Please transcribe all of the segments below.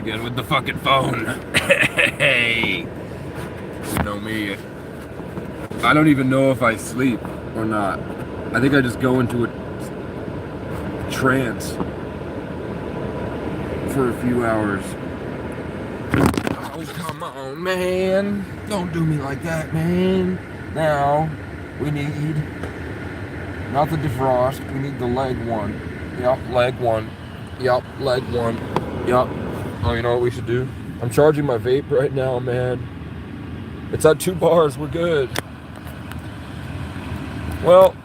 again with the fucking phone. Hey, you know me. I don't even know if I sleep or not. I think I just go into a trance for a few hours. Oh, come on, man. Don't do me like that, man. Now, we need, not the defrost, we need the leg one. Yup, leg one. Yup, leg one. Yup. Oh, you know what we should do? I'm charging my vape right now, man. It's at 2 bars, we're good. Well,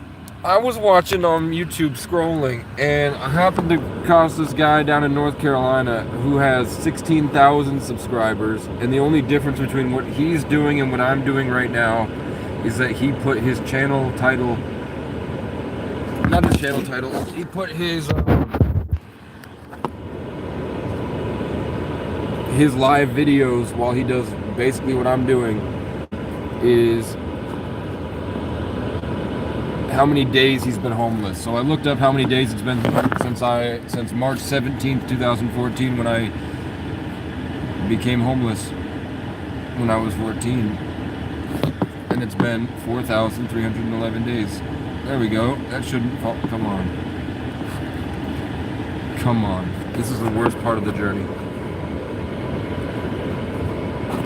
I was watching on YouTube scrolling, and I happened to cross this guy down in North Carolina who has 16,000 subscribers, and the only difference between what he's doing and what I'm doing right now is that he put his channel title, not his channel title, he put his live videos while he does basically what I'm doing is how many days he's been homeless. So I looked up how many days it's been since March 17th, 2014, when I became homeless when I was 14. And it's been 4,311 days. There we go. That shouldn't fall. Come on. Come on. This is the worst part of the journey.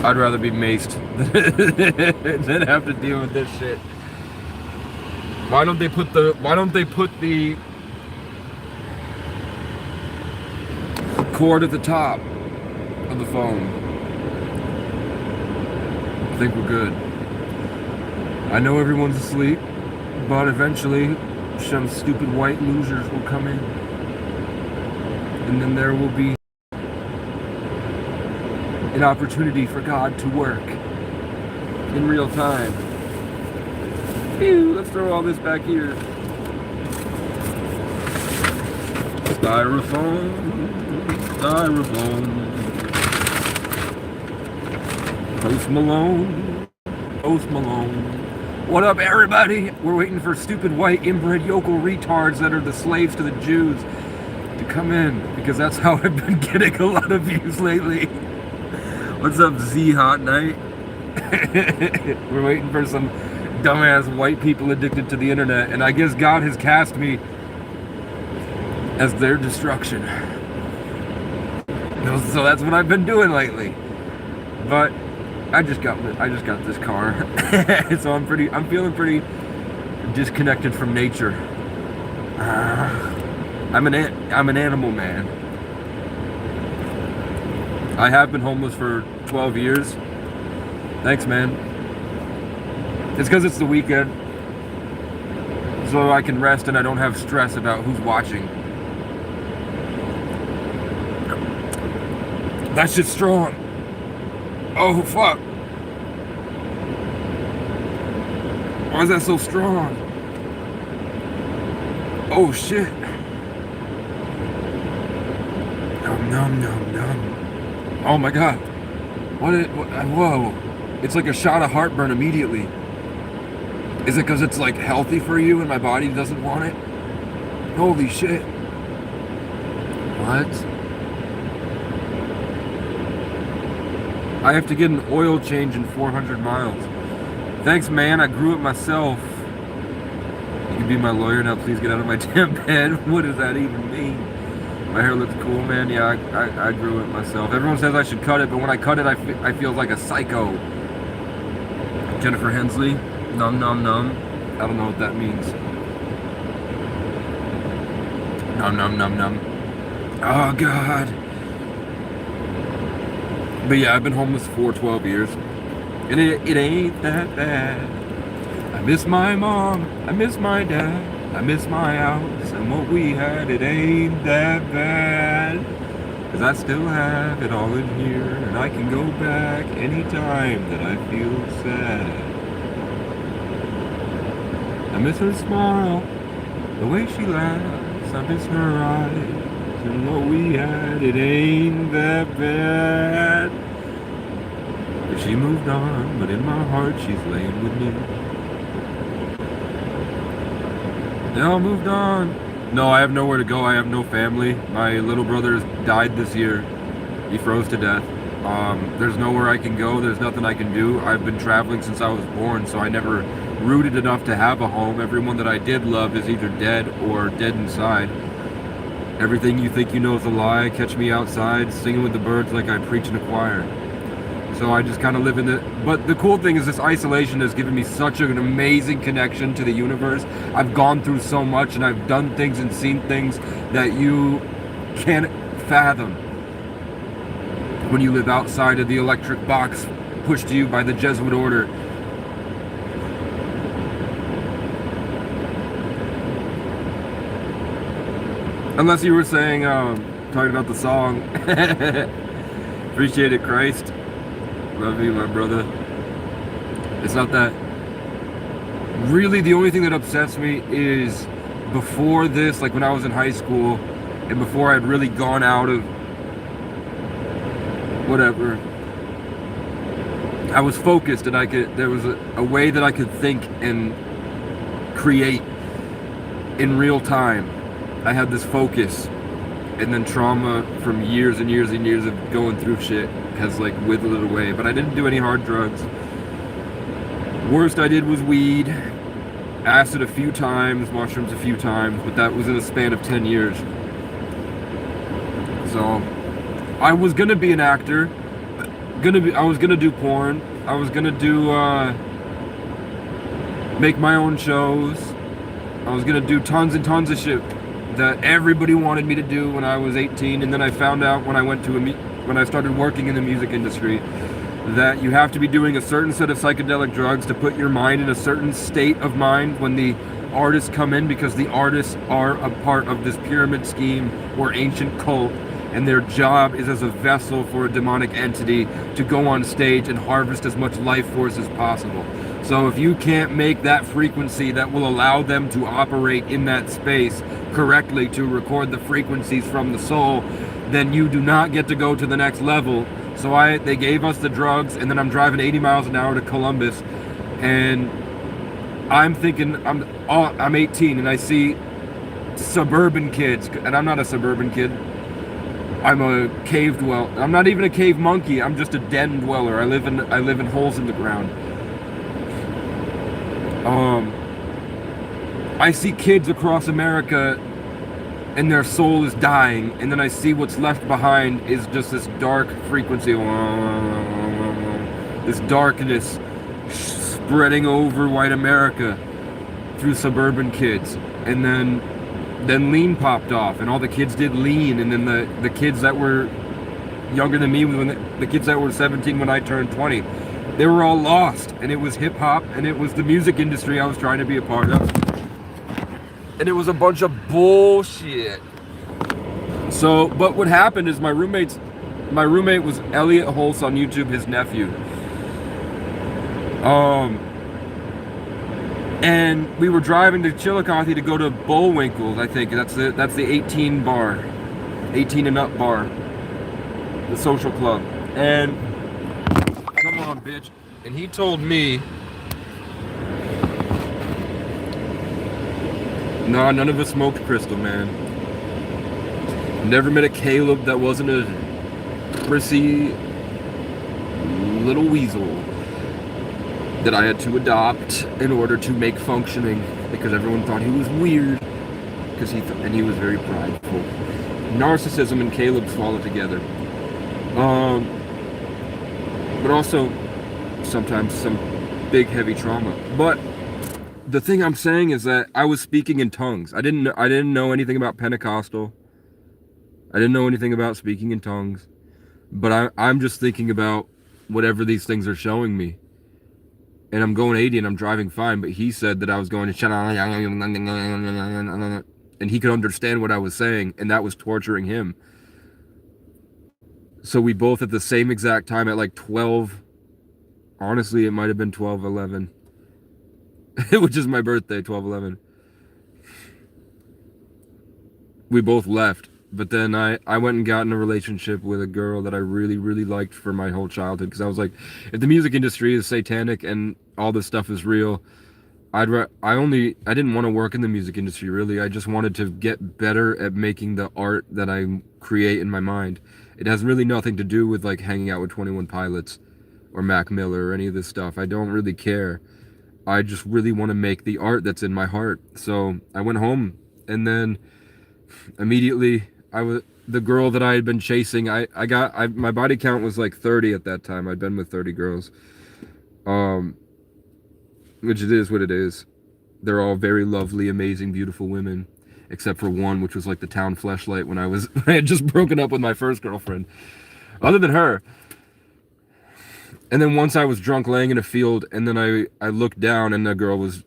I'd rather be maced than have to deal with this shit. Why don't they put the cord at the top of the phone? I think we're good. I know everyone's asleep, but eventually some stupid white losers will come in. And then there will be an opportunity for God to work in real time. Phew, let's throw all this back here. Styrofoam, styrofoam. Post Malone, Post Malone. What up, everybody? We're waiting for stupid white inbred yokel retards that are the slaves to the Jews to come in, because that's how I've been getting a lot of views lately. What's up, Z Hot Night? We're waiting for some dumbass white people addicted to the internet, and I guess God has cast me as their destruction. So that's what I've been doing lately. But I just got this car, so I'm feeling pretty disconnected from nature. I'm an animal man. I have been homeless for 12 years. Thanks, man. It's because it's the weekend, so I can rest and I don't have stress about who's watching. That shit's strong. Oh, fuck. Why is that so strong? Oh, shit. Nom, nom, nom, nom. Oh, my God. Whoa. It's like a shot of heartburn immediately. Is it because it's like healthy for you and my body doesn't want it? Holy shit. What? I have to get an oil change in 400 miles. Thanks, man. I grew it myself. You can be my lawyer now. Please get out of my damn bed. What does that even mean? My hair looks cool, man. Yeah, I grew it myself. Everyone says I should cut it, but when I cut it, I feel like a psycho. Jennifer Hensley. Num num num. I don't know what that means. Num num num num. Oh, God. But yeah, I've been homeless for 12 years. And it ain't that bad. I miss my mom. I miss my dad. I miss my house and what we had. It ain't that bad. 'Cause I still have it all in here. And I can go back anytime that I feel sad. I miss her smile, the way she laughs. I miss her eyes and what we had. It ain't that bad. But she moved on, but in my heart she's laying with me. They all moved on. No, I have nowhere to go. I have no family. My little brother died this year. He froze to death. There's nowhere I can go. There's nothing I can do. I've been traveling since I was born, so I never rooted enough to have a home. Everyone that I did love is either dead or dead inside. Everything you think you know is a lie. Catch me outside singing with the birds like I preach in a choir. So I just kind of live in it. But the cool thing is this isolation has given me such an amazing connection to the universe. I've gone through so much, and I've done things and seen things that you can't fathom when you live outside of the electric box pushed to you by the Jesuit order. Unless you were saying, talking about the song. Appreciate it, Christ. Love you, my brother. It's not that. Really, the only thing that upsets me is before this, like when I was in high school, and before I'd really gone out of whatever, I was focused, and there was a way that I could think and create in real time. I had this focus, and then trauma from years and years and years of going through shit has like withered it away. But I didn't do any hard drugs. Worst I did was weed, acid a few times, mushrooms a few times, but that was in a span of 10 years. So I was gonna be an actor. I was gonna do porn. I was gonna do make my own shows. I was gonna do tons and tons of shit that everybody wanted me to do when I was 18, and then I found out when I started working in the music industry that you have to be doing a certain set of psychedelic drugs to put your mind in a certain state of mind when the artists come in, because the artists are a part of this pyramid scheme or ancient cult, and their job is as a vessel for a demonic entity to go on stage and harvest as much life force as possible. So if you can't make that frequency that will allow them to operate in that space correctly to record the frequencies from the soul, then you do not get to go to the next level. So they gave us the drugs, and then I'm driving 80 miles an hour to Columbus, and I'm thinking, I'm 18, and I see suburban kids, and I'm not a suburban kid. I'm a cave dweller. I'm not even a cave monkey. I'm just a den dweller. I live in holes in the ground. I see kids across America and their soul is dying, and then I see what's left behind is just this dark frequency, this darkness spreading over white America through suburban kids. And then lean popped off, and all the kids did lean, and then the kids that were younger than me, the kids that were 17 when I turned 20, they were all lost, and it was hip-hop, and it was the music industry I was trying to be a part of, and it was a bunch of bullshit. So, but what happened is my roommate was Elliot Holtz on YouTube, his nephew. And we were driving to Chillicothe to go to Bullwinkle's, I think. That's the 18 bar. 18 and up bar. The social club. And come on, bitch. And he told me, nah, none of us smoked crystal, man. Never met a Caleb that wasn't a prissy little weasel that I had to adopt in order to make functioning, because everyone thought he was weird, because and he was very prideful. Narcissism and Caleb swallowed together. But also sometimes some big heavy trauma. But the thing I'm saying is that I was speaking in tongues. I didn't know anything about Pentecostal. I didn't know anything about speaking in tongues. But I'm just thinking about whatever these things are showing me. And I'm going 80 and I'm driving fine, but he said that I was going to and he could understand what I was saying, and that was torturing him. So we both at the same exact time at like 12, honestly it might have been 12:11, which is my birthday, 12:11. We both left, but then I went and got in a relationship with a girl that I really, really liked for my whole childhood, because I was like, if the music industry is satanic and all this stuff is real, I didn't want to work in the music industry, really. I just wanted to get better at making the art that I create in my mind. It has really nothing to do with like hanging out with 21 Pilots or Mac Miller or any of this stuff. I don't really care. I just really want to make the art that's in my heart. So I went home, and then immediately the girl that I had been chasing. My body count was like 30 at that time. I'd been with 30 girls, which it is what it is. They're all very lovely, amazing, beautiful women, except for one, which was like the town fleshlight when I had just broken up with my first girlfriend. Other than her. And then once I was drunk laying in a field, and then I looked down, and the girl was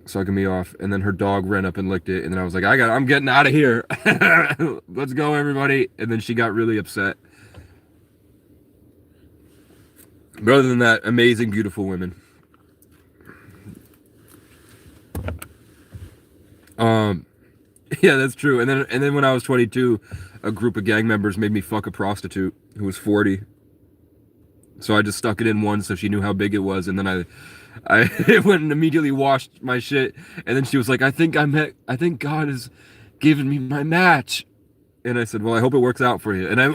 sucking me off, and then her dog ran up and licked it, and then I was like, I'm getting out of here. Let's go, everybody. And then she got really upset. But other than that, amazing, beautiful women. Yeah, that's true. And then when I was 22, a group of gang members made me fuck a prostitute who was 40. So I just stuck it in once so she knew how big it was, and then I went and immediately washed my shit, and then she was like, I think God has given me my match. And I said, well, I hope it works out for you. And I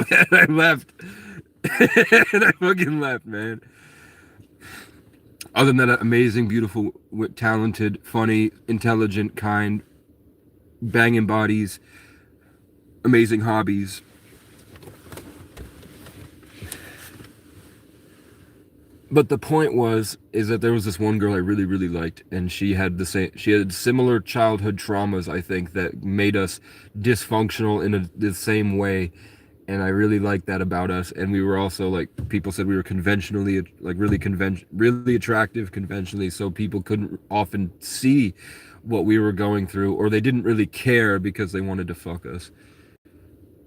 left. And I fucking left, man. Other than that, amazing, beautiful, talented, funny, intelligent, kind, banging bodies, amazing hobbies. But the point is that there was this one girl I really, really liked, and she had similar childhood traumas, I think, that made us dysfunctional in the same way. And I really liked that about us. And we were also, like, people said we were conventionally, like, really attractive conventionally, so people couldn't often see what we were going through, or they didn't really care because they wanted to fuck us.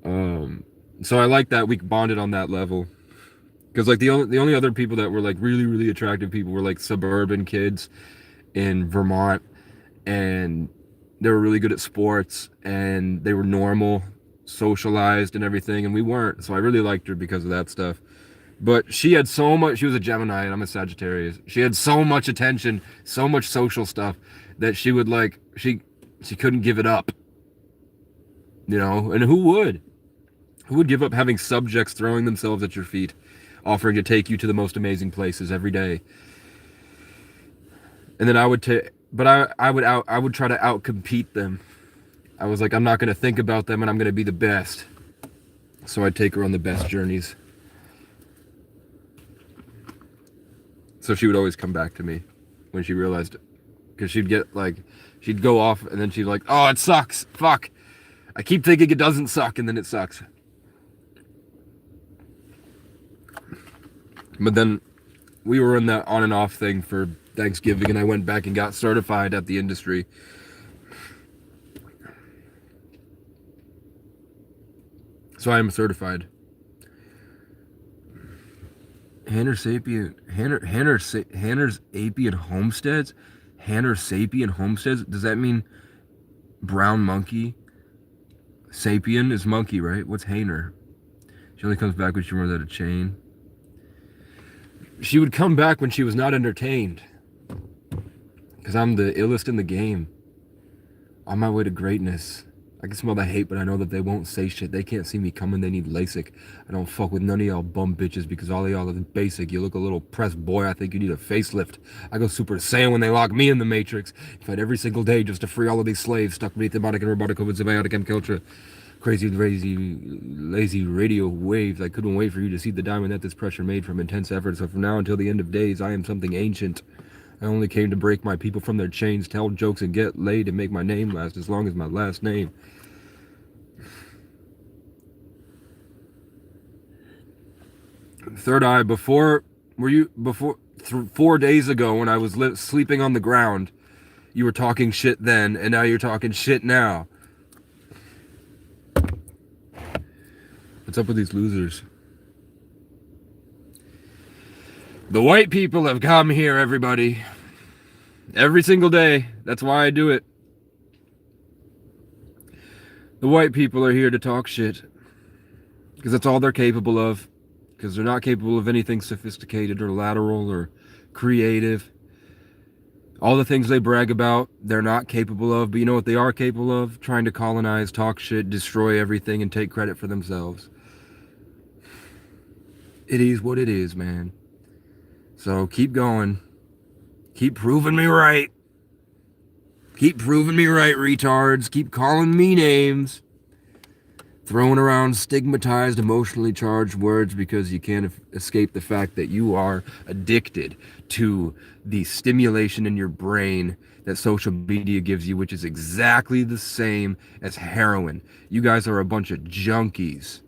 So I like that we bonded on that level. Because like the only other people that were like really, really attractive people were like suburban kids in Vermont, and they were really good at sports, and they were normal, socialized and everything, and we weren't. So I really liked her because of that stuff. But she had so much. She was a Gemini, and I'm a Sagittarius. She had so much attention, so much social stuff that she would like. She couldn't give it up. You know, and who would? Who would give up having subjects throwing themselves at your feet, offering to take you to the most amazing places every day? And then I would try to outcompete them. I was like, I'm not going to think about them, and I'm going to be the best. So I'd take her on the best journeys. So she would always come back to me when she realized it. Because she'd go off, and then she'd like, oh, it sucks. Fuck. I keep thinking it doesn't suck, and then it sucks. But then we were in that on and off thing for Thanksgiving, and I went back and got certified at the industry. So I am certified. Hanner's Sapien Homesteads? Hanner Sapien Homesteads? Does that mean brown monkey? Sapien is monkey, right? What's Hanner? She only comes back when she runs out of chain. She would come back when she was not entertained. Because I'm the illest in the game. On my way to greatness. I can smell the hate, but I know that they won't say shit. They can't see me coming. They need LASIK. I don't fuck with none of y'all bum bitches because all of y'all are basic. You look a little pressed boy. I think you need a facelift. I go Super Saiyan when they lock me in the Matrix. Fight every single day just to free all of these slaves stuck beneath the biotic and robotic COVID symbiotic M culture. Crazy, lazy radio waves. I couldn't wait for you to see the diamond that this pressure made from intense effort. So from now until the end of days, I am something ancient. I only came to break my people from their chains, tell jokes, and get laid and make my name last as long as my last name. Third eye, 4 days ago when I was sleeping on the ground, you were talking shit then, and now you're talking shit now. What's up with these losers? The white people have come here, everybody. Every single day. That's why I do it. The white people are here to talk shit. Because that's all they're capable of. Because they're not capable of anything sophisticated or lateral or creative. All the things they brag about, they're not capable of. But you know what they are capable of? Trying to colonize, talk shit, destroy everything, and take credit for themselves. It is what it is, man. So keep going. Keep proving me right. Keep proving me right, retards. Keep calling me names. Throwing around stigmatized, emotionally charged words because you can't escape the fact that you are addicted to the stimulation in your brain that social media gives you, which is exactly the same as heroin. You guys are a bunch of junkies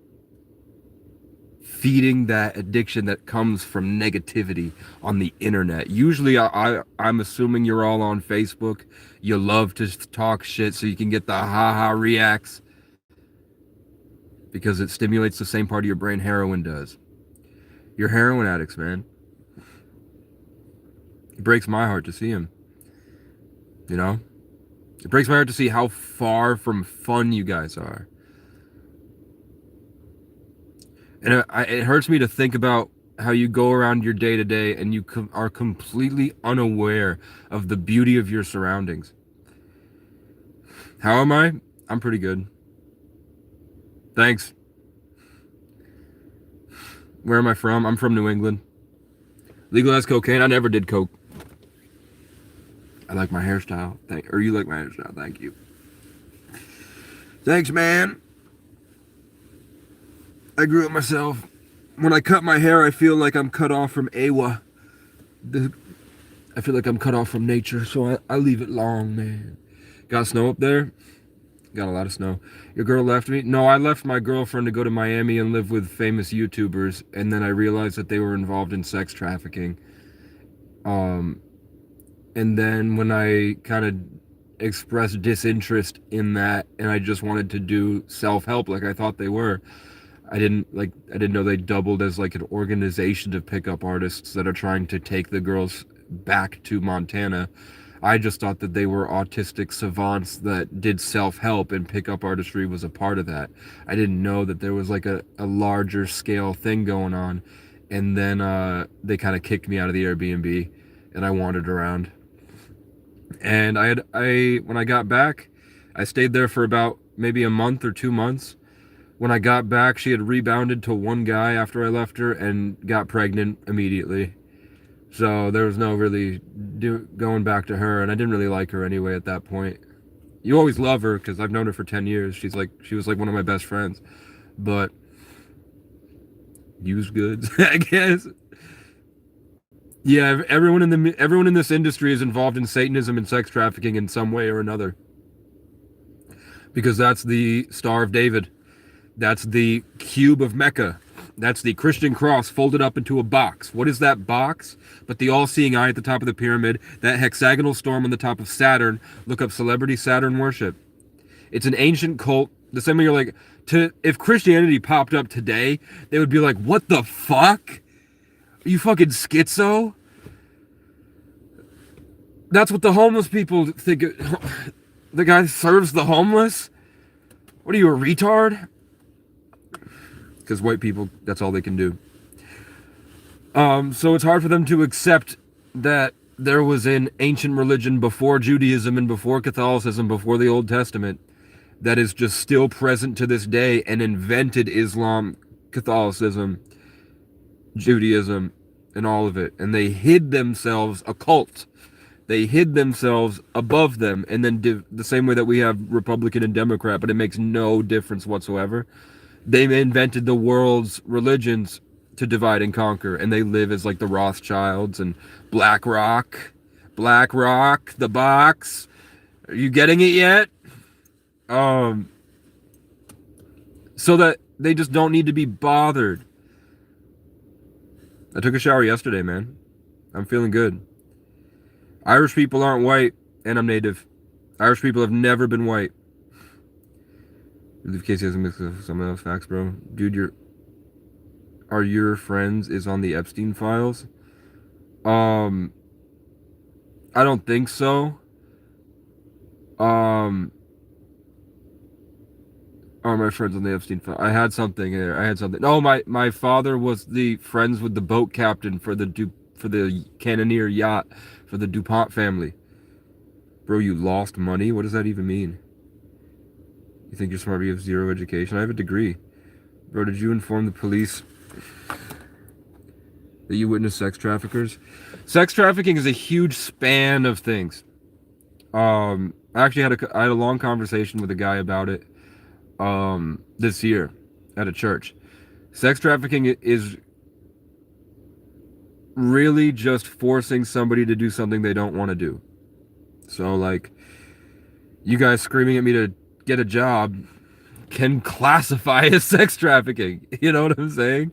feeding that addiction that comes from negativity on the internet. Usually I'm assuming you're all on Facebook. You love to talk shit so you can get the ha-ha reacts because it stimulates the same part of your brain heroin does. You're heroin addicts, man. It breaks my heart to see them. You know? It breaks my heart to see how far from fun you guys are. And it hurts me to think about how you go around your day to day and you are completely unaware of the beauty of your surroundings. How am I? I'm pretty good. Thanks. Where am I from? I'm from New England. Legalized cocaine. I never did coke. I like my hairstyle. Or you like my hairstyle. Thank you. Thanks, man. I grew it myself. When I cut my hair, I feel like I'm cut off from Awa. I feel like I'm cut off from nature, so I leave it long, man. Got snow up there? Got a lot of snow. Your girl left me? No, I left my girlfriend to go to Miami and live with famous YouTubers, and then I realized that they were involved in sex trafficking. And then when I kind of expressed disinterest in that, and I just wanted to do self-help like I thought they were, I didn't know they doubled as like an organization of pickup artists that are trying to take the girls back to Montana. I just thought that they were autistic savants that did self-help, and pickup artistry was a part of that. I didn't know that there was like a larger scale thing going on. And then they kind of kicked me out of the Airbnb, and I wandered around. And when I got back, I stayed there for about maybe a month or 2 months. When I got back, she had rebounded to one guy after I left her and got pregnant immediately. So there was no really going back to her, and I didn't really like her anyway at that point. You always love her because I've known her for 10 years. She was like one of my best friends. But used goods, I guess. Yeah, everyone in this industry is involved in Satanism and sex trafficking in some way or another. Because that's the Star of David. That's the cube of Mecca. That's the Christian cross folded up into a box. What is that box? But the all-seeing eye at the top of the pyramid, that hexagonal storm on the top of Saturn. Look up celebrity Saturn worship. It's an ancient cult. The same way you're like, if Christianity popped up today, they would be like, what the fuck? Are you fucking schizo? That's what the homeless people think. The guy serves the homeless? What are you, a retard? Because white people, that's all they can do. So it's hard for them to accept that there was an ancient religion before Judaism and before Catholicism, before the Old Testament, that is just still present to this day and invented Islam, Catholicism, Judaism, and all of it. And they hid themselves a cult. They hid themselves above them, and then the same way that we have Republican and Democrat, but it makes no difference whatsoever. They invented the world's religions to divide and conquer, and they live as like the Rothschilds and BlackRock, the box. Are you getting it yet? So that they just don't need to be bothered. I took a shower yesterday, man. I'm feeling good. Irish people aren't white, and I'm native. Irish people have never been white. If Casey has a mix of some of those facts, bro. Dude, are your friends is on the Epstein files? I don't think so. Are my friends on the Epstein file? I had something there. No, my father was the friends with the boat captain for the Cannoneer yacht for the DuPont family. Bro, you lost money? What does that even mean? You think you're smart but you have zero education? I have a degree. Bro, did you inform the police that you witness sex traffickers? Sex trafficking is a huge span of things. I actually I had a long conversation with a guy about it this year at a church. Sex trafficking is really just forcing somebody to do something they don't want to do. So, like, you guys screaming at me to get a job can classify as sex trafficking. You know what I'm saying?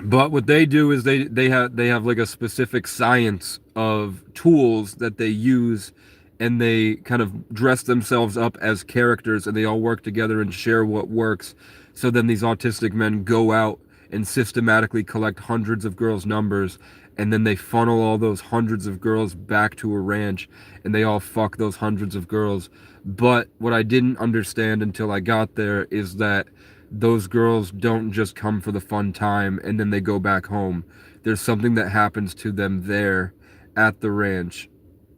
But what they do is they have like a specific science of tools that they use, and they kind of dress themselves up as characters, and they all work together and share what works. So then these autistic men go out and systematically collect hundreds of girls' numbers, and then they funnel all those hundreds of girls back to a ranch, and they all fuck those hundreds of girls. But what I didn't understand until I got there is that those girls don't just come for the fun time and then they go back home. There's something that happens to them there at the ranch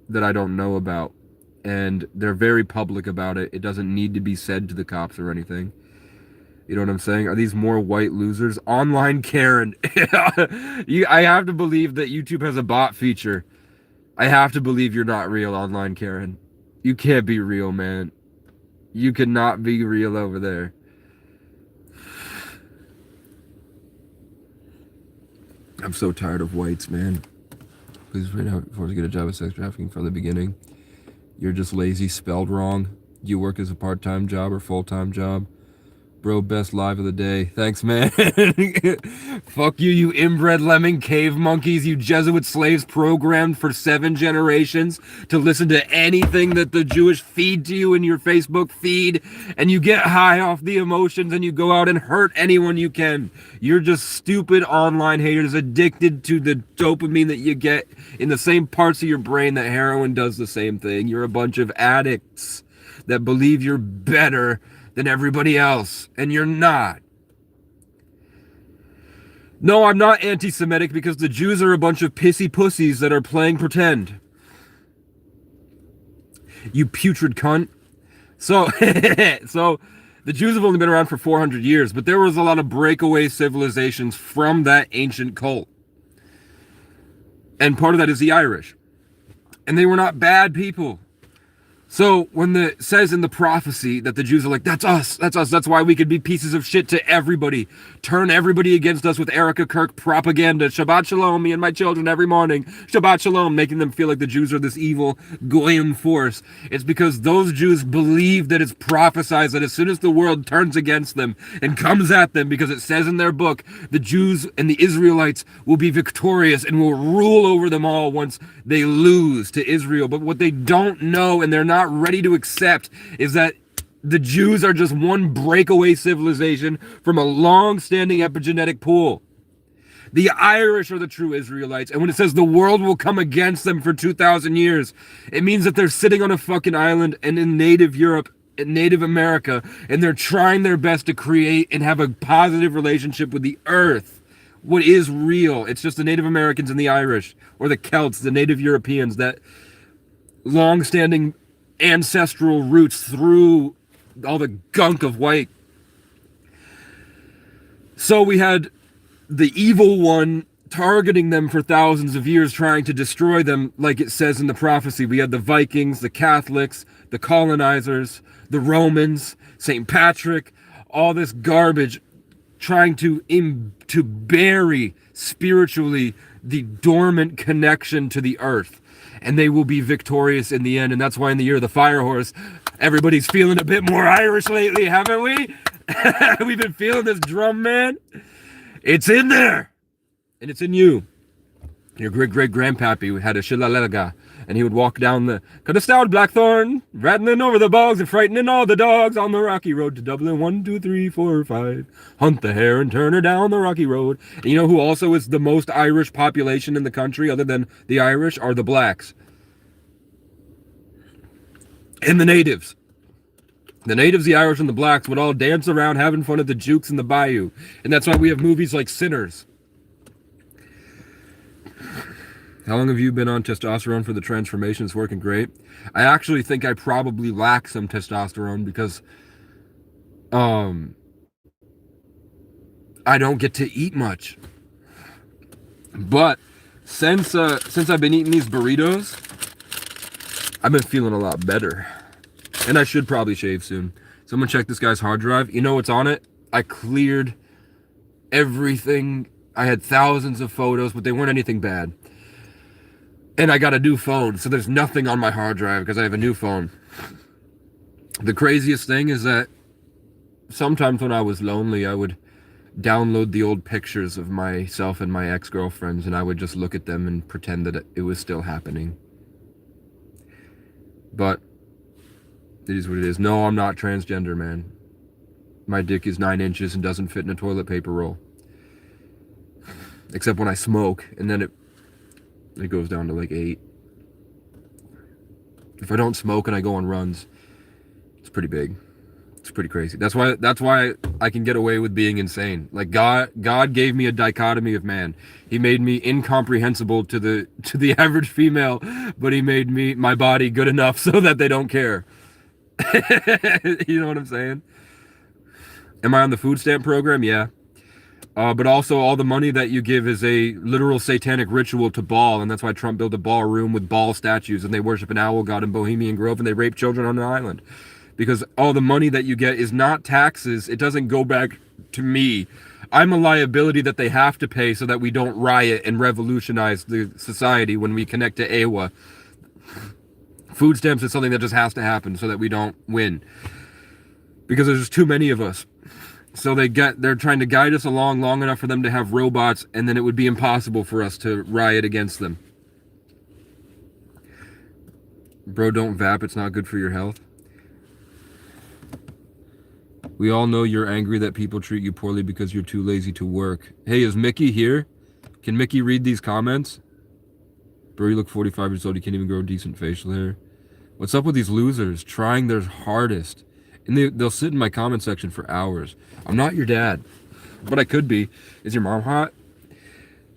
that I don't know about. And they're very public about it. It doesn't need to be said to the cops or anything. You know what I'm saying? Are these more white losers? Online Karen. I have to believe that YouTube has a bot feature. I have to believe you're not real, Online Karen. You can't be real, man. You cannot be real over there. I'm so tired of whites, man. Please right now before to get a job at sex trafficking from the beginning. You're just lazy, spelled wrong. You work as a part-time job or full-time job. Bro, best live of the day. Thanks, man. Fuck you, you inbred lemming cave monkeys, you Jesuit slaves programmed for 7 generations to listen to anything that the Jewish feed to you in your Facebook feed, and you get high off the emotions and you go out and hurt anyone you can. You're just stupid online haters addicted to the dopamine that you get in the same parts of your brain that heroin does the same thing. You're a bunch of addicts that believe you're better than everybody else, and you're not. No, I'm not anti-Semitic because the Jews are a bunch of pissy pussies that are playing pretend. You putrid cunt. So, so the Jews have only been around for 400 years, but there was a lot of breakaway civilizations from that ancient cult. And part of that is the Irish. And they were not bad people. So when it says in the prophecy that the Jews are like, that's us, that's why we could be pieces of shit to everybody, turn everybody against us with Erica Kirk propaganda, Shabbat Shalom, me and my children every morning, Shabbat Shalom, making them feel like the Jews are this evil goyim force. It's because those Jews believe that it's prophesied that as soon as the world turns against them and comes at them, because it says in their book, the Jews and the Israelites will be victorious and will rule over them all once they lose to Israel. But what they don't know, and they're not ready to accept, is that the Jews are just one breakaway civilization from a long-standing epigenetic pool. The Irish are the true Israelites, and when it says the world will come against them for 2,000 years, it means that they're sitting on a fucking island and in native Europe, in native America, and they're trying their best to create and have a positive relationship with the earth. What is real? It's just the Native Americans and the Irish, or the Celts, the Native Europeans, that long-standing ancestral roots through all the gunk of white. So we had the evil one targeting them for thousands of years, trying to destroy them, like it says in the prophecy. We had the Vikings, the Catholics, the colonizers, the Romans, St. Patrick, all this garbage, trying to bury spiritually the dormant connection to the earth. And they will be victorious in the end. And that's why in the year of the fire horse, everybody's feeling a bit more Irish lately, haven't we? We've been feeling this drum, man. It's in there. And it's in you. Your great-great-grandpappy had a shillelagh, and he would walk down the cut a stout blackthorn, rattling over the bogs and frightening all the dogs on the rocky road to Dublin. 1, 2, 3, 4, 5. Hunt the hare and turn her down the rocky road. And you know who also is the most Irish population in the country, other than the Irish, are the blacks. And the natives. The natives, the Irish, and the blacks would all dance around having fun at the jukes in the bayou. And that's why we have movies like Sinners. How long have you been on testosterone for the transformation? It's working great. I actually think I probably lack some testosterone because I don't get to eat much. But since I've been eating these burritos, I've been feeling a lot better. And I should probably shave soon. Someone check this guy's hard drive. You know what's on it? I cleared everything. I had thousands of photos, but they weren't anything bad. And I got a new phone, so there's nothing on my hard drive because I have a new phone. The craziest thing is that sometimes when I was lonely, I would download the old pictures of myself and my ex-girlfriends, and I would just look at them and pretend that it was still happening. But it is what it is. No, I'm not transgender, man. My dick is 9 inches and doesn't fit in a toilet paper roll. Except when I smoke, and then it goes down to like 8. If I don't smoke and I go on runs, it's pretty big. It's pretty crazy. That's why I can get away with being insane. Like God gave me a dichotomy of man. He made me incomprehensible to the average female, but he made my body good enough so that they don't care. You know what I'm saying? Am I on the food stamp program? Yeah. But also all the money that you give is a literal satanic ritual to Baal, and that's why Trump built a ballroom with Baal statues, and they worship an owl god in Bohemian Grove, and they rape children on an island. Because all the money that you get is not taxes. It doesn't go back to me. I'm a liability that they have to pay so that we don't riot and revolutionize the society when we connect to AWA. Food stamps is something that just has to happen so that we don't win. Because there's just too many of us. So they're trying to guide us along long enough for them to have robots, and then it would be impossible for us to riot against them. Bro, don't vap. It's not good for your health. We all know you're angry that people treat you poorly because you're too lazy to work. Hey, is Mickey here? Can Mickey read these comments? Bro, you look 45 years old. You can't even grow decent facial hair. What's up with these losers trying their hardest? And they'll sit in my comment section for hours. I'm not your dad, but I could be. Is your mom hot?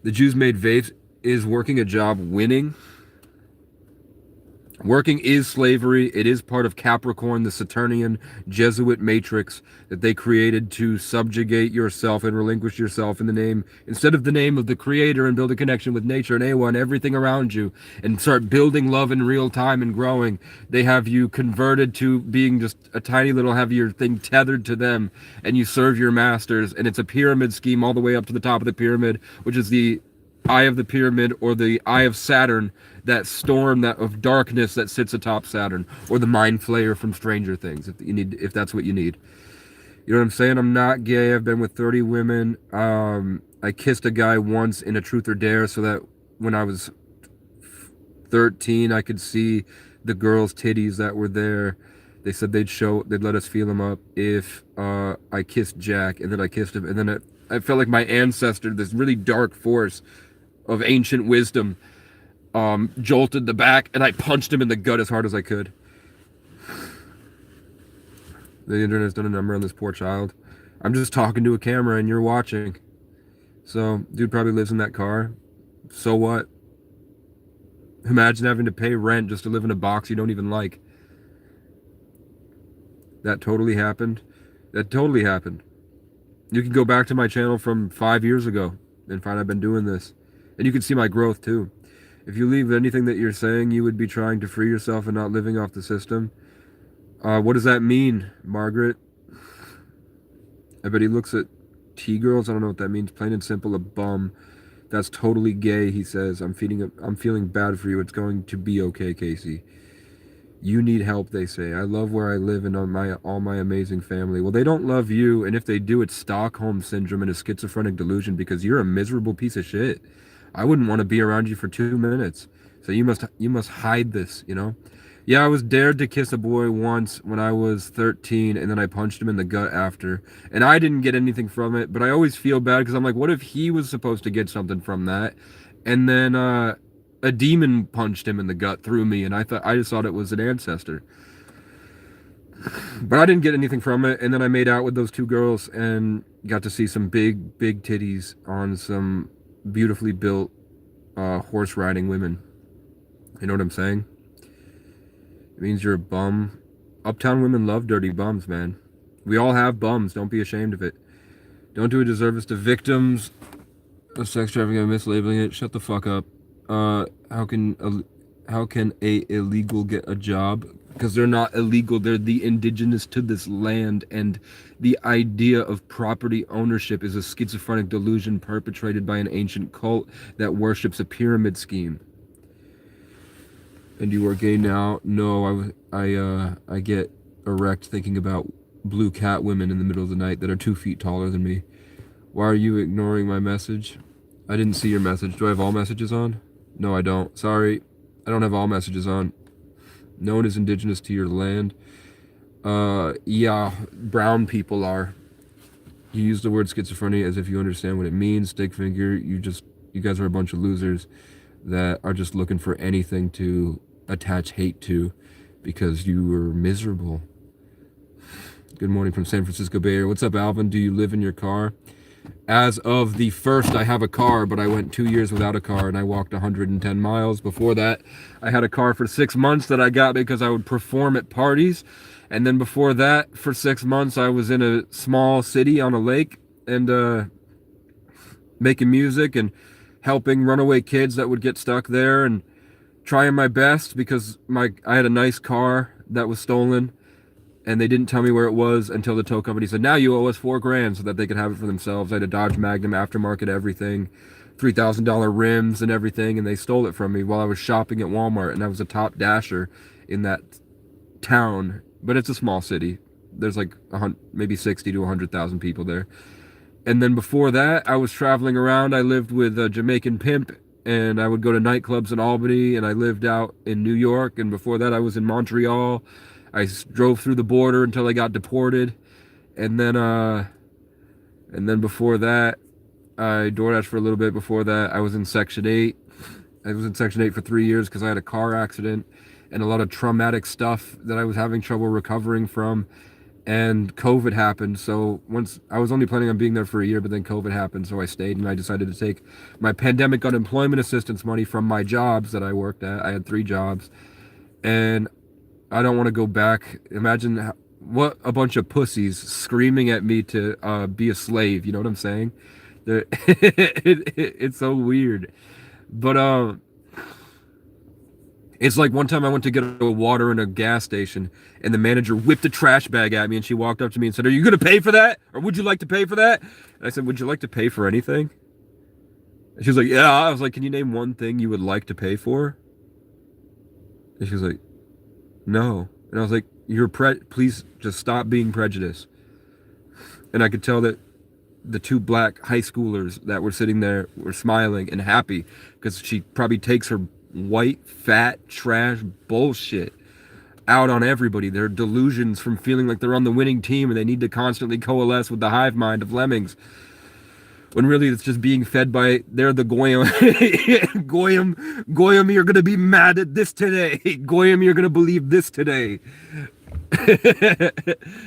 The Jews made vapes. Is working a job winning? Working is slavery. It is part of Capricorn, the Saturnian Jesuit matrix that they created to subjugate yourself and relinquish yourself in the name, instead of the name of the creator, and build a connection with nature and AWA and everything around you and start building love in real time and growing. They have you converted to being just a tiny little heavier thing tethered to them, and you serve your masters, and it's a pyramid scheme all the way up to the top of the pyramid, which is the eye of the pyramid, or the eye of Saturn, that storm of darkness that sits atop Saturn, or the mind flayer from Stranger Things, if that's what you need. You know what I'm saying? I'm not gay. I've been with 30 women. I kissed a guy once in a truth or dare, so that when I was 13, I could see the girls' titties that were there. They said they'd let us feel them up if I kissed Jack, and then I kissed him, and then I felt like my ancestor, this really dark force of ancient wisdom, jolted the back, and I punched him in the gut as hard as I could. The internet's done a number on this poor child. I'm just talking to a camera and you're watching. So, dude probably lives in that car. So what? Imagine having to pay rent just to live in a box you don't even like. That totally happened. That totally happened. You can go back to my channel from 5 years ago and find I've been doing this. And you can see my growth too. If you leave anything that you're saying, you would be trying to free yourself and not living off the system. What does that mean, Margaret? I bet he looks at T-girls. I don't know what that means. Plain and simple, a bum. That's totally gay, he says. I'm feeling bad for you. It's going to be okay, Casey. You need help, they say. I love where I live and all my amazing family. Well, they don't love you, and if they do, it's Stockholm Syndrome and a schizophrenic delusion, because you're a miserable piece of shit. I wouldn't want to be around you for 2 minutes. So you must hide this, you know? Yeah, I was dared to kiss a boy once when I was 13, and then I punched him in the gut after. And I didn't get anything from it, but I always feel bad because I'm like, what if he was supposed to get something from that? And then a demon punched him in the gut through me, and I just thought it was an ancestor. But I didn't get anything from it, and then I made out with those 2 girls and got to see some big titties on some beautifully built horse riding women. You know what I'm saying? It means you're a bum. Uptown women love dirty bums, man. We all have bums. Don't be ashamed of it. Don't do a disservice to victims Sex trafficking, I'm mislabeling it. Shut the fuck up. How can a illegal get a job? Because they're not illegal. They're the indigenous to this land, and the idea of property ownership is a schizophrenic delusion perpetrated by an ancient cult that worships a pyramid scheme. And you are gay now? No, I get erect thinking about blue cat women in the middle of the night that are 2 feet taller than me. Why are you ignoring my message? I didn't see your message. Do I have all messages on? No, I don't. Sorry. I don't have all messages on. No one is indigenous to your land. Yeah, brown people are. You use the word schizophrenia as if you understand what it means. Stick figure, you guys are a bunch of losers that are just looking for anything to attach hate to because you were miserable. Good morning from San Francisco Bay Area. What's up, Alvin? Do you live in your car? As of the 1st, I have a car, but I went 2 years without a car and I walked 110 miles. Before that, I had a car for 6 months that I got because I would perform at parties. And then before that, for 6 months, I was in a small city on a lake and making music and helping runaway kids that would get stuck there and trying my best because I had a nice car that was stolen. And they didn't tell me where it was until the tow company said, now you owe us $4,000 so that they could have it for themselves. I had a Dodge Magnum aftermarket, everything, $3,000 rims and everything. And they stole it from me while I was shopping at Walmart. And I was a top dasher in that town. But it's a small city. There's like maybe 60 to 100,000 people there. And then before that, I was traveling around. I lived with a Jamaican pimp. And I would go to nightclubs in Albany. And I lived out in New York. And before that, I was in Montreal. I drove through the border until I got deported, and then before that, I DoorDashed for a little bit. Before that, I was in Section 8. I was in Section 8 for 3 years because I had a car accident and a lot of traumatic stuff that I was having trouble recovering from, and COVID happened. So once I was only planning on being there for a year, but then COVID happened, so I stayed, and I decided to take my pandemic unemployment assistance money from my jobs that I worked at. I had 3 jobs, and I don't want to go back. Imagine what a bunch of pussies screaming at me to be a slave. You know what I'm saying? It's so weird. But it's like one time I went to get a water in a gas station and the manager whipped a trash bag at me and she walked up to me and said, "Are you going to pay for that? Or would you like to pay for that?" And I said, "Would you like to pay for anything?" And she was like, "Yeah." I was like, "Can you name one thing you would like to pay for?" And she was like, "No." And I was like, please just stop being prejudiced. And I could tell that the 2 black high schoolers that were sitting there were smiling and happy because she probably takes her white, fat, trash bullshit out on everybody. Their delusions from feeling like they're on the winning team and they need to constantly coalesce with the hive mind of lemmings. When really it's just being fed by, they're the Goyim. Goyim, you're going to be mad at this today. Goyim, you're going to believe this today. And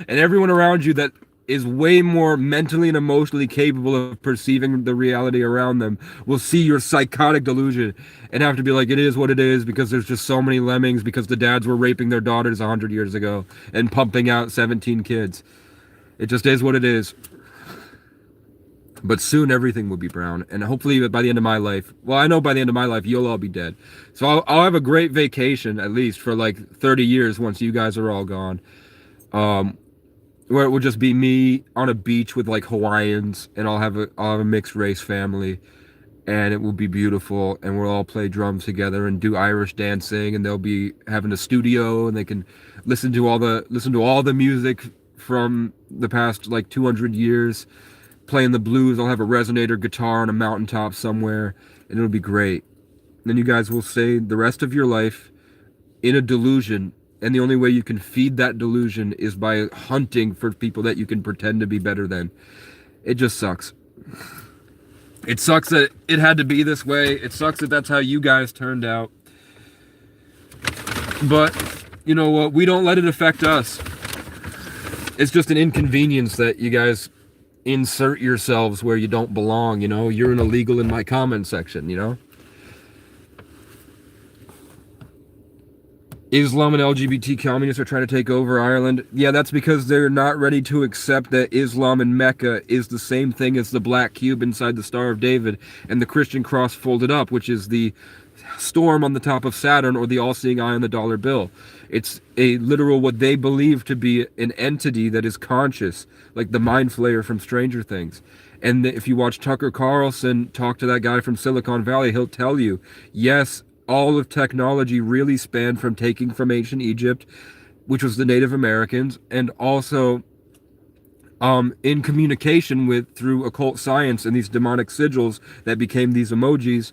everyone around you that is way more mentally and emotionally capable of perceiving the reality around them will see your psychotic delusion and have to be like, it is what it is because there's just so many lemmings because the dads were raping their daughters 100 years ago and pumping out 17 kids. It just is what it is. But soon everything will be brown, and hopefully by the end of my life, well, I know by the end of my life, you'll all be dead. So I'll have a great vacation, at least for like 30 years once you guys are all gone. Where it will just be me on a beach with like Hawaiians, and I'll have a mixed race family, and it will be beautiful, and we'll all play drums together and do Irish dancing, and they'll be having a studio, and they can listen to all the music from the past like 200 years. Playing the blues. I'll have a resonator guitar on a mountaintop somewhere, and it'll be great. And then you guys will stay the rest of your life in a delusion, and the only way you can feed that delusion is by hunting for people that you can pretend to be better than. It just sucks. It sucks that it had to be this way. It sucks that that's how you guys turned out. But you know what? We don't let it affect us. It's just an inconvenience that you guys insert yourselves where you don't belong, you know? You're an illegal in my comment section, you know? Islam and LGBT communists are trying to take over Ireland. Yeah, that's because they're not ready to accept that Islam in Mecca is the same thing as the black cube inside the Star of David and the Christian cross folded up, which is the storm on the top of Saturn or the all-seeing eye on the dollar bill. It's a literal, what they believe to be an entity that is conscious, like the Mind Flayer from Stranger Things. And if you watch Tucker Carlson talk to that guy from Silicon Valley, he'll tell you, yes, all of technology really spanned from taking from ancient Egypt, which was the Native Americans, and also in communication with through occult science and these demonic sigils that became these emojis,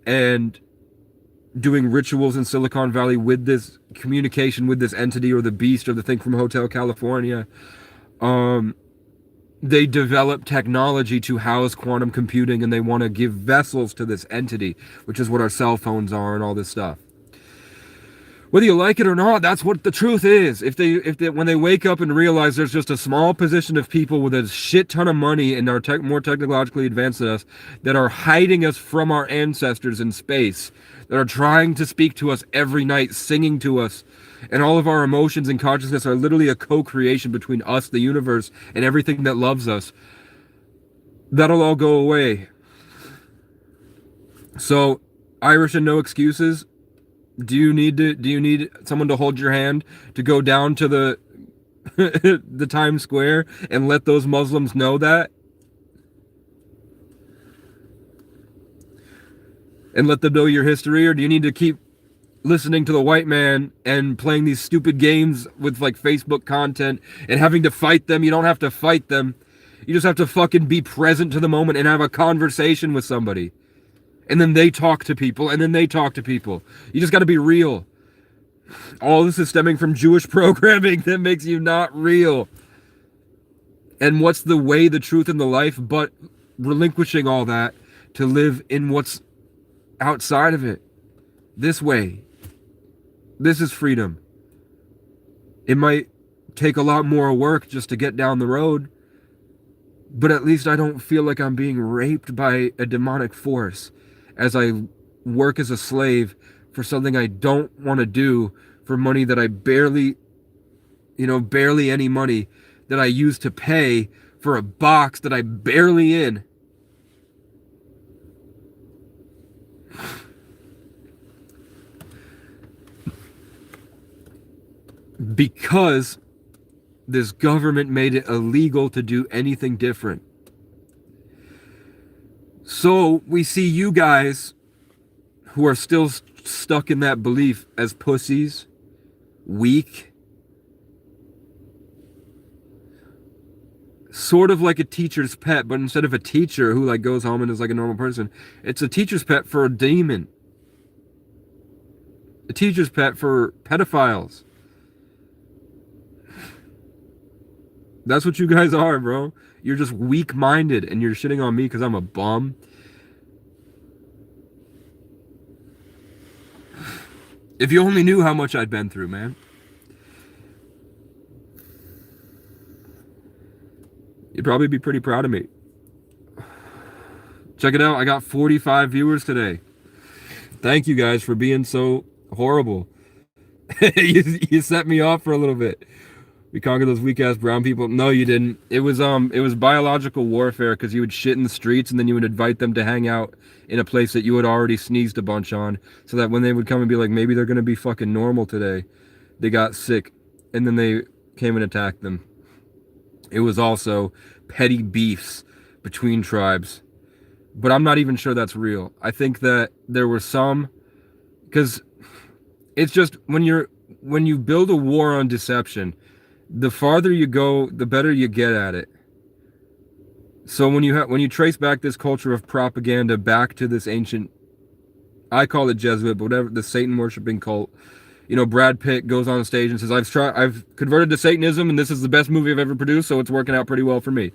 and doing rituals in Silicon Valley with this communication with this entity or the beast or the thing from Hotel California. They develop technology to house quantum computing, and they want to give vessels to this entity, which is what our cell phones are and all this stuff. Whether you like it or not, that's what the truth is. If they when they wake up and realize there's just a small position of people with a shit ton of money and are more technologically advanced than us that are hiding us from our ancestors in space, that are trying to speak to us every night, singing to us, and all of our emotions and consciousness are literally a co-creation between us, the universe, and everything that loves us, that'll all go away. So, Irish and no excuses. Do you need someone to hold your hand to go down to the the Times Square and let those Muslims know that? And let them know your history? Or do you need to keep listening to the white man and playing these stupid games with like Facebook content and having to fight them? You don't have to fight them. You just have to fucking be present to the moment and have a conversation with somebody. And then they talk to people, and then they talk to people. You just got to be real. All this is stemming from Jewish programming that makes you not real. And what's the way, the truth, and the life but relinquishing all that to live in what's outside of it? This way. This is freedom. It might take a lot more work just to get down the road, but at least I don't feel like I'm being raped by a demonic force as I work as a slave for something I don't want to do, for money that I barely any money that I use to pay for a box that I'm barely in. Because this government made it illegal to do anything different. So we see you guys who are still stuck in that belief as pussies, weak, sort of like a teacher's pet, but instead of a teacher who like goes home and is like a normal person, it's a teacher's pet for a demon. A teacher's pet for pedophiles. That's what you guys are, bro. You're just weak-minded, and you're shitting on me because I'm a bum. If you only knew how much I'd been through, man. You'd probably be pretty proud of me. Check it out. I got 45 viewers today. Thank you guys for being so horrible. You set me off for a little bit. We conquered those weak-ass brown people. No, you didn't. It was biological warfare, because you would shit in the streets and then you would invite them to hang out in a place that you had already sneezed a bunch on, so that when they would come and be like, maybe they're going to be fucking normal today, they got sick, and then they came and attacked them. It was also petty beefs between tribes. But I'm not even sure that's real. I think that there were some, because it's just when you build a war on deception, the farther you go, the better you get at it. So when you trace back this culture of propaganda back to this ancient, I call it Jesuit, but whatever, the Satan worshiping cult. You know, Brad Pitt goes on stage and says, I've converted to Satanism, and this is the best movie I've ever produced, so it's working out pretty well for me.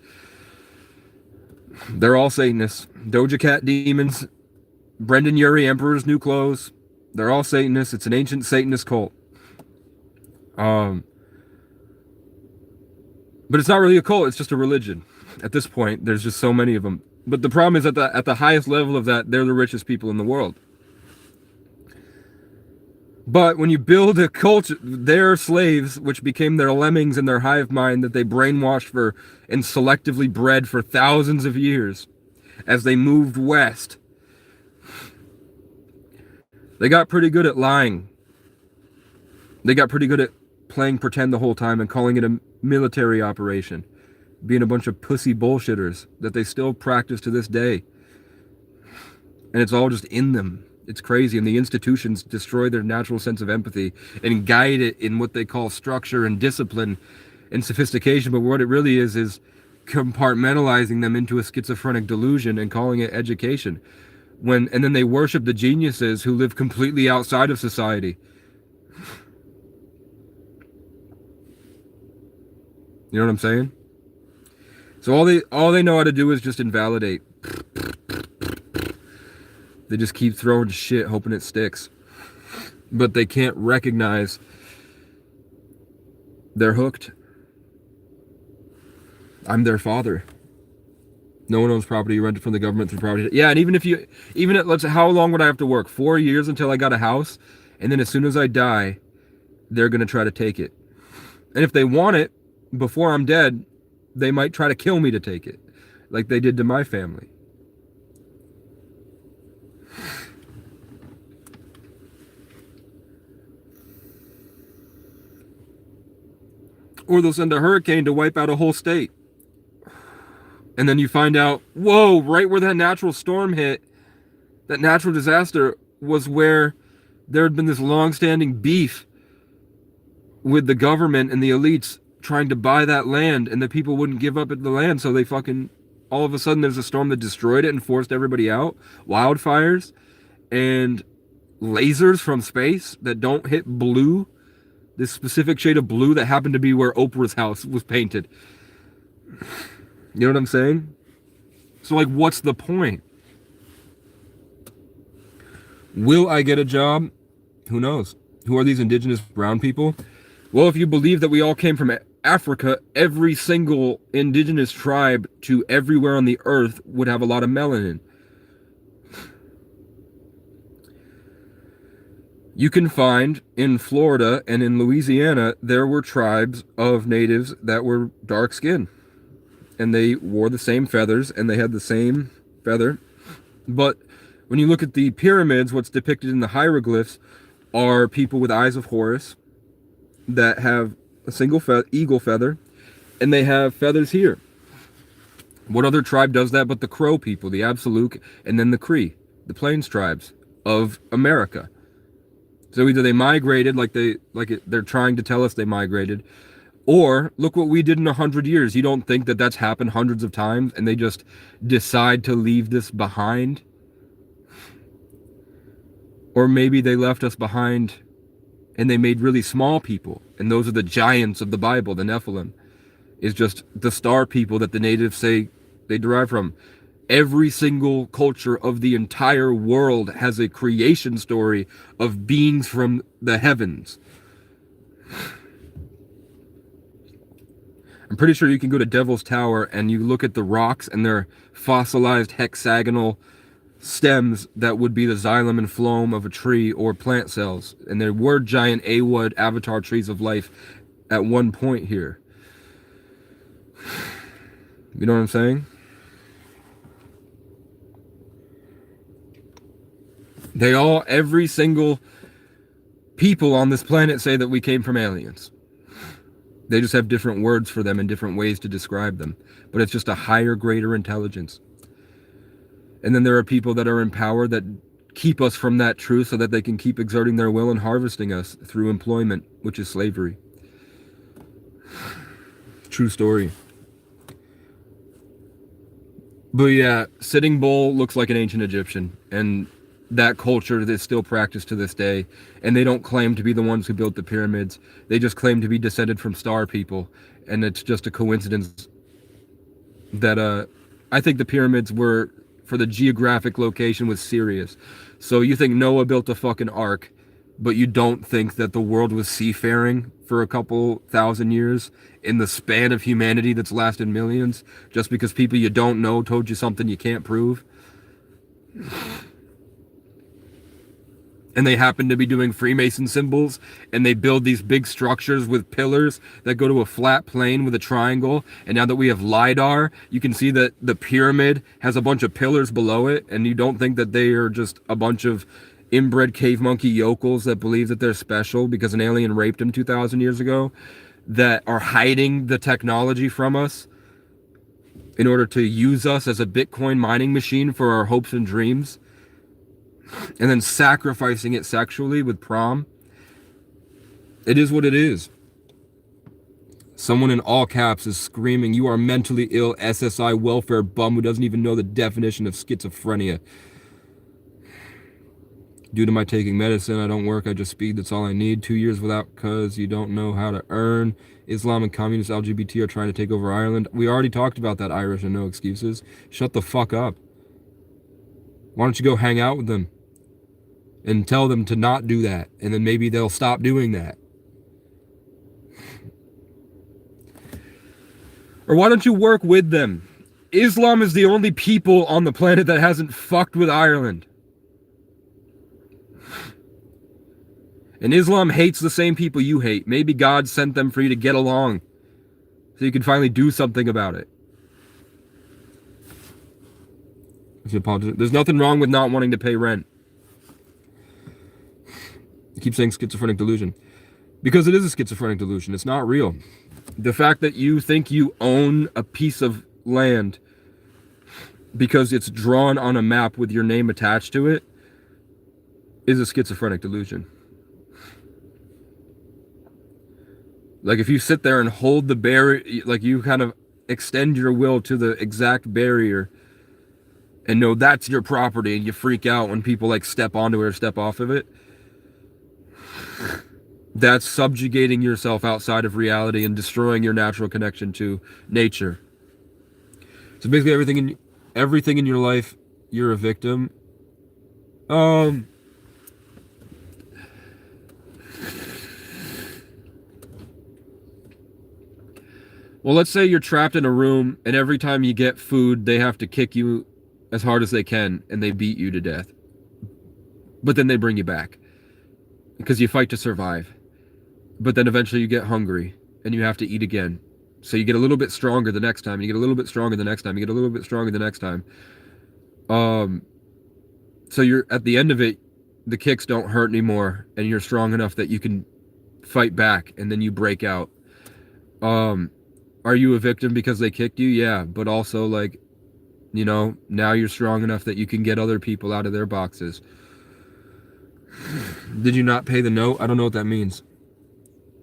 They're all Satanists. Doja Cat demons, Brendan Urie, Emperor's New Clothes. They're all Satanists. It's an ancient Satanist cult. But it's not really a cult, it's just a religion. At this point, there's just so many of them. But the problem is at the highest level of that, they're the richest people in the world. But when you build a culture, their slaves, which became their lemmings in their hive mind that they brainwashed for and selectively bred for thousands of years, as they moved west, they got pretty good at lying. They got pretty good at playing pretend the whole time and calling it a military operation, being a bunch of pussy bullshitters that they still practice to this day. And it's all just in them. It's crazy, and the institutions destroy their natural sense of empathy and guide it in what they call structure and discipline and sophistication. But what it really is compartmentalizing them into a schizophrenic delusion and calling it education. And then they worship the geniuses who live completely outside of society. You know what I'm saying? So all they know how to do is just invalidate. They just keep throwing shit, hoping it sticks. But they can't recognize they're hooked. I'm their father. No one owns property. You rent it from the government through property. Yeah, and let's say, how long would I have to work? 4 years until I got a house? And then as soon as I die, they're going to try to take it. And if they want it, before I'm dead, they might try to kill me to take it. Like they did to my family. Or they'll send a hurricane to wipe out a whole state. And then you find out, whoa, right where that natural storm hit, that natural disaster was where there had been this long-standing beef with the government and the elites trying to buy that land, and the people wouldn't give up the land, so they all of a sudden there's a storm that destroyed it and forced everybody out. Wildfires and lasers from space that don't hit blue. This specific shade of blue that happened to be where Oprah's house was painted. You know what I'm saying? So, like, what's the point? Will I get a job? Who knows? Who are these indigenous brown people? Well, if you believe that we all came from Africa, every single indigenous tribe to everywhere on the earth would have a lot of melanin. You can find in Florida and in Louisiana, there were tribes of natives that were dark skinned. And they wore the same feathers and they had the same feather. But when you look at the pyramids, what's depicted in the hieroglyphs are people with eyes of Horus that have a single eagle feather, and they have feathers here. What other tribe does that but the Crow people, the Absolute, and then the Cree, the Plains tribes of America? So either they migrated, they're trying to tell us they migrated, or look what we did in 100 years. You don't think that that's happened hundreds of times, and they just decide to leave this behind? Or maybe they left us behind and they made really small people, and those are the giants of the Bible. The Nephilim is just the star people that the natives say they derive from. Every single culture of the entire world has a creation story of beings from the heavens. I'm pretty sure you can go to Devil's Tower and you look at the rocks and their fossilized hexagonal stems that would be the xylem and phloem of a tree or plant cells. And there were giant Awood avatar trees of life at one point here. You know what I'm saying? Every single people on this planet say that we came from aliens. They just have different words for them and different ways to describe them. But it's just a higher, greater intelligence. And then there are people that are in power that keep us from that truth so that they can keep exerting their will and harvesting us through employment, which is slavery. True story. But yeah, Sitting Bull looks like an ancient Egyptian, and that culture is still practiced to this day. And they don't claim to be the ones who built the pyramids. They just claim to be descended from star people, and it's just a coincidence that I think the pyramids were, for the geographic location, was Sirius. So you think Noah built a fucking ark, but you don't think that the world was seafaring for a couple thousand years in the span of humanity that's lasted millions, just because people you don't know told you something you can't prove? and they happen to be doing Freemason symbols, and they build these big structures with pillars that go to a flat plane with a triangle. And now that we have LiDAR, you can see that the pyramid has a bunch of pillars below it, and you don't think that they are just a bunch of inbred cave monkey yokels that believe that they're special because an alien raped them 2,000 years ago, that are hiding the technology from us in order to use us as a Bitcoin mining machine for our hopes and dreams, and then sacrificing it sexually with prom. It is what it is. Someone in all caps is screaming, "You are mentally ill SSI welfare bum who doesn't even know the definition of schizophrenia. Due to my taking medicine, I don't work, I just speed, that's all I need. 2 years without cause you don't know how to earn. Islam and communist LGBT are trying to take over Ireland." We already talked about that, Irish and no excuses. Shut the fuck up. Why don't you go hang out with them and tell them to not do that, and then maybe they'll stop doing that. Or why don't you work with them? Islam is the only people on the planet that hasn't fucked with Ireland. And Islam hates the same people you hate. Maybe God sent them for you to get along, so you can finally do something about it. There's nothing wrong with not wanting to pay rent. I keep saying schizophrenic delusion, because it is a schizophrenic delusion. It's not real. The fact that you think you own a piece of land because it's drawn on a map with your name attached to it is a schizophrenic delusion. Like if you sit there and hold the barrier, like you kind of extend your will to the exact barrier and know that's your property, and you freak out when people like step onto it or step off of it, that's subjugating yourself outside of reality and destroying your natural connection to nature. So basically everything in your life, you're a victim. Well, let's say you're trapped in a room, and every time you get food, they have to kick you as hard as they can, and they beat you to death. But then they bring you back because you fight to survive. But then eventually you get hungry and you have to eat again. So you get a little bit stronger the next time. You get a little bit stronger the next time. You get a little bit stronger the next time. So you're at the end of it, the kicks don't hurt anymore, and you're strong enough that you can fight back, and then you break out. Are you a victim because they kicked you? Yeah, but also like, you know, now you're strong enough that you can get other people out of their boxes. Did you not pay the note? I don't know what that means.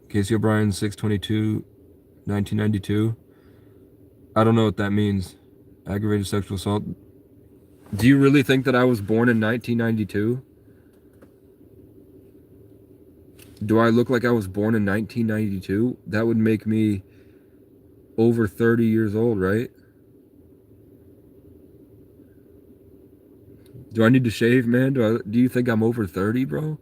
Casey O'Brien, 6/22/1992. I don't know what that means. Aggravated sexual assault. Do you really think that I was born in 1992? Do I look like I was born in 1992? That would make me over 30 years old, right? Do I need to shave, man? Do you think I'm over 30, bro?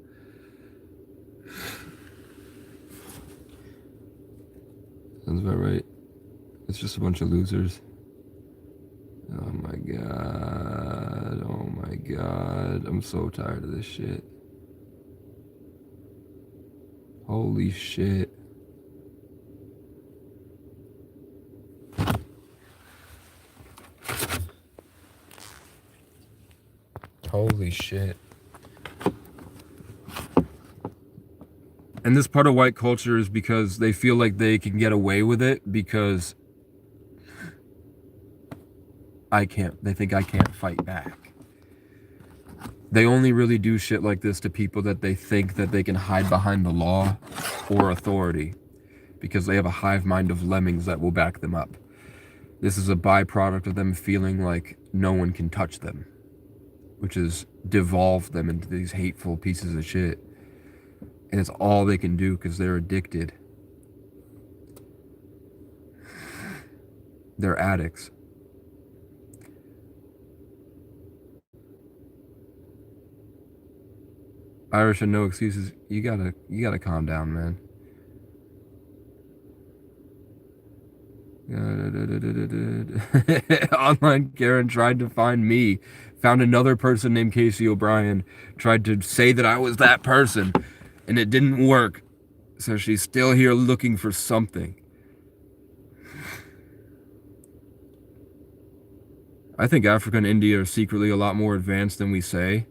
Sounds about right. It's just a bunch of losers. Oh my god. Oh my god. I'm so tired of this shit. Holy shit. Holy shit. And this part of white culture is because they feel like they can get away with it because they think I can't fight back. They only really do shit like this to people that they think that they can hide behind the law or authority because they have a hive mind of lemmings that will back them up. This is a byproduct of them feeling like no one can touch them, which has devolved them into these hateful pieces of shit. And it's all they can do because they're addicted. They're addicts. Irish and no excuses. You gotta calm down, man. Online Karen tried to find me Found another person named Casey O'Brien, tried to say that I was that person, and it didn't work. So she's still here looking for something. I think Africa and India are secretly a lot more advanced than we say.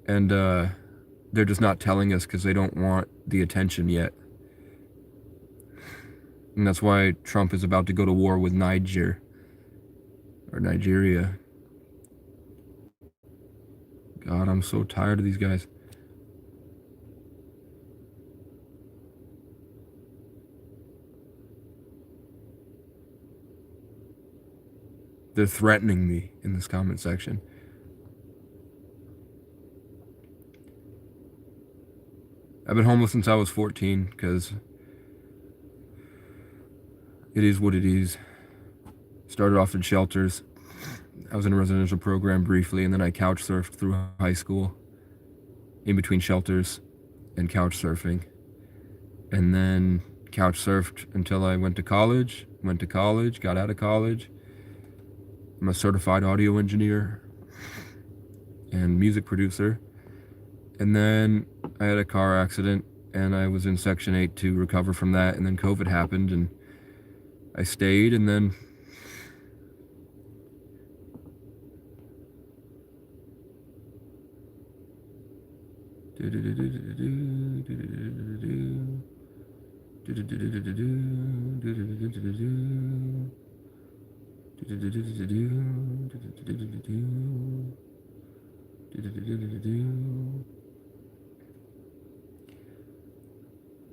And they're just not telling us because they don't want the attention yet. And that's why Trump is about to go to war with Nigeria. God, I'm so tired of these guys. They're threatening me in this comment section. I've been homeless since I was 14 because it is what it is. Started off in shelters. I was in a residential program briefly, and then I couch surfed through high school, in between shelters and couch surfing. And then couch surfed until I went to college, got out of college. I'm a certified audio engineer and music producer. And then I had a car accident, and I was in Section 8 to recover from that, and then COVID happened, and I stayed, and then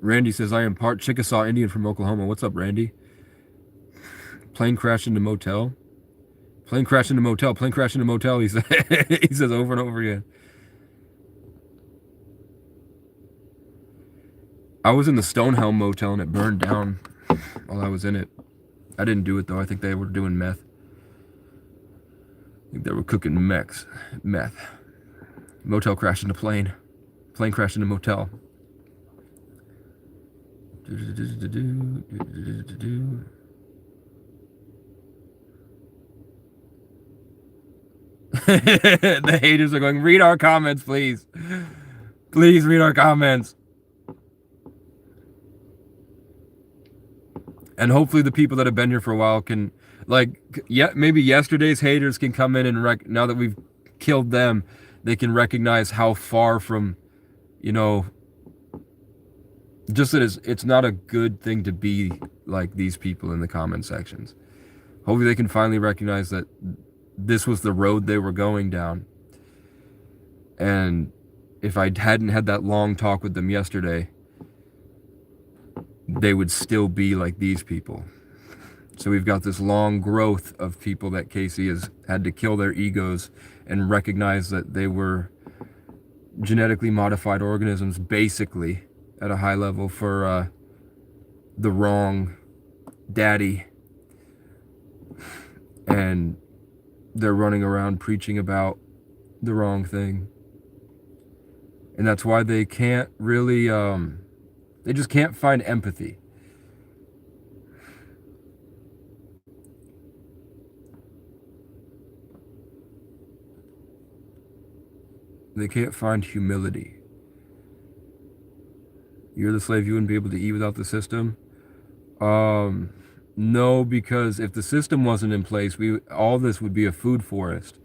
Randy says, I am part Chickasaw Indian from Oklahoma. What's up, Randy? Plane crashed into motel. Plane crashed into motel. Plane crashed into motel, he says, he says over and over again. I was in the Stonehelm motel and it burned down while I was in it. I didn't do it though. I think they were doing meth. I think they were cooking meth. Motel crashed into plane. Plane crashed into motel. The haters are going, read our comments, please. Please read our comments. And hopefully the people that have been here for a while can, like, yeah, maybe yesterday's haters can come in and now that we've killed them, they can recognize how far from, you know, just that it's not a good thing to be like these people in the comment sections. Hopefully they can finally recognize that this was the road they were going down. And if I hadn't had that long talk with them yesterday, they would still be like these people. So we've got this long growth of people that Casey has had to kill their egos and recognize that they were genetically modified organisms, basically, at a high level for the wrong daddy. And they're running around preaching about the wrong thing. And that's why they can't really, they just can't find empathy. They can't find humility. You're the slave, you wouldn't be able to eat without the system. No, because if the system wasn't in place, all this would be a food forest.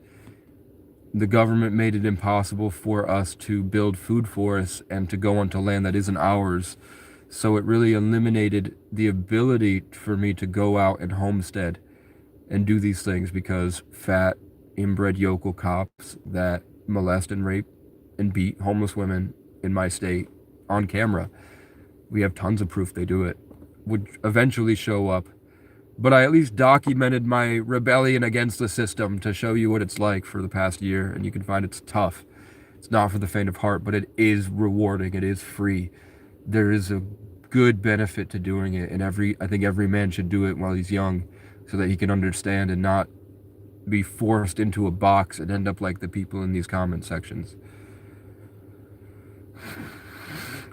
The government made it impossible for us to build food forests and to go onto land that isn't ours. So it really eliminated the ability for me to go out and homestead and do these things, because fat, inbred yokel cops that molest and rape and beat homeless women in my state on camera, we have tons of proof they do it, would eventually show up. But I at least documented my rebellion against the system to show you what it's like for the past year, and you can find it's tough. It's not for the faint of heart, but it is rewarding. It is free. There is a good benefit to doing it, and I think every man should do it while he's young, so that he can understand and not be forced into a box and end up like the people in these comment sections.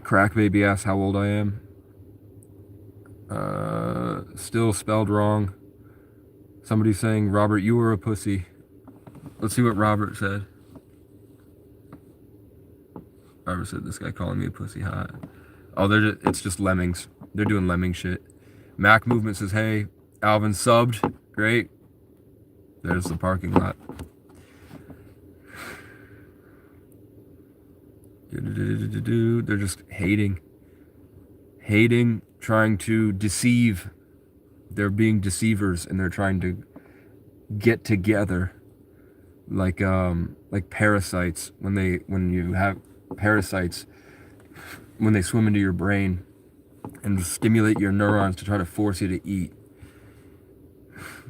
Crack Baby asks how old I am. Still spelled wrong. Somebody's saying, Robert, you were a pussy. Let's see what Robert said. Robert said, this guy calling me a pussy hot. Oh, it's just lemmings. They're doing lemming shit. Mac Movement says, hey, Alvin subbed. Great. There's the parking lot. They're just hating, trying to deceive. They're being deceivers, and they're trying to get together, like parasites. When you have parasites, when they swim into your brain and stimulate your neurons to try to force you to eat.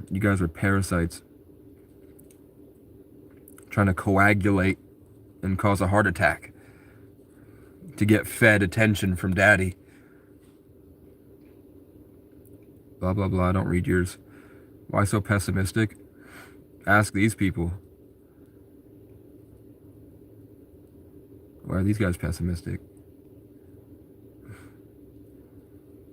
You guys are parasites, trying to coagulate and cause a heart attack to get fed attention from daddy. Blah, blah, blah. I don't read yours. Why so pessimistic? Ask these people. Why are these guys pessimistic?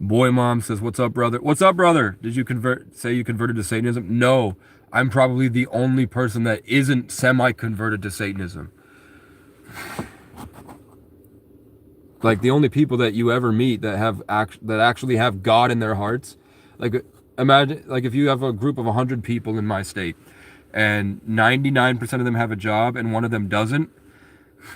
Boy Mom says, what's up, brother? What's up, brother? Did you say you converted to Satanism? No. I'm probably the only person that isn't semi-converted to Satanism. Like, the only people that you ever meet that actually have God in their hearts. Like, imagine, like, if you have a group of 100 people in my state, and 99% of them have a job, and one of them doesn't,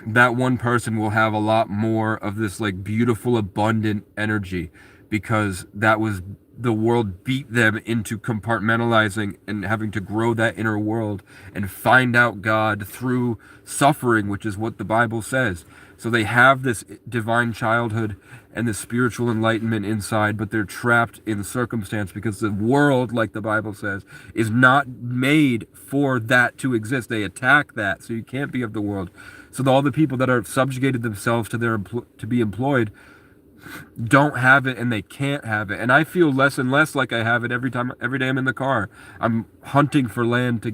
that one person will have a lot more of this, like, beautiful, abundant energy, because the world beat them into compartmentalizing and having to grow that inner world and find out God through suffering, which is what the Bible says. So they have this divine childhood and this spiritual enlightenment inside, but they're trapped in circumstance because the world, like the Bible says, is not made for that to exist. They attack that, so you can't be of the world. So all the people that are subjugated themselves to be employed don't have it, and they can't have it. And I feel less and less like I have it every day I'm in the car. I'm hunting for land to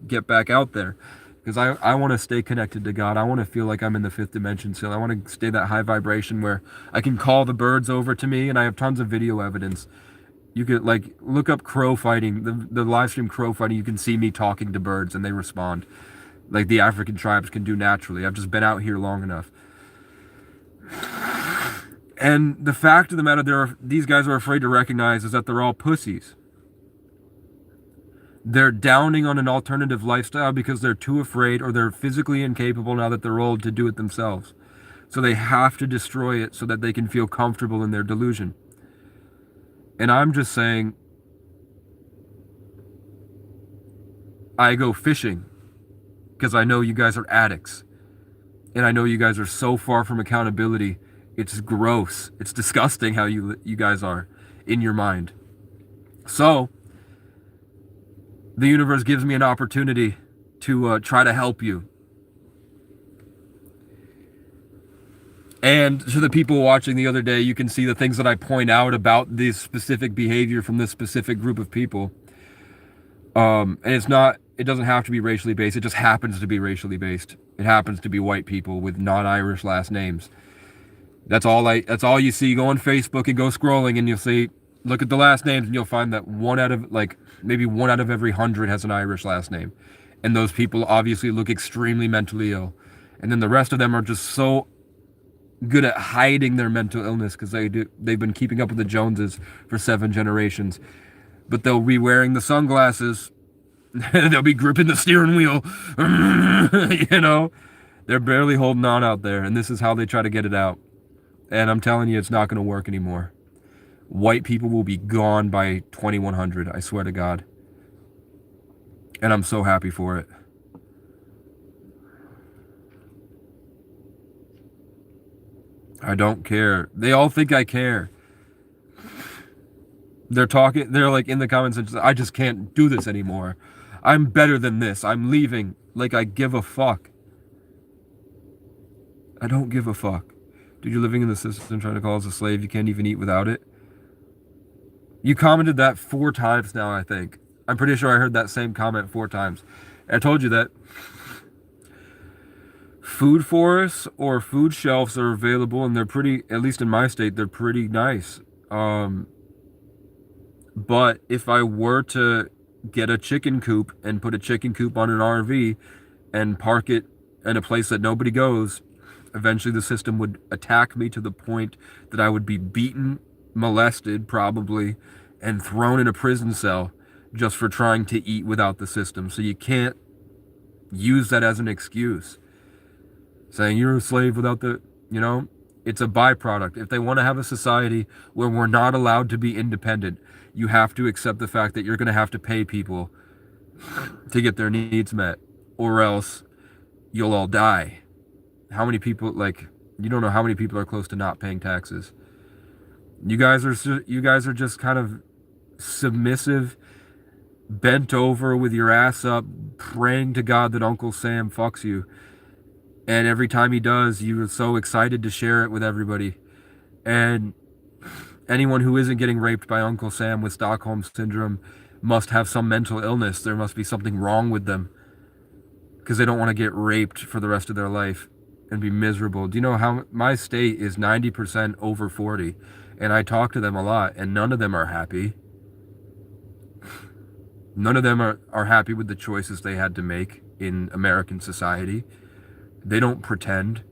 get back out there, because I want to stay connected to God. I want to feel like I'm in the fifth dimension still. I want to stay that high vibration where I can call the birds over to me, and I have tons of video evidence. You could, like, look up crow fighting, the live stream crow fighting. You can see me talking to birds and they respond, like the African tribes can do naturally. I've just been out here long enough. And the fact of the matter, these guys are afraid to recognize is that they're all pussies. They're downing on an alternative lifestyle because they're too afraid, or they're physically incapable now that they're old to do it themselves. So they have to destroy it so that they can feel comfortable in their delusion. And I'm just saying, I go fishing because I know you guys are addicts. And I know you guys are so far from accountability. It's gross. It's disgusting how you guys are in your mind. So the universe gives me an opportunity to try to help you. And to the people watching the other day, you can see the things that I point out about this specific behavior from this specific group of people. And it doesn't have to be racially based. It just happens to be racially based. It happens to be white people with non-Irish last names. That's all you see. Go on Facebook and go scrolling, and you'll see, look at the last names, and you'll find that maybe one out of every 100 has an Irish last name. And those people obviously look extremely mentally ill. And then the rest of them are just so good at hiding their mental illness because they've been keeping up with the Joneses for 7 generations. But they'll be wearing the sunglasses. They'll be gripping the steering wheel. You know, they're barely holding on out there. And this is how they try to get it out. And I'm telling you, it's not going to work anymore. White people will be gone by 2100, I swear to God. And I'm so happy for it. I don't care. They all think I care. They're like in the comments, I just can't do this anymore. I'm better than this. I'm leaving. Like, I give a fuck. I don't give a fuck. Dude, you're living in the system trying to call us a slave. You can't even eat without it. You commented that 4 times now, I think. I'm pretty sure I heard that same comment 4 times. I told you that food forests or food shelves are available, and they're pretty, at least in my state, they're pretty nice. But if I were to get a chicken coop and put a chicken coop on an RV and park it in a place that nobody goes, eventually the system would attack me to the point that I would be beaten, molested probably, and thrown in a prison cell just for trying to eat without the system. So you can't use that as an excuse. Saying you're a slave without the, you know, it's a byproduct. If they want to have a society where we're not allowed to be independent, you have to accept the fact that you're going to have to pay people to get their needs met, or else you'll all die. How many people, like, you don't know how many people are close to not paying taxes. You guys are just kind of submissive, bent over with your ass up, praying to God that Uncle Sam fucks you. And every time he does, you're so excited to share it with everybody. And anyone who isn't getting raped by Uncle Sam with Stockholm Syndrome must have some mental illness. There must be something wrong with them, because they don't want to get raped for the rest of their life and be miserable. Do you know how my state is 90% over 40? And I talk to them a lot, and none of them are happy. None of them are happy with the choices they had to make in American society. They don't pretend.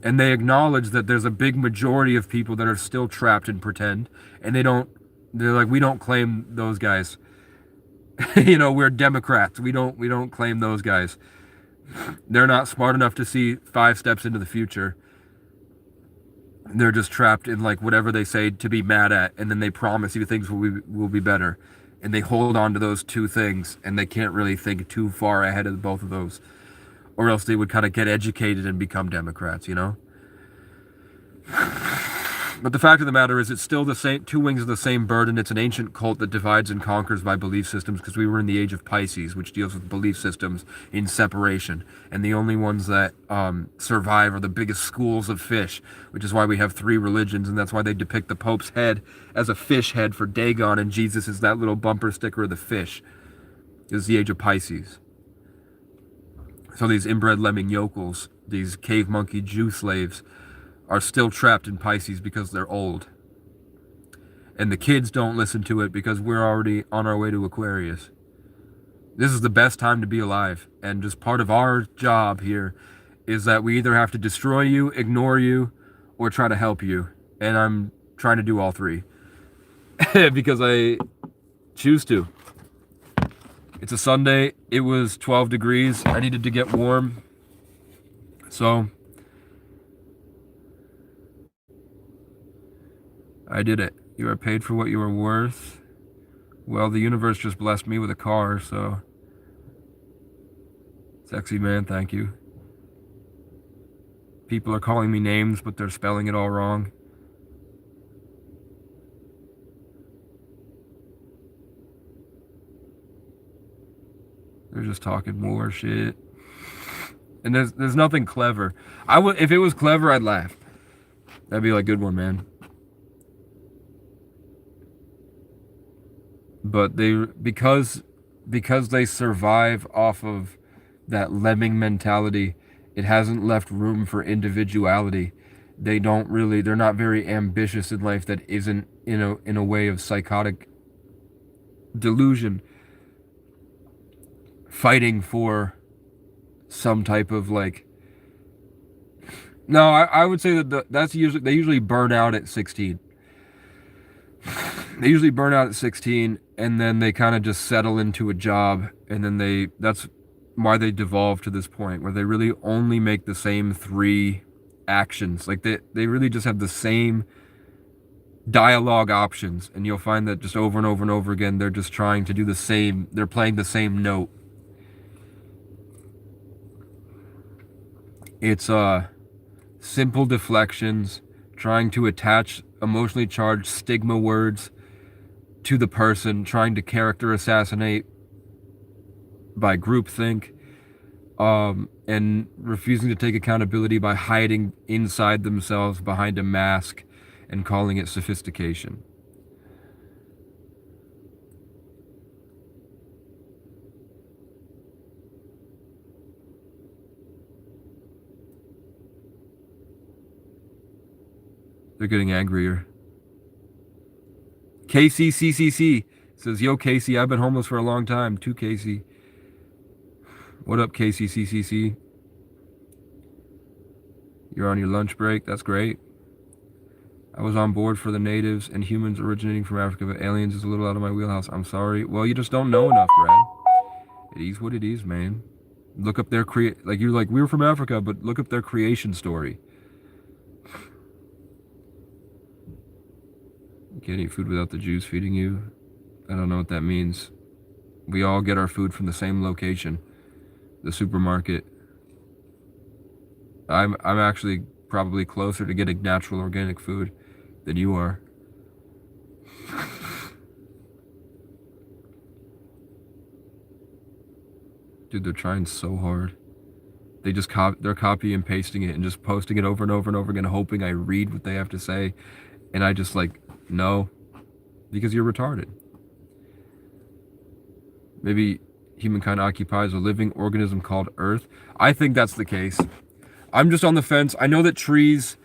And they acknowledge that there's a big majority of people that are still trapped in pretend. And they're like, we don't claim those guys. You know, we're Democrats. We don't claim those guys. They're not smart enough to see 5 steps into the future. They're just trapped in like whatever they say to be mad at, and then they promise you things will be better, and they hold on to those 2 things, and they can't really think too far ahead of both of those, or else they would kind of get educated and become Democrats, you know. But the fact of the matter is, it's still the same, 2 wings of the same bird, and it's an ancient cult that divides and conquers by belief systems, because we were in the age of Pisces, which deals with belief systems in separation. And the only ones that survive are the biggest schools of fish, which is why we have 3 religions, and that's why they depict the Pope's head as a fish head for Dagon, and Jesus is that little bumper sticker of the fish. It is the age of Pisces. So these inbred lemming yokels, these cave monkey Jew slaves, are still trapped in Pisces because they're old. And the kids don't listen to it because we're already on our way to Aquarius. This is the best time to be alive. And just part of our job here is that we either have to destroy you, ignore you, or try to help you. And I'm trying to do all 3. Because I choose to. It's a Sunday. It was 12 degrees. I needed to get warm. So I did it. You are paid for what you are worth. Well, the universe just blessed me with a car, so sexy man, thank you. People are calling me names, but they're spelling it all wrong. They're just talking more shit. And there's nothing clever. If it was clever, I'd laugh. That'd be like, good one, man. But because they survive off of that lemming mentality, it hasn't left room for individuality. They're not very ambitious in life. That isn't in a way of psychotic delusion, fighting for some type of like. No, I would say that they usually burn out at 16. They usually burn out at 16, and then they kind of just settle into a job, and then that's why they devolve to this point where they really only make the same 3 actions. Like they really just have the same dialogue options, and you'll find that just over and over and over again, they're just trying to do the same, they're playing the same note. It's simple deflections, trying to attach emotionally charged stigma words to the person, trying to character assassinate by groupthink, and refusing to take accountability by hiding inside themselves behind a mask and calling it sophistication. They're getting angrier. KCCCC Says, yo, Casey, I've been homeless for a long time. To Casey. What up, Casey CCC? You're on your lunch break. That's great. I was on board for the natives and humans originating from Africa, but aliens is a little out of my wheelhouse. I'm sorry. Well, you just don't know enough, Brad. It is what it is, man. Look up their like you're like, we were from Africa, but look up their creation story. You can't eat food without the Jews feeding you. I don't know what that means. We all get our food from the same location, the supermarket. I'm actually probably closer to getting natural organic food than you are. Dude, they're trying so hard. They just they're copy and pasting it and just posting it over and over and over again, hoping I read what they have to say. And I just like, no, because you're retarded. Maybe humankind occupies a living organism called Earth. I think that's the case. I'm just on the fence. I know that trees,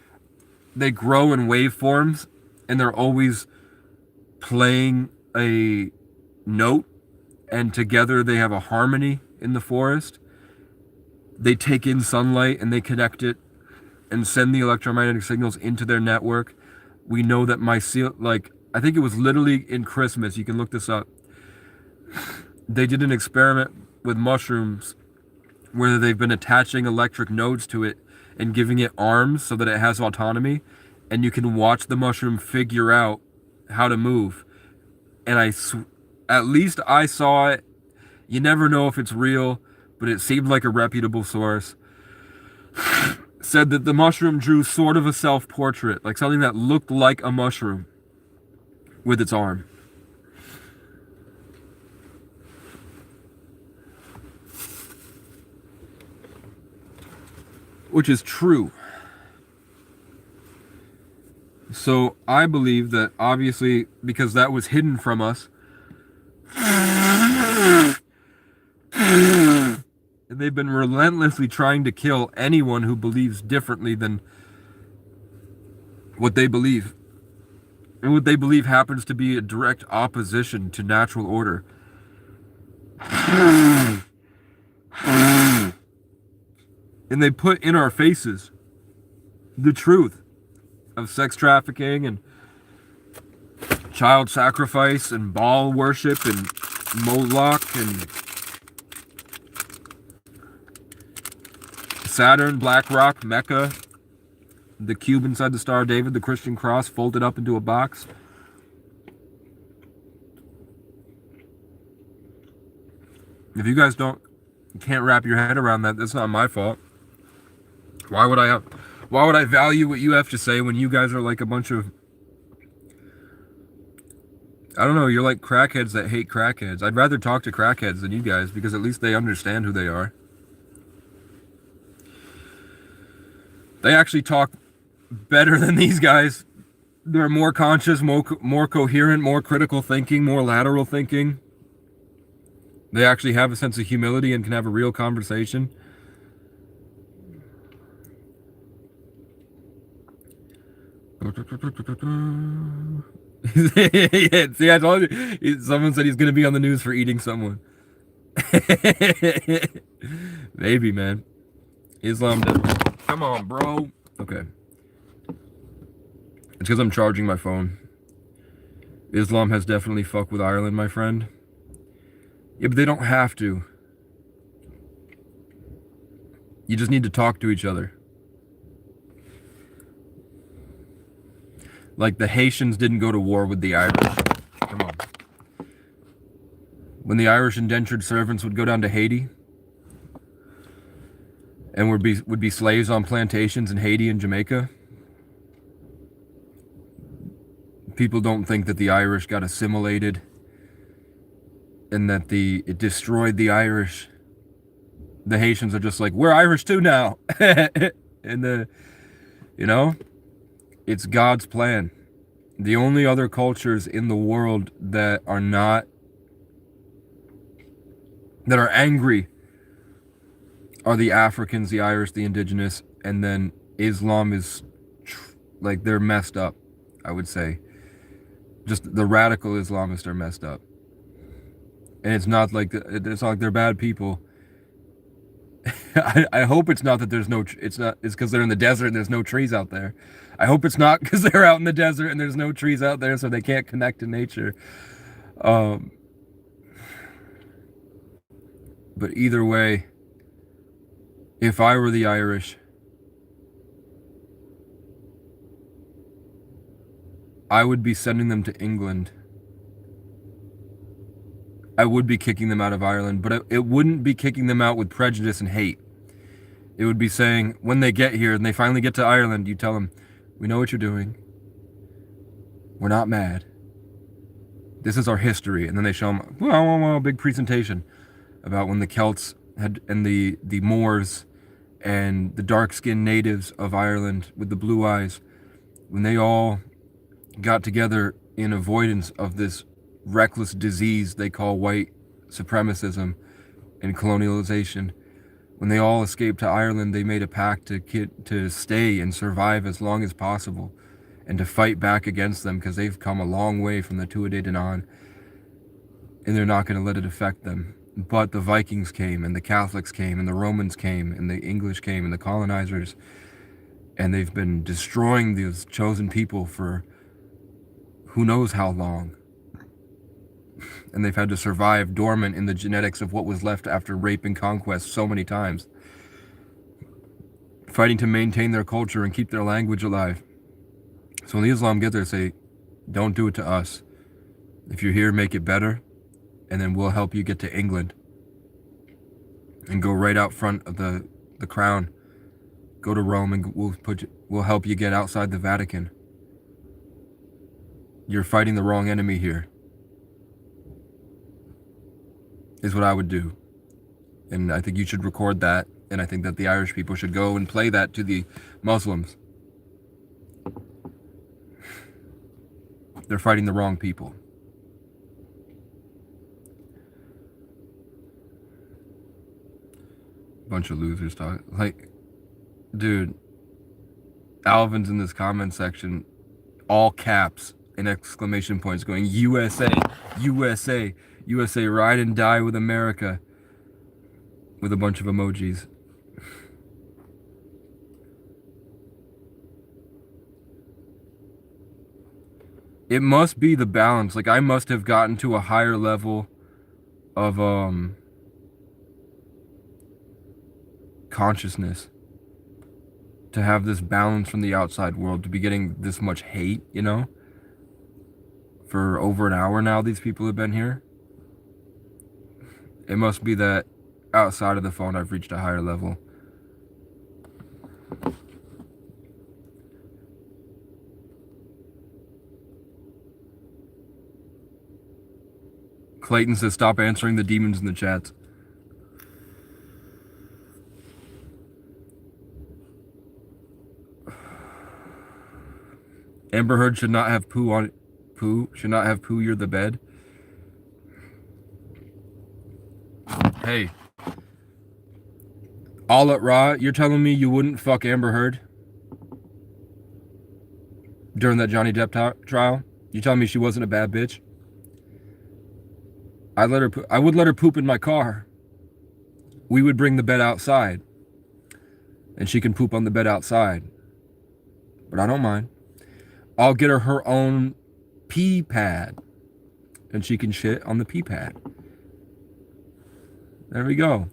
they grow in waveforms and they're always playing a note, and together they have a harmony in the forest. They take in sunlight and they connect it and send the electromagnetic signals into their network. We know that I think it was literally in Christmas, you can look this up. They did an experiment with mushrooms where they've been attaching electric nodes to it and giving it arms so that it has autonomy, and you can watch the mushroom figure out how to move. And at least I saw it. You never know if it's real, but it seemed like a reputable source. Said that the mushroom drew sort of a self-portrait, like something that looked like a mushroom with its arm. Which is true. So I believe that obviously, because that was hidden from us, and they've been relentlessly trying to kill anyone who believes differently than what they believe. And what they believe happens to be a direct opposition to natural order. And they put in our faces the truth of sex trafficking and child sacrifice and Baal worship and Moloch and Saturn, Black Rock, Mecca, the cube inside the Star of David, the Christian cross folded up into a box. If you guys can't wrap your head around that, that's not my fault. Why would I value what you have to say when you guys are like a bunch of, I don't know, you're like crackheads that hate crackheads. I'd rather talk to crackheads than you guys, because at least they understand who they are. They actually talk better than these guys. They're more conscious, more coherent, more critical thinking, more lateral thinking. They actually have a sense of humility and can have a real conversation. Yeah, see, I told you. Someone said he's going to be on the news for eating someone. Maybe, man. Islam does. Come on, bro. Okay. It's because I'm charging my phone. Islam has definitely fucked with Ireland, my friend. Yeah, but they don't have to. You just need to talk to each other. Like the Haitians didn't go to war with the Irish. Come on. When the Irish indentured servants would go down to Haiti and would be slaves on plantations in Haiti and Jamaica, people don't think that the Irish got assimilated and that it destroyed the Irish. The Haitians are just like, we're Irish too now. And it's God's plan. The only other cultures in the world that are angry are the Africans, the Irish, the indigenous, and then Islam is they're messed up, I would say. Just the radical Islamists are messed up. And it's not like they're bad people. I hope it's not that there's no. It's because they're in the desert and there's no trees out there. I hope it's not because they're out in the desert and there's no trees out there, so they can't connect to nature. But either way, if I were the Irish, I would be sending them to England. I would be kicking them out of Ireland, but it wouldn't be kicking them out with prejudice and hate. It would be saying, when they get here and they finally get to Ireland, you tell them, we know what you're doing. We're not mad. This is our history. And then they show them, well, big presentation about when the Celts had, and the Moors and the dark-skinned natives of Ireland with the blue eyes, when they all got together in avoidance of this reckless disease they call white supremacism and colonialization. When they all escaped to Ireland, they made a pact to stay and survive as long as possible and to fight back against them because they've come a long way from the Tuatha Dé Danann and they're not going to let it affect them. But the Vikings came and the Catholics came and the Romans came and the English came and the colonizers, and they've been destroying these chosen people for who knows how long. And they've had to survive dormant in the genetics of what was left after rape and conquest so many times, fighting to maintain their culture and keep their language alive. So when the Islam get there, say, don't do it to us. If you're here, make it better, and then we'll help you get to England and go right out front of the crown. Go to Rome and we'll help you get outside the Vatican. You're fighting the wrong enemy here, is what I would do. And I think you should record that, and I think that the Irish people should go and play that to the Muslims. They're fighting the wrong people. Bunch of losers talking. Like, dude, Alvin's in this comment section, all caps and exclamation points going, USA, USA, USA, ride and die with America, with a bunch of emojis. It must be the balance. Like, I must have gotten to a higher level of consciousness to have this balance from the outside world, to be getting this much hate, you know? For over an hour now, these people have been here. It must be that outside of the phone, I've reached a higher level. Clayton says, stop answering the demons in the chats. Amber Heard should not have poo on poo. Should not have poo. You're the bed. Hey, all at Raw, you're telling me you wouldn't fuck Amber Heard during that Johnny Depp trial? You telling me she wasn't a bad bitch? I would let her poop in my car. We would bring the bed outside, and she can poop on the bed outside. But I don't mind. I'll get her own pee pad, and she can shit on the pee pad. There we go.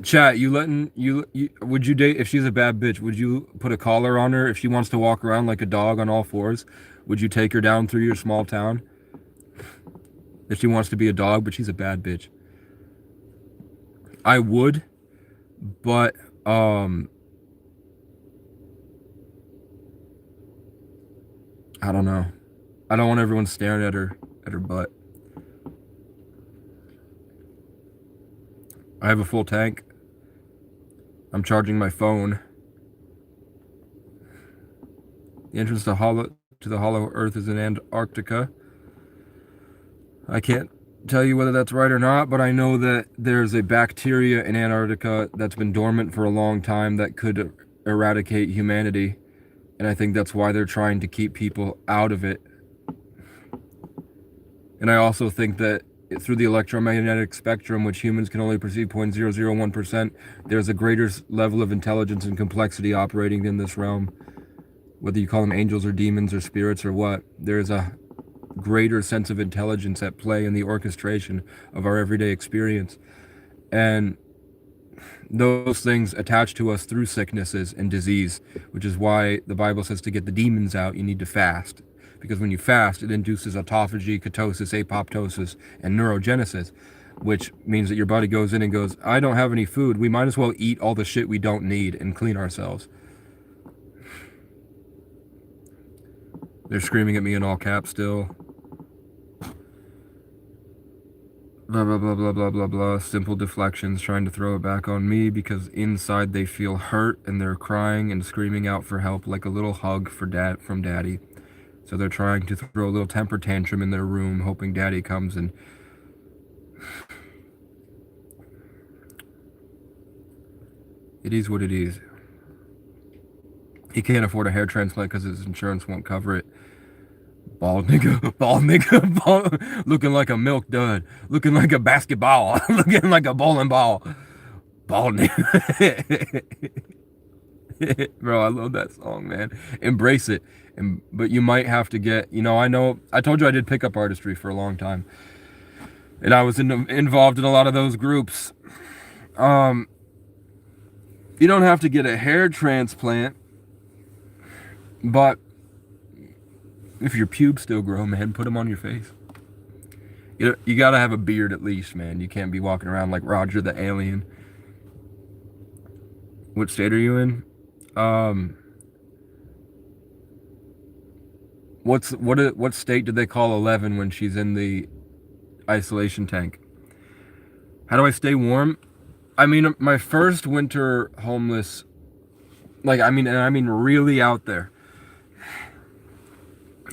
Chat, would you date, if she's a bad bitch, would you put a collar on her if she wants to walk around like a dog on all fours? Would you take her down through your small town? If she wants to be a dog, but she's a bad bitch. I would, but I don't know. I don't want everyone staring at her butt. I have a full tank. I'm charging my phone. The entrance to the hollow earth is in Antarctica. I can't tell you whether that's right or not, but I know that there's a bacteria in Antarctica that's been dormant for a long time that could eradicate humanity. And I think that's why they're trying to keep people out of it. And I also think that through the electromagnetic spectrum, which humans can only perceive 0.001%, there's a greater level of intelligence and complexity operating in this realm. Whether you call them angels or demons or spirits or what, there's a greater sense of intelligence at play in the orchestration of our everyday experience. And those things attach to us through sicknesses and disease, which is why the Bible says to get the demons out, you need to fast. Because when you fast, it induces autophagy, ketosis, apoptosis, and neurogenesis, which means that your body goes in and goes, I don't have any food. We might as well eat all the shit we don't need and clean ourselves. They're screaming at me in all caps still. Blah, blah, blah, blah, blah, blah, blah. Simple deflections trying to throw it back on me because inside they feel hurt and they're crying and screaming out for help like a little hug from daddy. So they're trying to throw a little temper tantrum in their room, hoping daddy comes and... It is what it is. He can't afford a hair transplant because his insurance won't cover it. Bald nigga, bald, looking like a milk dud, looking like a basketball, looking like a bowling ball. Bald nigga. Bro, I love that song, man. Embrace it. But you might have to get, I told you I did pickup artistry for a long time. And I was involved in a lot of those groups. You don't have to get a hair transplant, but if your pubes still grow, man, put them on your face. You gotta have a beard at least, man. You can't be walking around like Roger the Alien. What state are you in? What state did they call 11 when she's in the isolation tank? How do I stay warm? I mean, my first winter homeless, I mean really out there.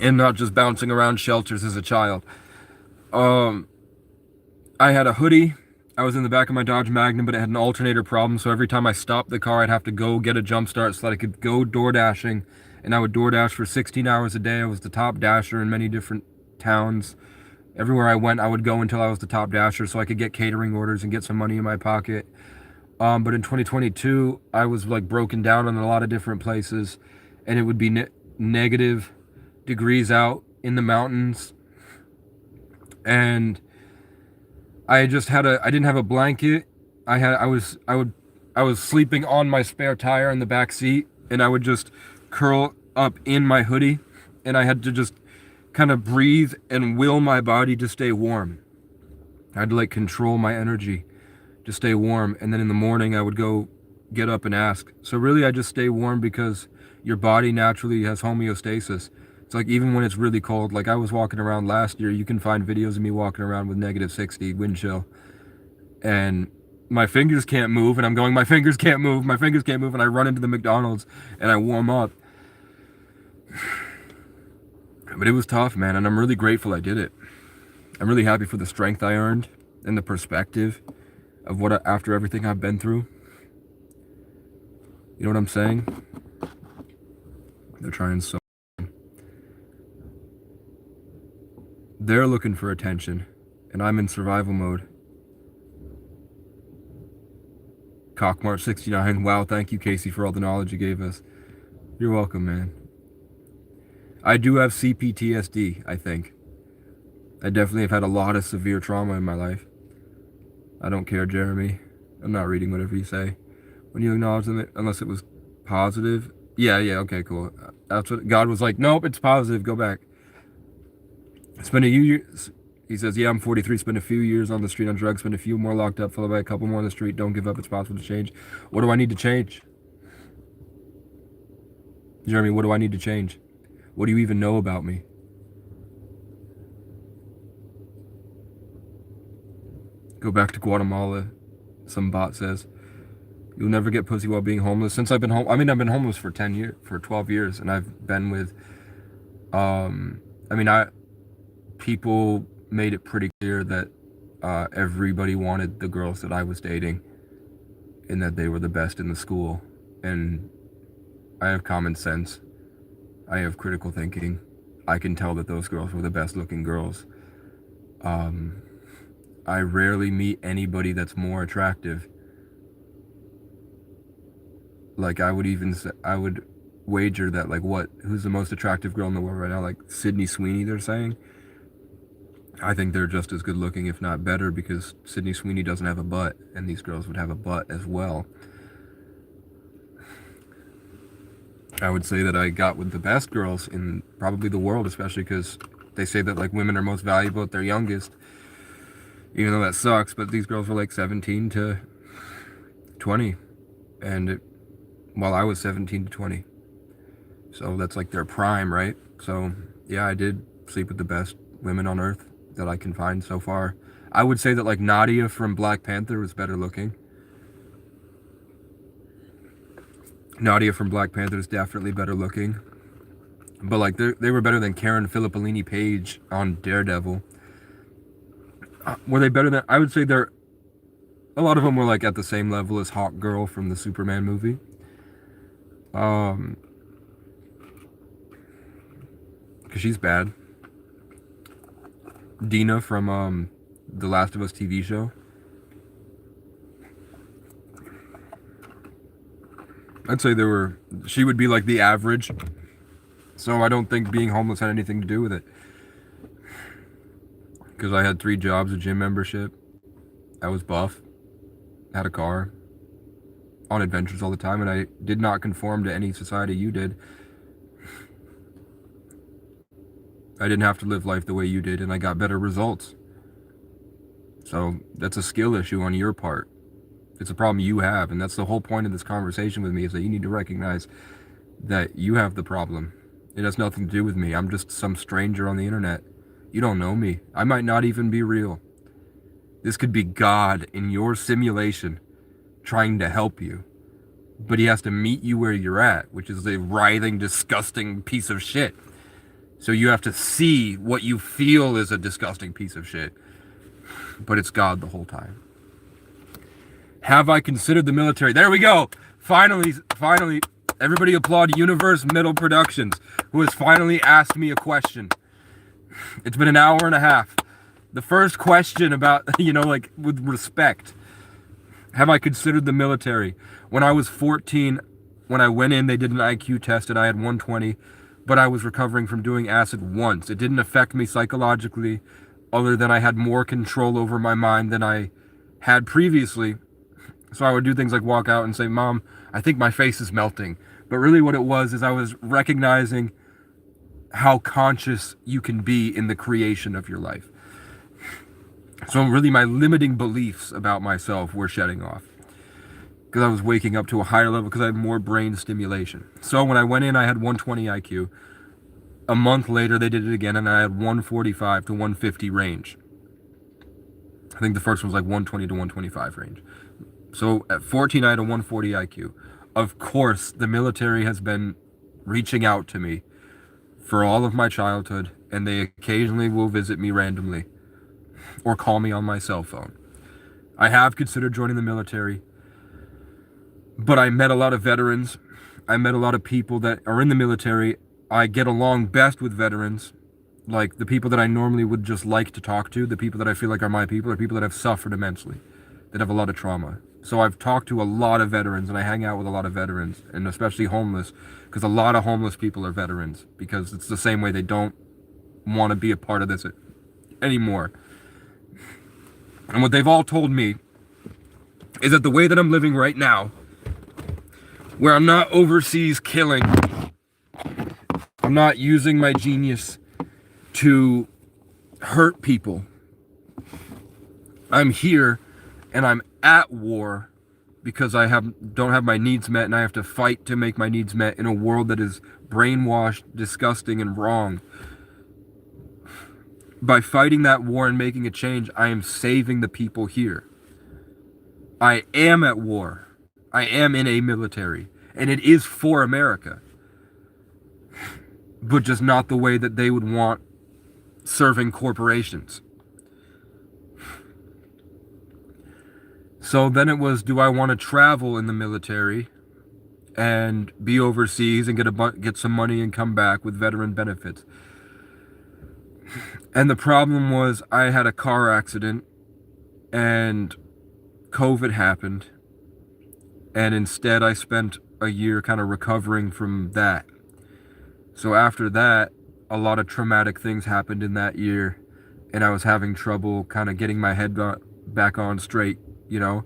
And not just bouncing around shelters as a child. I had a hoodie. I was in the back of my Dodge Magnum, but it had an alternator problem, so every time I stopped the car, I'd have to go get a jump start so that I could go door dashing, and I would door dash for 16 hours a day. I was the top dasher in many different towns. Everywhere I went, I would go until I was the top dasher so I could get catering orders and get some money in my pocket. But in 2022, I was broken down in a lot of different places, and it would be negative degrees out in the mountains, and I didn't have a blanket. I was sleeping on my spare tire in the back seat, and I would just curl up in my hoodie, and I had to just kind of breathe and will my body to stay warm. I had to control my energy to stay warm, and then in the morning I would go get up and ask. So really I just stay warm because your body naturally has homeostasis. It's even when it's really cold, I was walking around last year, you can find videos of me walking around with -60 wind chill. And my fingers can't move, and I'm going, my fingers can't move, and I run into the McDonald's, and I warm up. But it was tough, man, and I'm really grateful I did it. I'm really happy for the strength I earned, and the perspective of after everything I've been through. You know what I'm saying? They're trying so... They're looking for attention, and I'm in survival mode. Cockmart69, wow, thank you, Casey, for all the knowledge you gave us. You're welcome, man. I do have CPTSD, I think. I definitely have had a lot of severe trauma in my life. I don't care, Jeremy. I'm not reading whatever you say. When you acknowledge them, unless it was positive. Yeah, okay, cool. That's what God was like, nope, it's positive, go back. Spend a few years, he says, yeah, I'm 43, spend a few years on the street on drugs, spend a few more locked up, followed by a couple more on the street, don't give up, it's possible to change. What do I need to change? Jeremy, what do I need to change? What do you even know about me? Go back to Guatemala, some bot says. You'll never get pussy while being homeless. Since I've been home, I've been homeless for 12 years, and I've been with, people made it pretty clear that everybody wanted the girls that I was dating, and that they were the best in the school. And I have common sense. I have critical thinking. I can tell that those girls were the best looking girls. I rarely meet anybody that's more attractive. Like, I would even say, I would wager that, like, who's the most attractive girl in the world right now? Like, Sydney Sweeney, they're saying. I think they're just as good looking, if not better, because Sydney Sweeney doesn't have a butt, and these girls would have a butt as well. I would say that I got with the best girls in probably the world, especially because they say that, like, women are most valuable at their youngest, even though that sucks. But these girls were like 17 to 20, and while I was 17 to 20, so that's like their prime, right? So yeah, I did sleep with the best women on earth that I can find so far. I would say that, like, Nadia from Black Panther was better looking. Nadia from Black Panther is definitely better looking. But, like, they were better than Karen Filippellini Page on Daredevil. Were they better than... I would say a lot of them were, like, at the same level as Hawk Girl from the Superman movie. Because she's bad. Dina from the Last of Us TV show. I'd say she would be like the average. So I don't think being homeless had anything to do with it. Because I had 3 jobs, a gym membership. I was buff. Had a car. On adventures all the time. And I did not conform to any society you did. I didn't have to live life the way you did. And I got better results. So that's a skill issue on your part. It's a problem you have. And that's the whole point of this conversation with me, is that you need to recognize that you have the problem. It has nothing to do with me. I'm just some stranger on the internet. You don't know me. I might not even be real. This could be God in your simulation trying to help you. But he has to meet you where you're at, which is a writhing, disgusting piece of shit. So you have to see what you feel is a disgusting piece of shit. But it's God the whole time. Have I considered the military? There we go. Finally, everybody applaud Universe Middle Productions, who has finally asked me a question. It's been an hour and a half. The first question about, like, with respect. Have I considered the military? When I was 14, when I went in, they did an IQ test and I had 120, but I was recovering from doing acid once. It didn't affect me psychologically, other than I had more control over my mind than I had previously. So I would do things like walk out and say, Mom, I think my face is melting. But really what it was is I was recognizing how conscious you can be in the creation of your life. So really my limiting beliefs about myself were shedding off. Because I was waking up to a higher level, because I had more brain stimulation. So when I went in, I had 120 IQ. A month later, they did it again, and I had 145 to 150 range. I think the first one was like 120 to 125 range. So at 14, I had a 140 IQ. Of course, the military has been reaching out to me for all of my childhood, and they occasionally will visit me randomly or call me on my cell phone. I have considered joining the military, but I met a lot of veterans. I met a lot of people that are in the military. I get along best with veterans, like the people that I normally would just like to talk to, the people that I feel like are my people, are people that have suffered immensely, that have a lot of trauma. So I've talked to a lot of veterans, and I hang out with a lot of veterans, and especially homeless, because a lot of homeless people are veterans, because it's the same way they don't want to be a part of this anymore. And what they've all told me is that the way that I'm living right now, where I'm not overseas killing, I'm not using my genius to hurt people. I'm here and I'm at war because I don't have my needs met, and I have to fight to make my needs met in a world that is brainwashed, disgusting, and wrong. By fighting that war and making a change, I am saving the people here. I am at war. I am in a military, and it is for America. But just not the way that they would want serving corporations. So then it was, do I want to travel in the military and be overseas and get some money and come back with veteran benefits? And the problem was, I had a car accident And COVID happened, and instead I spent a year kind of recovering from that. So after that, a lot of traumatic things happened in that year, and I was having trouble kind of getting my head back on straight, you know?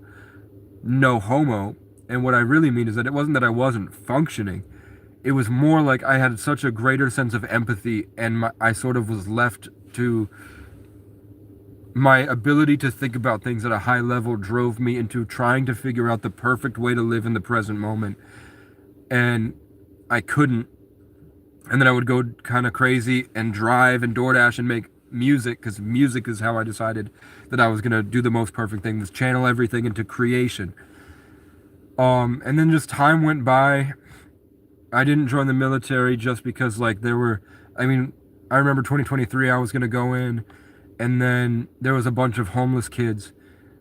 No homo. And what I really mean is that it wasn't that I wasn't functioning. It was more like I had such a greater sense of empathy, and I sort of was left to my ability to think about things at a high level drove me into trying to figure out the perfect way to live in the present moment. And I couldn't. And then I would go kind of crazy and drive and DoorDash and make music, because music is how I decided that I was going to do the most perfect thing, was channel everything into creation. And then just time went by. I didn't join the military just because, like, I remember 2023, I was going to go in, and then there was a bunch of homeless kids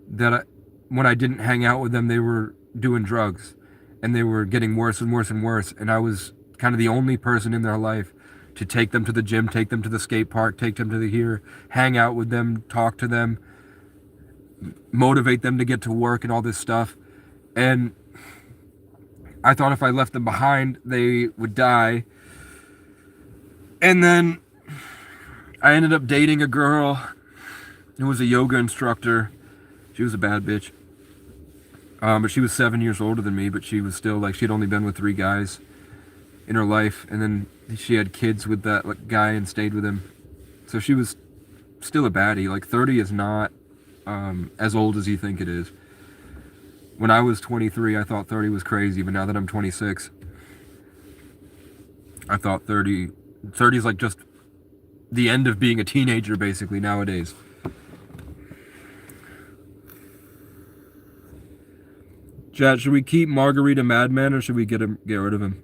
that when I didn't hang out with them, they were doing drugs, and they were getting worse and worse and worse. And I was kind of the only person in their life to take them to the gym, take them to the skate park, take them to hang out with them, talk to them, motivate them to get to work and all this stuff. And I thought if I left them behind, they would die. And then I ended up dating a girl who was a yoga instructor. She was a bad bitch. But she was 7 years older than me, but she was still, like, she'd only been with 3 guys in her life. And then she had kids with that guy and stayed with him. So she was still a baddie. Like, 30 is not as old as you think it is. When I was 23, I thought 30 was crazy, but now that I'm 26, I thought 30 is like just the end of being a teenager, basically, nowadays. Chat, should we keep Margarita Madman, or should we get rid of him?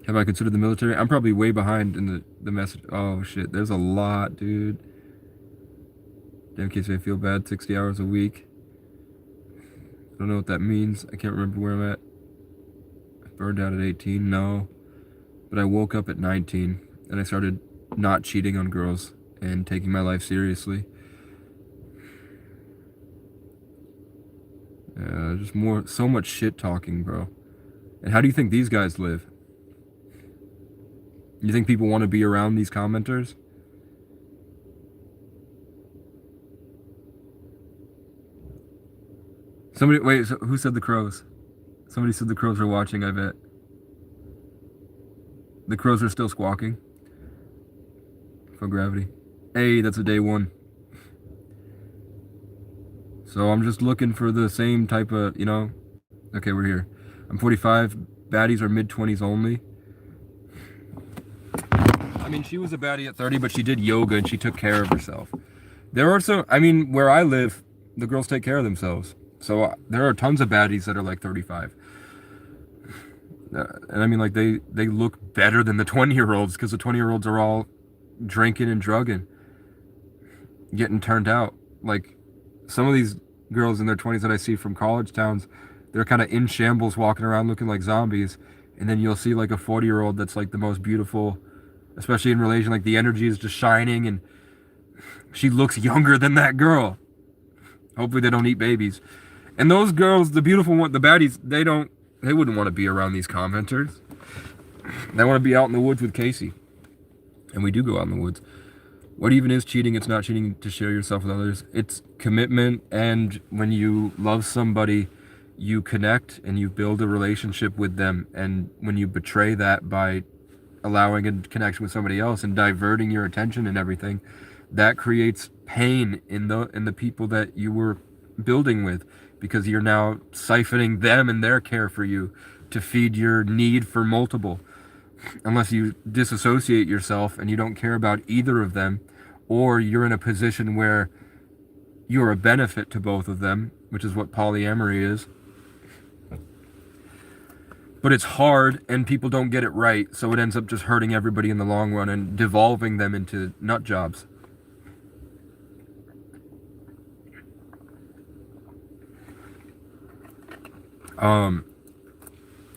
Have I considered the military? I'm probably way behind in the message. Oh, shit. There's a lot, dude. Damn, case I feel bad. 60 hours a week. I don't know what that means. I can't remember where I'm at. I burned out at 18. No. But I woke up at 19. And I started not cheating on girls and taking my life seriously. Just so much shit talking, bro. And how do you think these guys live? You think people want to be around these commenters? Wait, so who said the crows? Somebody said the crows are watching, I bet. The crows are still squawking. For gravity. Hey, that's a day 1. So I'm just looking for the same type of, you know. Okay, we're here. I'm 45. Baddies are mid-20s only. I mean, she was a baddie at 30, but she did yoga and she took care of herself. There are some, where I live, the girls take care of themselves. So there are tons of baddies that are like 35. And like they look better than the 20-year-olds, because the 20-year-olds are all drinking and drugging, getting turned out. Like, some of these girls in their 20s that I see from college towns, they're kind of in shambles, walking around looking like zombies. And then you'll see like a 40-year-old that's like the most beautiful, especially in relation, like the energy is just shining, and she looks younger than that girl. Hopefully they don't eat babies. And those girls, the beautiful one, the baddies, they wouldn't want to be around these commenters. They want to be out in the woods with Casey. And we do go out in the woods. What even is cheating? It's not cheating to share yourself with others. It's commitment, and when you love somebody, you connect and you build a relationship with them. And when you betray that by allowing a connection with somebody else and diverting your attention and everything, that creates pain in the people that you were building with, because you're now siphoning them and their care for you to feed your need for multiple. Unless you disassociate yourself and you don't care about either of them, or you're in a position where you're a benefit to both of them, which is what polyamory is. But it's hard, and people don't get it right, so it ends up just hurting everybody in the long run and devolving them into nut jobs.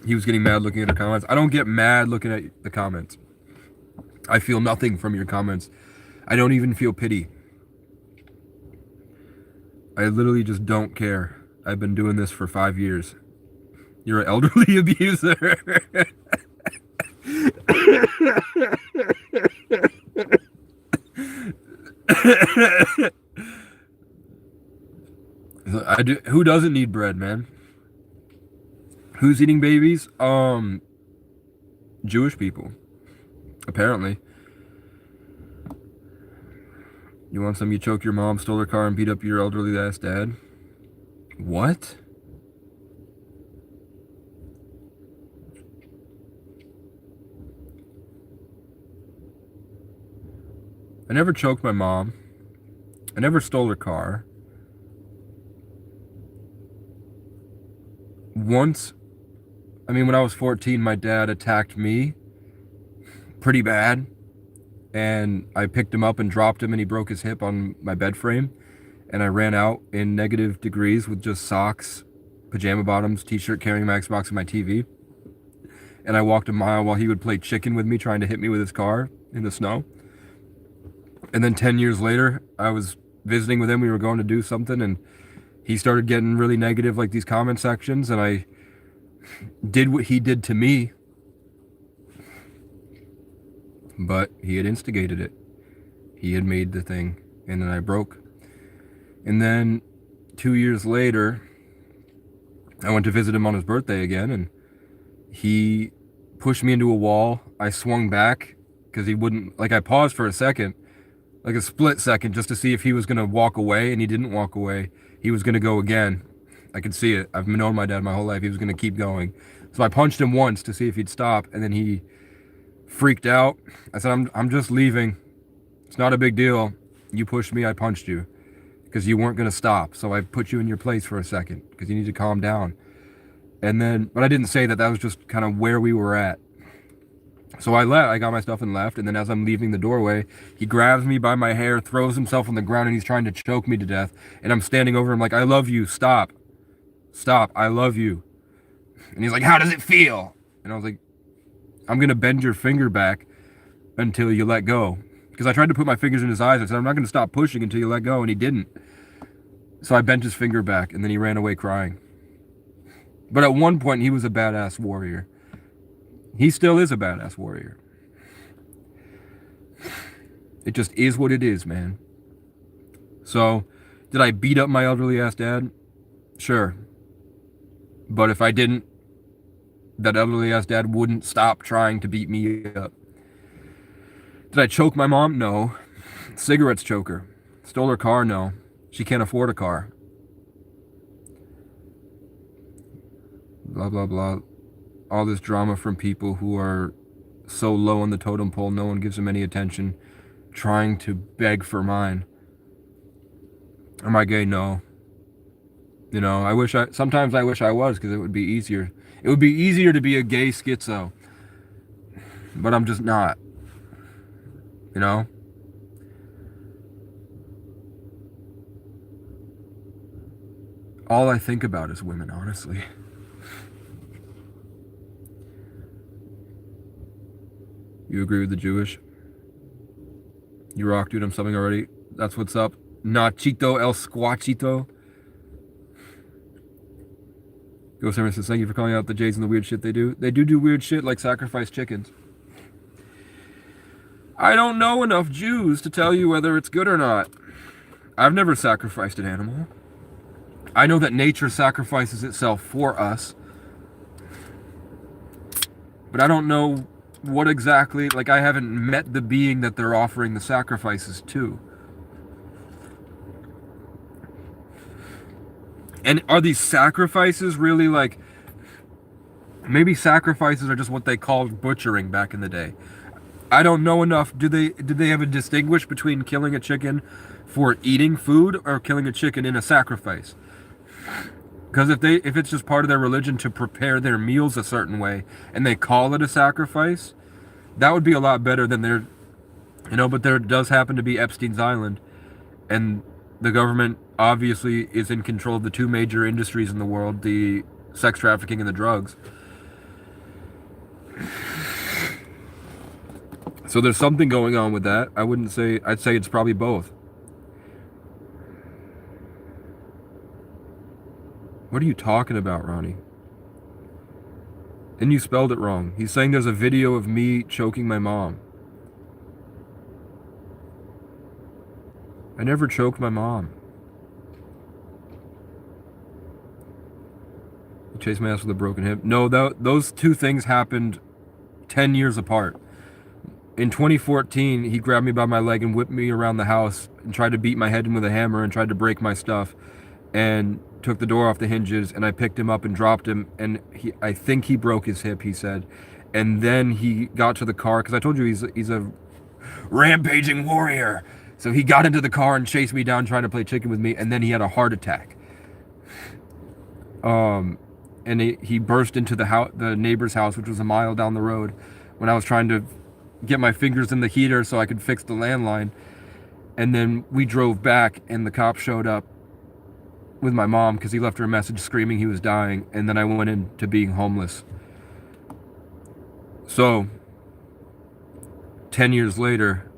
He was getting mad looking at the comments. I don't get mad looking at the comments. I feel nothing from your comments. I don't even feel pity. I literally just don't care. I've been doing this for 5 years. You're an elderly abuser. I do. Who doesn't need bread, man? Who's eating babies? Jewish people, apparently. You want some? You choke your mom, stole her car, and beat up your elderly ass dad. What? I never choked my mom. I never stole her car. Once, I mean, when I was 14, my dad attacked me pretty bad. And I picked him up and dropped him, and he broke his hip on my bed frame. And I ran out in negative degrees with just socks, pajama bottoms, t-shirt, carrying my Xbox and my TV. And I walked a mile while he would play chicken with me, trying to hit me with his car in the snow. And then 10 years later, I was visiting with him. We were going to do something, and he started getting really negative, like these comment sections, and I did what he did to me. But he had instigated it. He had made the thing, and then I broke. And then 2 years later, I went to visit him on his birthday again, and he pushed me into a wall. I swung back because he wouldn't, like, I paused for a second, like a split second, just to see if he was going to walk away, and he didn't walk away. He was going to go again. I could see it. I've known my dad my whole life. He was going to keep going. So I punched him once to see if he'd stop, and then he freaked out. I said, I'm just leaving. It's not a big deal. You pushed me, I punched you. Because you weren't going to stop. So I put you in your place for a second. Because you need to calm down. And then, but I didn't say that. That was just kind of where we were at. So I left. I got my stuff and left. And then as I'm leaving the doorway, he grabs me by my hair, throws himself on the ground, and he's trying to choke me to death. And I'm standing over him like, I love you. Stop. Stop. I love you. And he's like, how does it feel? And I was like, I'm going to bend your finger back until you let go. Because I tried to put my fingers in his eyes. I said, I'm not going to stop pushing until you let go. And he didn't. So I bent his finger back, and then he ran away crying. But at one point, he was a badass warrior. He still is a badass warrior. It just is what it is, man. So, did I beat up my elderly ass dad? Sure. But if I didn't, that elderly ass dad wouldn't stop trying to beat me up. Did I choke my mom? No. Cigarettes choke her. Stole her car? No. She can't afford a car. Blah, blah, blah. All this drama from people who are so low on the totem pole, no one gives them any attention, trying to beg for mine. Am I gay? No. You know, sometimes I wish I was, because it would be easier. It would be easier to be a gay schizo. But I'm just not. You know? All I think about is women, honestly. You agree with the Jewish? You rock, dude. I'm something already. That's what's up. Nachito el squachito. Go Simon says, thank you for calling out the Jays and the weird shit they do. They do weird shit like sacrifice chickens. I don't know enough Jews to tell you whether it's good or not. I've never sacrificed an animal. I know that nature sacrifices itself for us. But I don't know what exactly, like I haven't met the being that they're offering the sacrifices to. And are these sacrifices really like, maybe sacrifices are just what they called butchering back in the day. I don't know enough. Did they ever distinguish between killing a chicken for eating food or killing a chicken in a sacrifice? Because if it's just part of their religion to prepare their meals a certain way and they call it a sacrifice, that would be a lot better than their, but there does happen to be Epstein's Island, and the government obviously is in control of the two major industries in the world, the sex trafficking and the drugs. So there's something going on with that. I'd say it's probably both. What are you talking about, Ronnie? And you spelled it wrong. He's saying there's a video of me choking my mom. I never choked my mom. He chased my ass with a broken hip. No, those two things happened 10 years apart. In 2014, he grabbed me by my leg and whipped me around the house and tried to beat my head in with a hammer and tried to break my stuff and took the door off the hinges, and I picked him up and dropped him, and I think he broke his hip, he said. And then he got to the car, because I told you he's a rampaging warrior. So he got into the car and chased me down trying to play chicken with me, and then he had a heart attack. And he burst into the neighbor's house, which was a mile down the road, when I was trying to get my fingers in the heater so I could fix the landline. And then we drove back, and the cop showed up with my mom because he left her a message screaming he was dying, and then I went into being homeless. So 10 years later,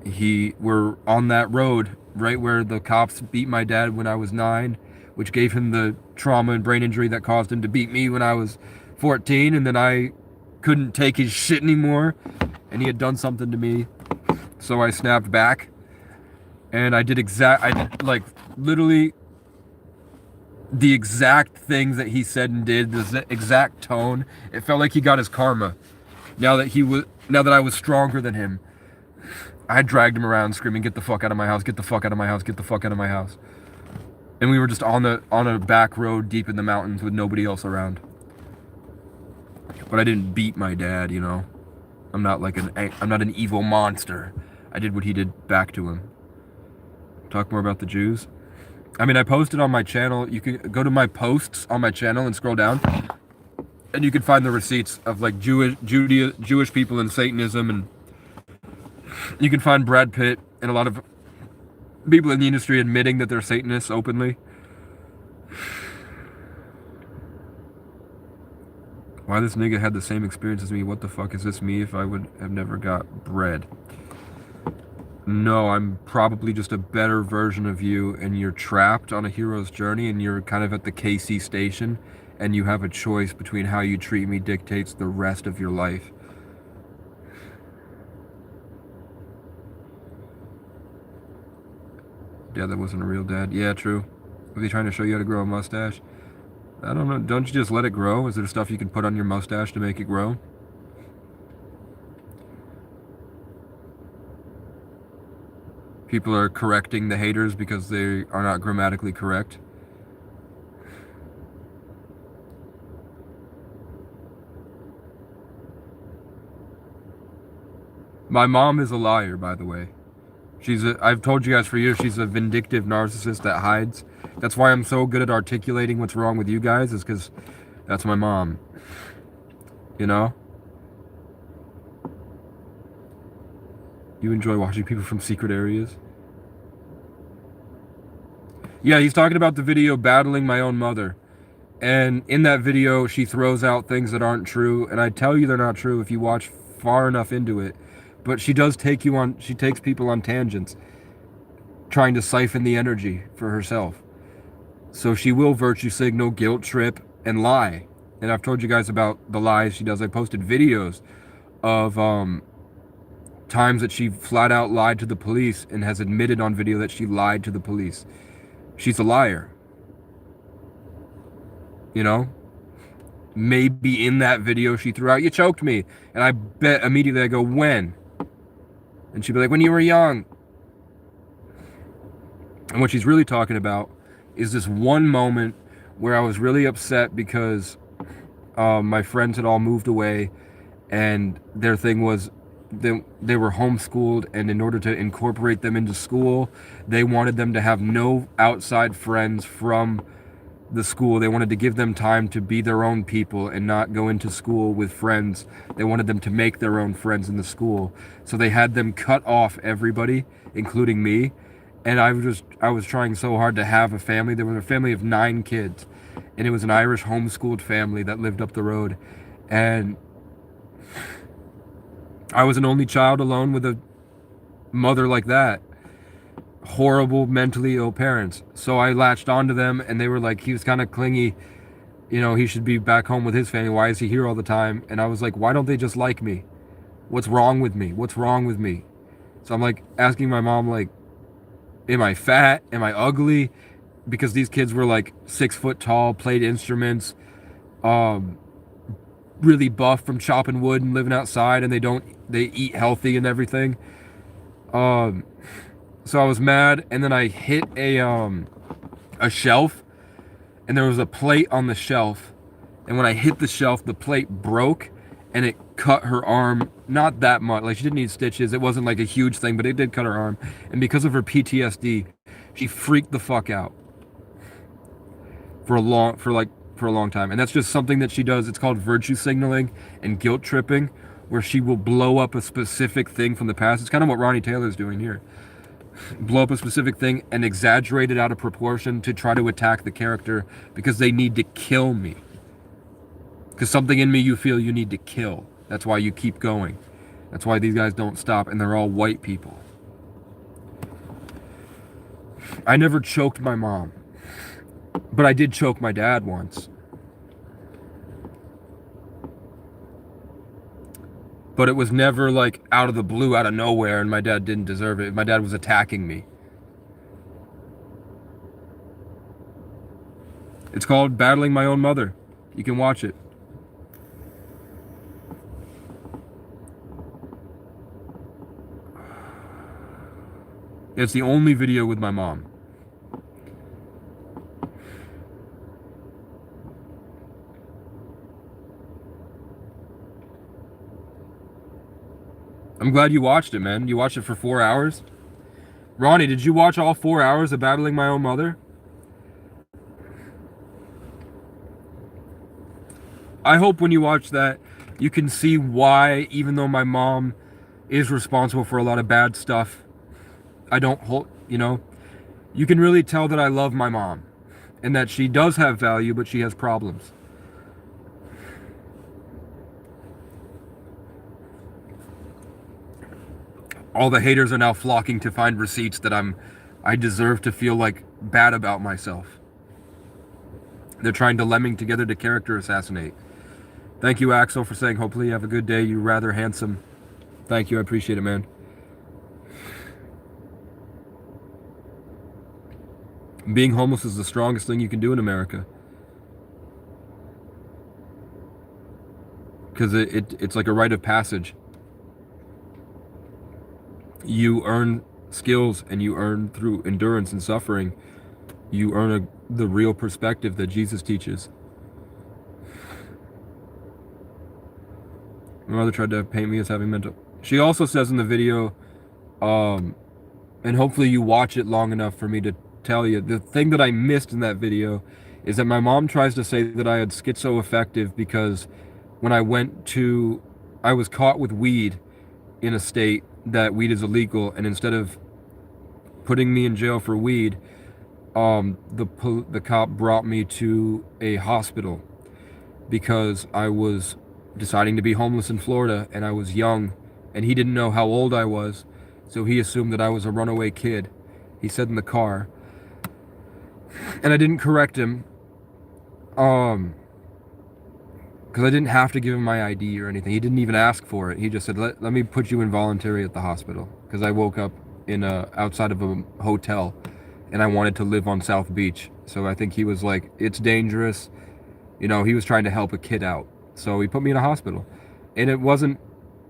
we're on that road right where the cops beat my dad when I was 9, which gave him the trauma and brain injury that caused him to beat me when I was 14, and then I couldn't take his shit anymore, and he had done something to me, so I snapped back, and I did like literally the exact things that he said and did, the exact tone. It felt like he got his karma. Now that I was stronger than him, I dragged him around screaming, "Get the fuck out of my house, get the fuck out of my house, get the fuck out of my house." And we were just on a back road deep in the mountains with nobody else around. But I didn't beat my dad, you know. I'm not an evil monster. I did what he did back to him. Talk more about the Jews. I mean, I posted on my channel. You can go to my posts on my channel and scroll down, and you can find the receipts of like Jewish people and Satanism, and you can find Brad Pitt and a lot of people in the industry admitting that they're Satanists openly. Why this nigga had the same experience as me? What the fuck is this me if I would have never got bread? No, I'm probably just a better version of you, and you're trapped on a hero's journey, and you're kind of at the KC station, and you have a choice between how you treat me dictates the rest of your life. Dad that wasn't a real dad. Yeah, true. Was he trying to show you how to grow a mustache? I don't know. Don't you just let it grow? Is there stuff you can put on your mustache to make it grow? People are correcting the haters because they are not grammatically correct. My mom is a liar, by the way. I've told you guys for years, she's a vindictive narcissist that hides. That's why I'm so good at articulating what's wrong with you guys, is because that's my mom. You know? You enjoy watching people from secret areas? Yeah, he's talking about the video Battling My Own Mother. And in that video, she throws out things that aren't true. And I tell you they're not true if you watch far enough into it. But she takes people on tangents, trying to siphon the energy for herself. So she will virtue signal, guilt trip, and lie. And I've told you guys about the lies she does. I posted videos of times that she flat out lied to the police and has admitted on video that she lied to the police. She's a liar. You know? Maybe in that video she threw out, "You choked me." And I bet immediately I go, "When?" And she'd be like, "When you were young." And what she's really talking about is this one moment where I was really upset because my friends had all moved away, and their thing was they were homeschooled, and in order to incorporate them into school, they wanted them to have no outside friends from the school. They wanted to give them time to be their own people and not go into school with friends. They wanted them to make their own friends in the school. So they had them cut off everybody, including me. And I was trying so hard to have a family. There was a family of 9 kids, and it was an Irish homeschooled family that lived up the road. And I was an only child alone with a mother like that, horrible mentally ill parents. So I latched onto them, and they were like, he was kind of clingy. You know, he should be back home with his family. Why is he here all the time? And I was like, why don't they just like me? What's wrong with me? What's wrong with me? So I'm like asking my mom, like, am I fat? Am I ugly? Because these kids were like 6 foot tall, played instruments, really buff from chopping wood and living outside, and they eat healthy and everything. So I was mad, and then I hit a shelf, and there was a plate on the shelf, and when I hit the shelf, the plate broke, and it cut her arm. Not that much, like she didn't need stitches. It wasn't like a huge thing, but it did cut her arm. And because of her PTSD, she freaked the fuck out for a long time. And that's just something that she does. It's called virtue signaling and guilt tripping, where she will blow up a specific thing from the past. It's kind of what Ronnie Taylor's doing here. Blow up a specific thing and exaggerate it out of proportion to try to attack the character because they need to kill me. Because something in me you feel you need to kill. That's why you keep going. That's why these guys don't stop, and they're all white people. I never choked my mom, but I did choke my dad once. But it was never like out of the blue, out of nowhere, and my dad didn't deserve it. My dad was attacking me. It's called Battling My Own Mother. You can watch it. It's the only video with my mom. I'm glad you watched it, man. You watched it for 4 hours? Ronnie, did you watch all 4 hours of Battling My Own Mother? I hope when you watch that, you can see why, even though my mom is responsible for a lot of bad stuff, I don't hold, you can really tell that I love my mom and that she does have value, but she has problems. All the haters are now flocking to find receipts that I deserve to feel like bad about myself. They're trying to lemming together to character assassinate. Thank you, Axel, for saying, hopefully you have a good day. You're rather handsome. Thank you. I appreciate it, man. Being homeless is the strongest thing you can do in America. Because it's like a rite of passage. You earn skills, and you earn through endurance and suffering. You earn the real perspective that Jesus teaches. My mother tried to paint me as having mental... She also says in the video, and hopefully you watch it long enough for me to tell you, the thing that I missed in that video is that my mom tries to say that I had schizoaffective because when I was caught with weed in a state that weed is illegal, and instead of putting me in jail for weed, the cop brought me to a hospital because I was deciding to be homeless in Florida, and I was young, and he didn't know how old I was, so he assumed that I was a runaway kid. He said in the car, and I didn't correct him, because I didn't have to give him my ID or anything. He didn't even ask for it. He just said, let me put you involuntary at the hospital, because I woke up in outside of a hotel, and I wanted to live on South Beach. So I think he was like, it's dangerous. He was trying to help a kid out. So he put me in a hospital. And it wasn't,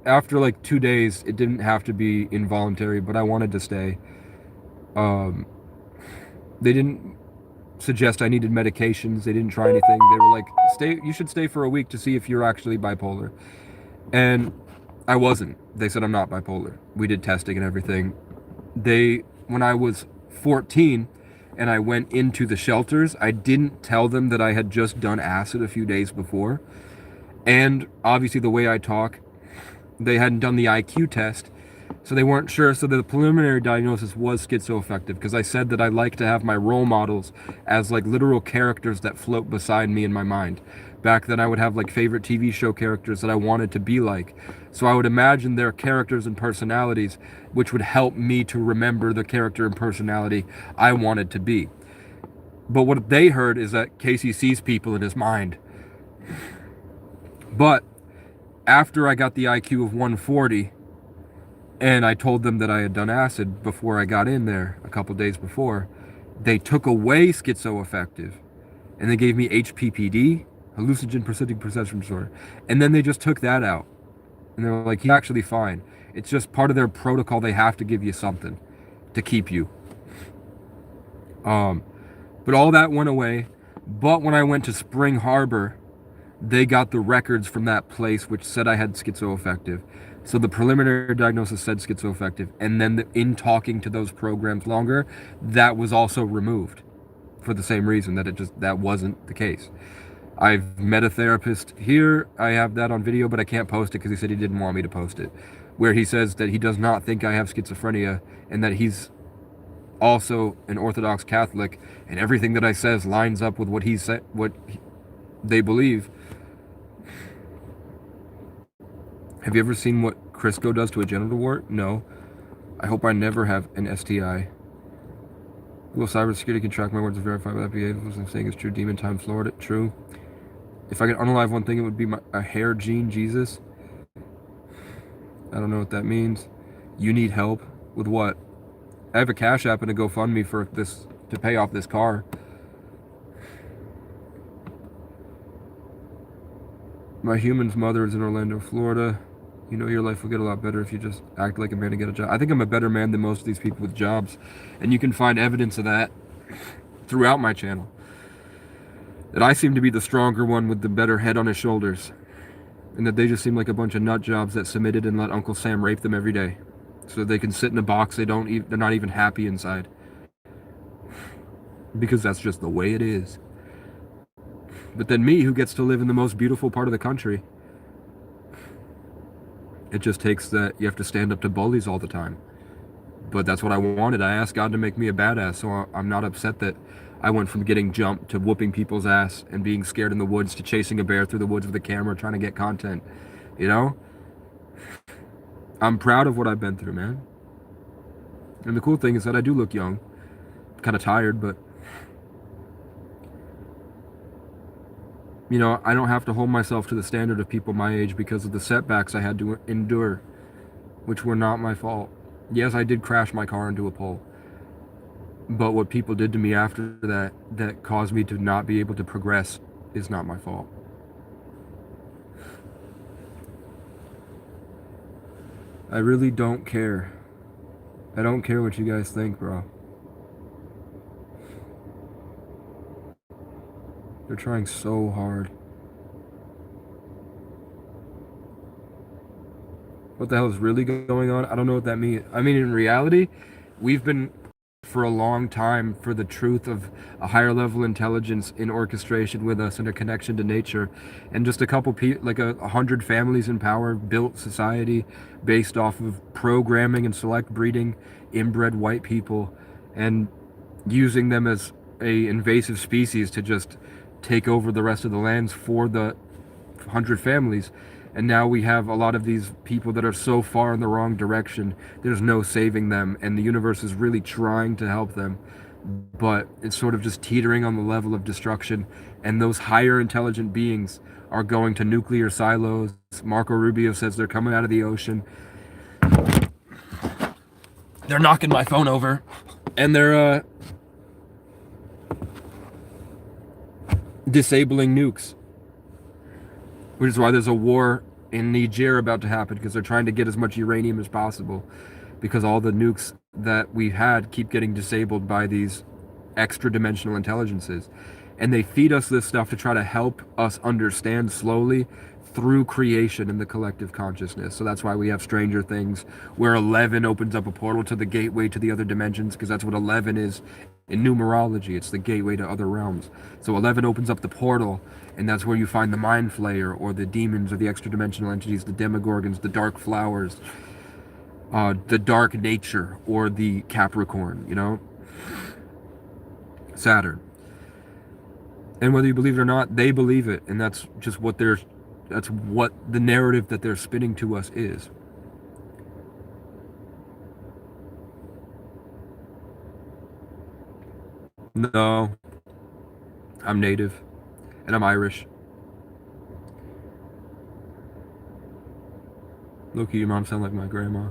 after like 2 days, it didn't have to be involuntary, but I wanted to stay. They didn't suggest I needed medications. They didn't try anything. They were like, you should stay for a week to see if you're actually bipolar. And I wasn't. They said I'm not bipolar. We did testing and everything. When I was 14 and I went into the shelters, I didn't tell them that I had just done acid a few days before. And obviously the way I talk, they hadn't done the IQ test, so they weren't sure. So the preliminary diagnosis was schizoaffective, because I said that I like to have my role models as like literal characters that float beside me in my mind. Back then I would have like favorite TV show characters that I wanted to be like. So I would imagine their characters and personalities, which would help me to remember the character and personality I wanted to be. But what they heard is that Casey sees people in his mind. But after I got the IQ of 140, and I told them that I had done acid before I got in there a couple days before, they took away schizoaffective, and they gave me HPPD, hallucinogen persisting perception disorder, and then they just took that out, and they were like, he's actually fine. It's just part of their protocol. They have to give you something to keep you. But all that went away. But when I went to Spring Harbor, they got the records from that place which said I had schizoaffective. So the preliminary diagnosis said schizoaffective, and then in talking to those programs longer, that was also removed for the same reason, that that wasn't the case. I've met a therapist here. I have that on video, but I can't post it because he said he didn't want me to post it, where he says that he does not think I have schizophrenia and that he's also an Orthodox Catholic, and everything that I says lines up with what he said, they believe. Have you ever seen what Crisco does to a genital wart? No. I hope I never have an STI. Google cybersecurity can track my words and verify what I'm saying is true. Demon time Florida. True. If I could unalive one thing, it would be a hair gene Jesus. I don't know what that means. You need help with what? I have a Cash App and a GoFundMe for this to pay off this car. My human's mother is in Orlando, Florida. You know your life will get a lot better if you just act like a man and get a job. I think I'm a better man than most of these people with jobs. And you can find evidence of that throughout my channel. That I seem to be the stronger one with the better head on his shoulders. And that they just seem like a bunch of nut jobs that submitted and let Uncle Sam rape them every day. So they can sit in a box they're not even happy inside. Because that's just the way it is. But then me, who gets to live in the most beautiful part of the country, it just takes that you have to stand up to bullies all the time. But that's what I wanted. I asked God to make me a badass, so I'm not upset that I went from getting jumped to whooping people's ass and being scared in the woods to chasing a bear through the woods with a camera trying to get content. You know? I'm proud of what I've been through, man. And the cool thing is that I do look young. Kind of tired, but you know, I don't have to hold myself to the standard of people my age because of the setbacks I had to endure, which were not my fault. Yes, I did crash my car into a pole. But what people did to me after that caused me to not be able to progress is not my fault. I really don't care. I don't care what you guys think, bro. They're trying so hard. What the hell is really going on? I don't know what that means. I mean, in reality, we've been for a long time for the truth of a higher level intelligence in orchestration with us and a connection to nature, and just a couple like 100 families in power built society based off of programming and select breeding inbred white people and using them as a invasive species to just take over the rest of the lands for the 100 families. And now we have a lot of these people that are so far in the wrong direction, there's no saving them, and the universe is really trying to help them, but it's sort of just teetering on the level of destruction. And those higher intelligent beings are going to nuclear silos. Marco Rubio says they're coming out of the ocean. They're knocking my phone over, and they're disabling nukes. Which is why there's a war in Niger about to happen, because they're trying to get as much uranium as possible, because all the nukes that we had keep getting disabled by these extra dimensional intelligences. And they feed us this stuff to try to help us understand slowly through creation in the collective consciousness. So that's why we have Stranger Things, where 11 opens up a portal to the gateway to the other dimensions, because that's what 11 is in numerology. It's the gateway to other realms. So 11 opens up the portal, and that's where you find the Mind Flayer, or the demons, or the extra dimensional entities, the Demogorgons, the Dark Flowers, the Dark Nature, or the Capricorn, you know? Saturn. And whether you believe it or not, they believe it. And that's just what that's what the narrative that they're spinning to us is. No, I'm Native, and I'm Irish. Loki, your mom sound like my grandma.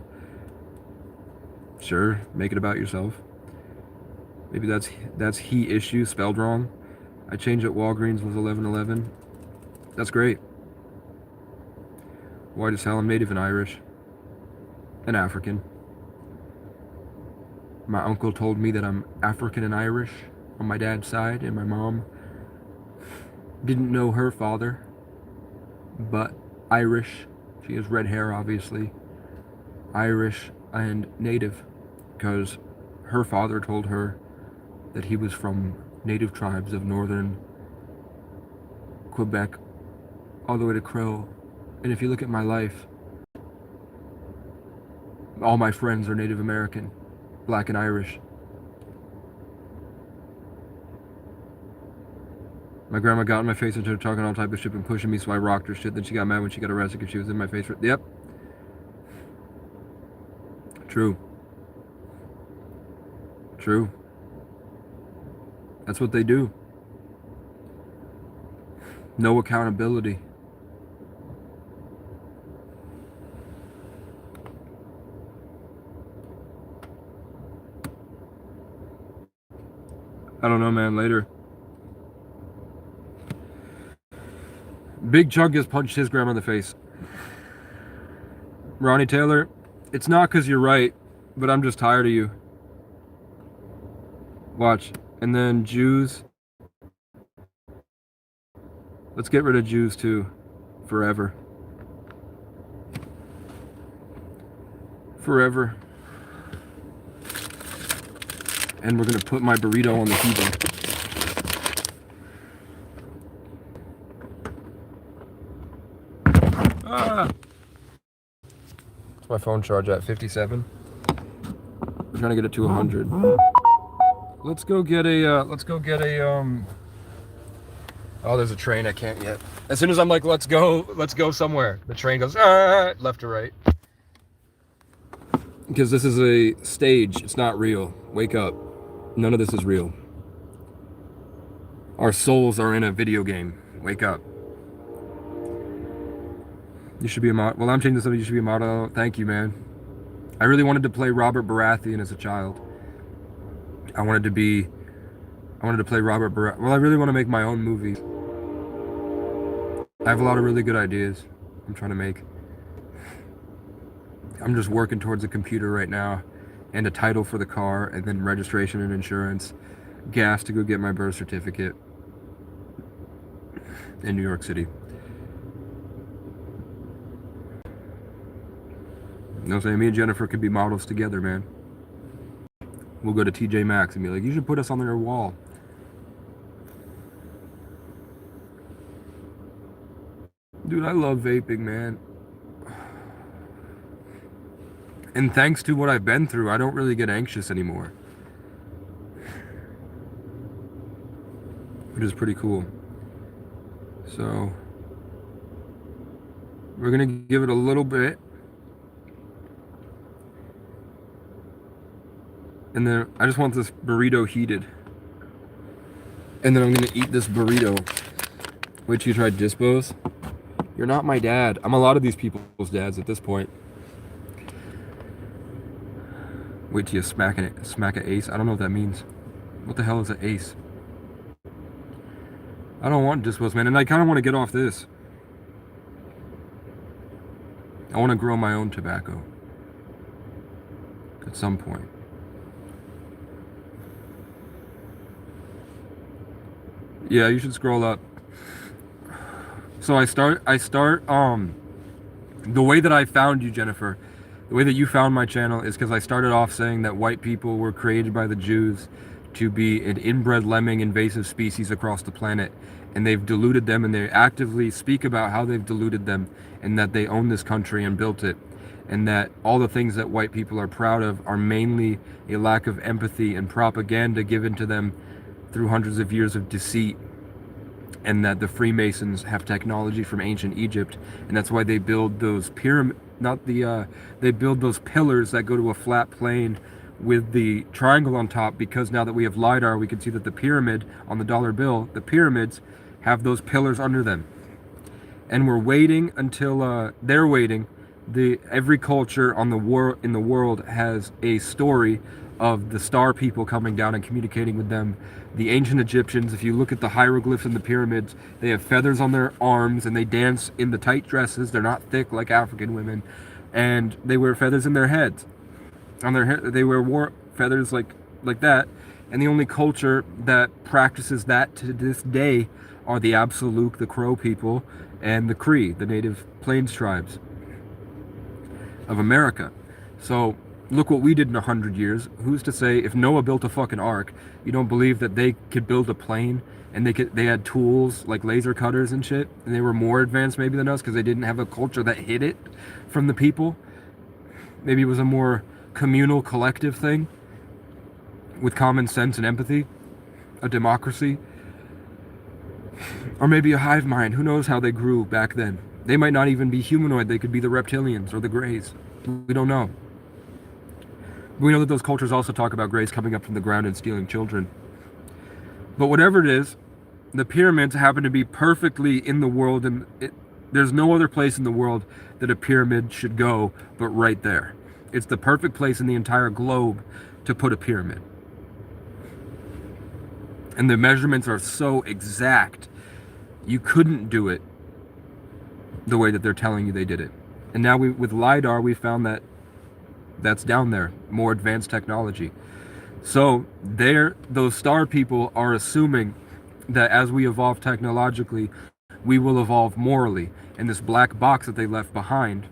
Sure, make it about yourself. Maybe that's he issue spelled wrong. I changed it. Walgreens was 1111. That's great. White as hell. I'm Native and Irish, and African. My uncle told me that I'm African and Irish on my dad's side, and my mom didn't know her father, but Irish. She has red hair, obviously. Irish and Native, because her father told her that he was from native tribes of northern Quebec all the way to Crow. And if you look at my life, all my friends are Native American, black and Irish. My grandma got in my face and started talking all type of shit and pushing me, so I rocked her shit. Then she got mad when she got arrested because she was in my face. Yep. True. True. That's what they do. No accountability. I don't know, man. Later. Big Chug has punched his grandma in the face. Ronnie Taylor, it's not because you're right, but I'm just tired of you. Watch. And then Jews. Let's get rid of Jews too. Forever. Forever. And we're going to put my burrito on the heathen. Ah! What's my phone charge at? 57? I'm trying to get it to 100. Let's go get a, oh, there's a train. I can't yet. As soon as I'm like, let's go somewhere, the train goes, left to right. Because this is a stage. It's not real. Wake up. None of this is real. Our souls are in a video game. Wake up. You should be a model. Well, I'm changing this up. You should be a model. Thank you, man. I really wanted to play Robert Baratheon as a child. I wanted to play Robert Baratheon. Well, I really want to make my own movie. I have a lot of really good ideas I'm trying to make. I'm just working towards a computer right now, and a title for the car, and then registration and insurance, gas to go get my birth certificate in New York City. You know what I'm saying? Me and Jennifer could be models together, man. We'll go to TJ Maxx and be like, you should put us on your wall. Dude, I love vaping, man. And thanks to what I've been through, I don't really get anxious anymore. Which is pretty cool. So, we're gonna give it a little bit. And then I just want this burrito heated. And then I'm gonna eat this burrito. Wait till you try Dispos. You're not my dad. I'm a lot of these people's dads at this point. Wait till you smack an ace. I don't know what that means. What the hell is an ace? I don't want Dispos, man. And I kind of want to get off this. I want to grow my own tobacco. At some point. Yeah, you should scroll up. So I start, the way that I found you, Jennifer, the way that you found my channel is because I started off saying that white people were created by the Jews to be an inbred lemming invasive species across the planet, and they've diluted them, and they actively speak about how they've diluted them, and that they own this country and built it, and that all the things that white people are proud of are mainly a lack of empathy and propaganda given to them through hundreds of years of deceit and that the Freemasons have technology from ancient Egypt, and that's why they build those they build those pillars that go to a flat plane with the triangle on top, because now that we have LiDAR, we can see that the pyramid on the dollar bill, the pyramids have those pillars under them. And we're waiting until they're waiting. Every culture in the world has a story of the star people coming down and communicating with them. The ancient Egyptians, if you look at the hieroglyphs in the pyramids, they have feathers on their arms and they dance in the tight dresses. They're not thick like African women, and they wear feathers in their heads. On their head, they wear feathers like that. And the only culture that practices that to this day are the Absolute, the Crow people, and the Cree, the native Plains tribes of America. So look what we did in 100 years. Who's to say if Noah built a fucking ark, you don't believe that they could build a plane, and they had tools like laser cutters and shit, and they were more advanced maybe than us because they didn't have a culture that hid it from the people. Maybe it was a more communal, collective thing with common sense and empathy, a democracy, or maybe a hive mind. Who knows how they grew back then? They might not even be humanoid. They could be the reptilians or the Greys. We don't know. We know that those cultures also talk about Greys coming up from the ground and stealing children. But whatever it is, the pyramids happen to be perfectly in the world, and there's no other place in the world that a pyramid should go but right there. It's the perfect place in the entire globe to put a pyramid. And the measurements are so exact, you couldn't do it the way that they're telling you they did it. And now with LiDAR, we found that that's down there, more advanced technology. So those star people are assuming that as we evolve technologically, we will evolve morally. And this black box that they left behind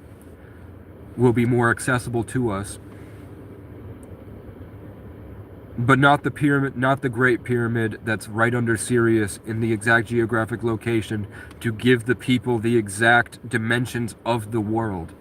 will be more accessible to us. But not the pyramid, not the Great Pyramid that's right under Sirius in the exact geographic location to give the people the exact dimensions of the world.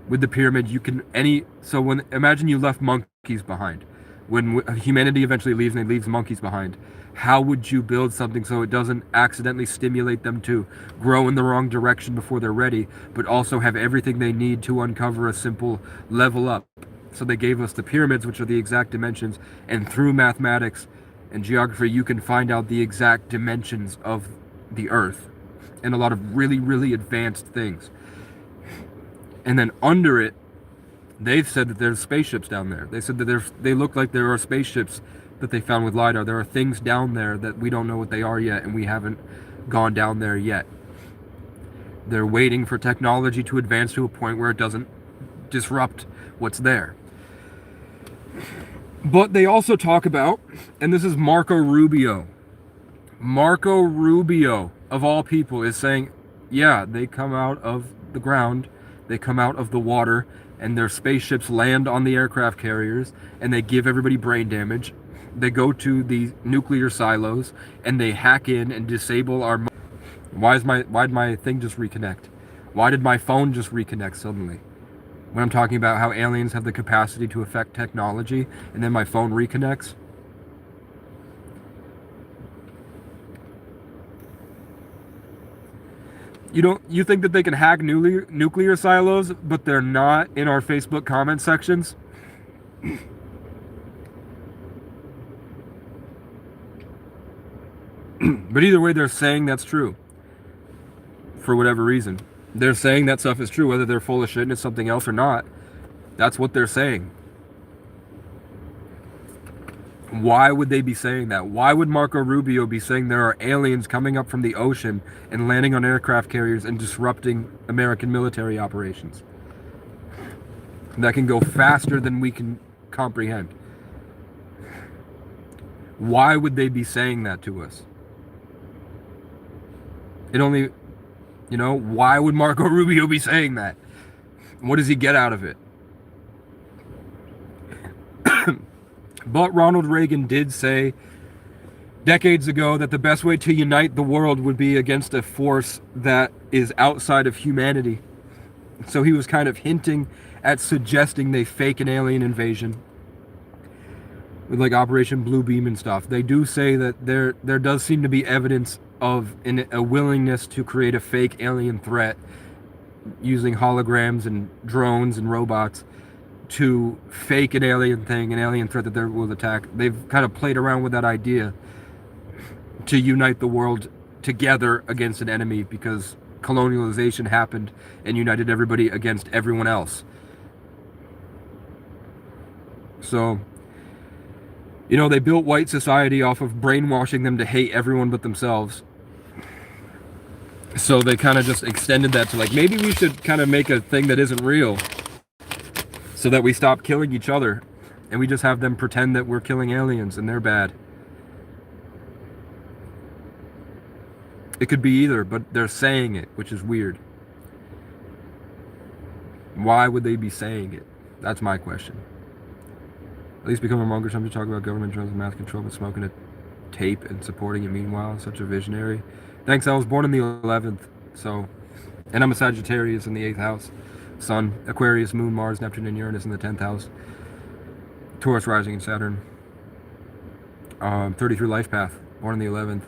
With the pyramid, you can imagine you left monkeys behind. When humanity eventually leaves and it leaves monkeys behind, how would you build something so it doesn't accidentally stimulate them to grow in the wrong direction before they're ready, but also have everything they need to uncover a simple level up? So they gave us the pyramids, which are the exact dimensions, and through mathematics and geography, you can find out the exact dimensions of the Earth and a lot of really, really advanced things. And then under it, they've said that there's spaceships down there. They said that they look like there are spaceships that they found with LiDAR. There are things down there that we don't know what they are yet, and we haven't gone down there yet. They're waiting for technology to advance to a point where it doesn't disrupt what's there. But they also talk about, and this is Marco Rubio, of all people, is saying, yeah, they come out of the ground, they come out of the water, and their spaceships land on the aircraft carriers, and they give everybody brain damage. They go to the nuclear silos, and they hack in and disable our... Why did my thing just reconnect? Why did my phone just reconnect suddenly? When I'm talking about how aliens have the capacity to affect technology, and then my phone reconnects. You think that they can hack nuclear silos, but they're not in our Facebook comment sections? But either way, they're saying that's true. For whatever reason. They're saying that stuff is true, whether they're full of shit and it's something else or not. That's what they're saying. Why would they be saying that? Why would Marco Rubio be saying there are aliens coming up from the ocean and landing on aircraft carriers and disrupting American military operations that can go faster than we can comprehend? Why would they be saying that to us? Why would Marco Rubio be saying that? What does he get out of it? But Ronald Reagan did say decades ago that the best way to unite the world would be against a force that is outside of humanity. So he was kind of hinting at suggesting they fake an alien invasion. with like Operation Blue Beam and stuff, they do say that there does seem to be evidence of a willingness to create a fake alien threat using holograms and drones and robots to fake an alien thing, an alien threat that they will attack. They've kind of played around with that idea to unite the world together against an enemy, because colonialization happened and united everybody against everyone else. So, you know, they built white society off of brainwashing them to hate everyone but themselves. So they kind of just extended that to like, maybe we should kind of make a thing that isn't real so that we stop killing each other and we just have them pretend that we're killing aliens and they're bad. It could be either, but they're saying it, which is weird. Why would they be saying it? That's my question. At least become a monk or something to talk about government drugs and mass control, but smoking a tape and supporting it meanwhile. Such a visionary. Thanks, I was born in the 11th, so... And I'm a Sagittarius in the 8th house. Sun, Aquarius, Moon, Mars, Neptune, and Uranus in the 10th house. Taurus rising in Saturn. 33 life path, born in the 11th.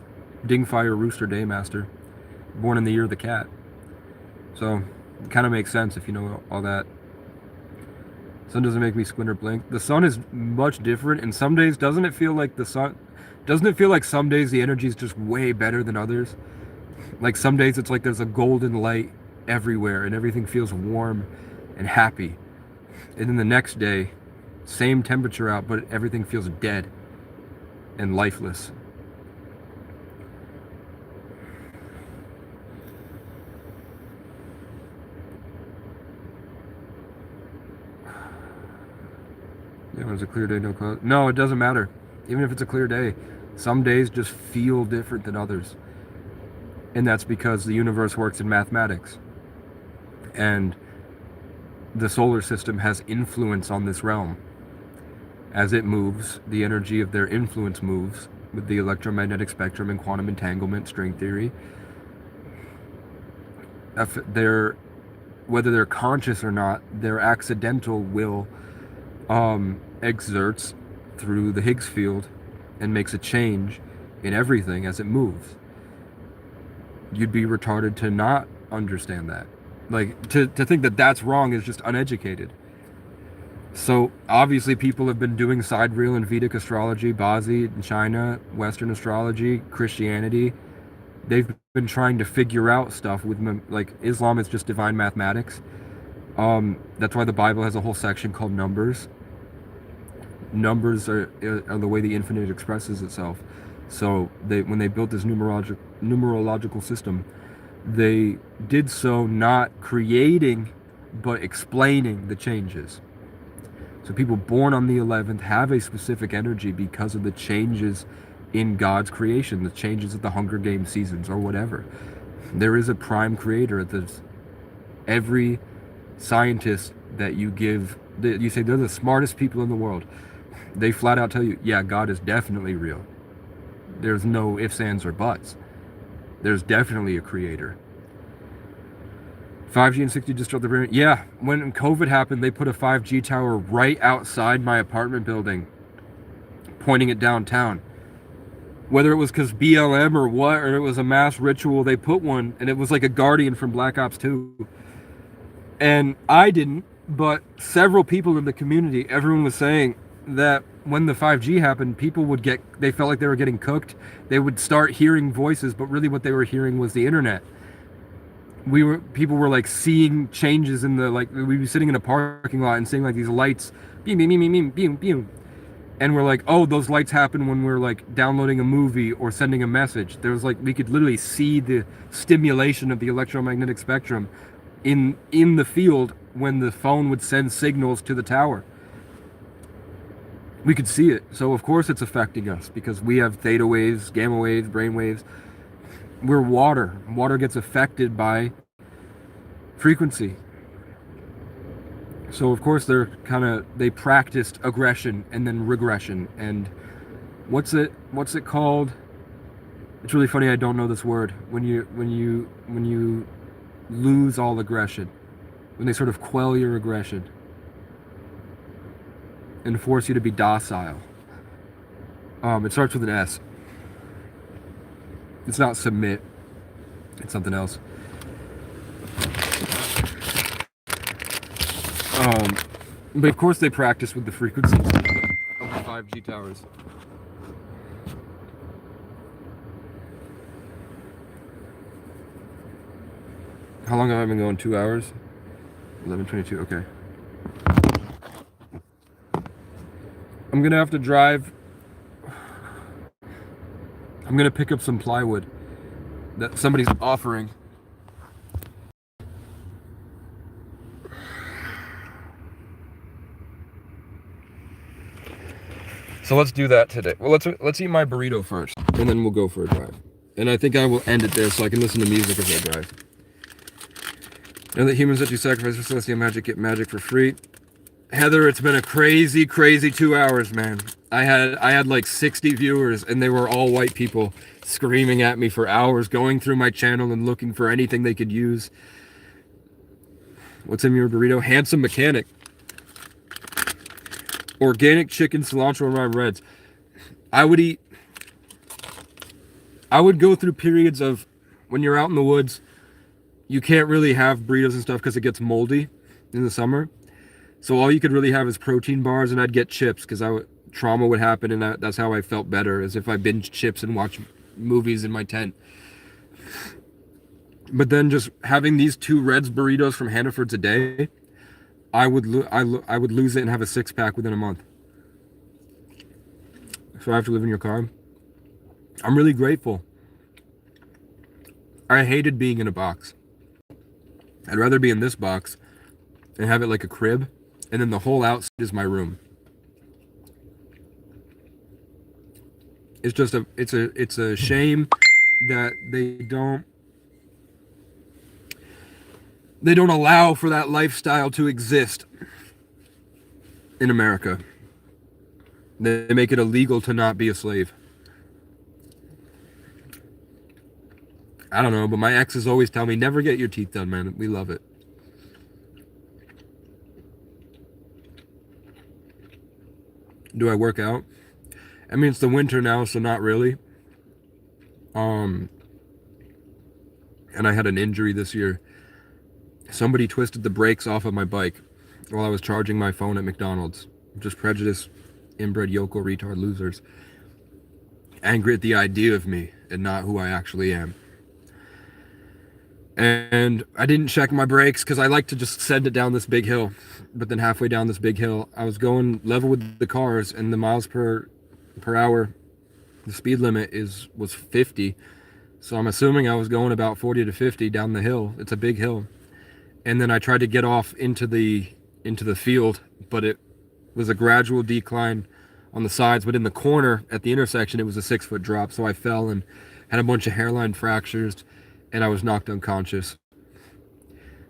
Dingfire, Rooster, Daymaster. Born in the year of the cat. So, it kind of makes sense if you know all that. Sun doesn't make me squint or blink. The sun is much different, and some days, doesn't it feel like the sun... Doesn't it feel like some days the energy is just way better than others? Like some days it's like there's a golden light everywhere and everything feels warm and happy. And then the next day, same temperature out, but everything feels dead and lifeless. Yeah, when it's a clear day, no clouds. No, it doesn't matter. Even if it's a clear day, some days just feel different than others. And that's because the universe works in mathematics. And the solar system has influence on this realm. As it moves, the energy of their influence moves with the electromagnetic spectrum and quantum entanglement, string theory. Whether they're conscious or not, their accidental will exerts through the Higgs field and makes a change in everything as it moves. You'd be retarded to not understand that. Like, to think that that's wrong is just uneducated. So, obviously people have been doing sidereal and Vedic astrology, Bazi in China, Western astrology, Christianity. They've been trying to figure out stuff with, like, Islam is just divine mathematics. That's why the Bible has a whole section called numbers. Numbers are the way the infinite expresses itself. So when they built this numerological system, they did so not creating, but explaining the changes. So people born on the 11th have a specific energy because of the changes in God's creation, the changes at the Hunger Games seasons or whatever. There is a prime creator at this. Every scientist that you say they're the smartest people in the world, they flat out tell you, yeah, God is definitely real. There's no ifs, ands, or buts. There's definitely a creator. 5G and 6G disrupt the brain. Yeah, when COVID happened, they put a 5G tower right outside my apartment building, pointing it downtown. Whether it was because BLM or what, or it was a mass ritual, they put one, and it was like a guardian from Black Ops 2. And I didn't, but several people in the community, everyone was saying that when the 5G happened, people they felt like they were getting cooked. They would start hearing voices, but really what they were hearing was the internet. People were like seeing changes in we'd be sitting in a parking lot and seeing like these lights, beam, beam, beam, beam, beam, beam. And we're like, oh, those lights happen when we're like downloading a movie or sending a message. There was like, we could literally see the stimulation of the electromagnetic spectrum in the field when the phone would send signals to the tower. We could see it. So of course it's affecting us because we have theta waves, gamma waves, brain waves. We're water. Water gets affected by frequency. So of course they practiced aggression and then regression. And what's it called? It's really funny, I don't know this word. When you lose all aggression. When they sort of quell your aggression and force you to be docile. It starts with an S. It's not submit. It's something else. But of course they practice with the frequencies of the 5G towers. How long have I been going? 2 hours? 11:22, okay. I'm gonna have to drive. I'm gonna pick up some plywood that somebody's offering. So let's do that today. Well, let's eat my burrito first, and then we'll go for a drive. And I think I will end it there so I can listen to music as I drive. Know that humans that do sacrifice for celestial magic get magic for free. Heather, it's been a crazy 2 hours, man. I had like 60 viewers, and they were all white people screaming at me for hours, going through my channel and looking for anything they could use. What's in your burrito? Handsome mechanic. Organic chicken, cilantro, and rye reds. I would go through periods of when you're out in the woods, you can't really have burritos and stuff because it gets moldy in the summer. So all you could really have is protein bars, and I'd get chips because trauma would happen, and that's how I felt better, as if I binged chips and watched movies in my tent. But then just having these 2 Reds burritos from Hannaford's a day, I would lose it and have a 6-pack within a month. So I have to live in your car. I'm really grateful. I hated being in a box. I'd rather be in this box and have it like a crib, and then the whole outside is my room. It's just it's a shame that they don't allow for that lifestyle to exist in America. They make it illegal to not be a slave. I don't know, but my exes always tell me, never get your teeth done, man. We love it. Do I work out? I mean, it's the winter now, so not really. And I had an injury this year. Somebody twisted the brakes off of my bike while I was charging my phone at McDonald's. Just prejudice, inbred yokel retard losers. Angry at the idea of me and not who I actually am. And I didn't check my brakes because I like to just send it down this big hill. But then halfway down this big hill, I was going level with the cars, and the miles per hour, the speed limit was 50. So I'm assuming I was going about 40 to 50 down the hill. It's a big hill. And then I tried to get off into the field, but it was a gradual decline on the sides. But in the corner at the intersection, it was a 6-foot drop. So I fell and had a bunch of hairline fractures, and I was knocked unconscious.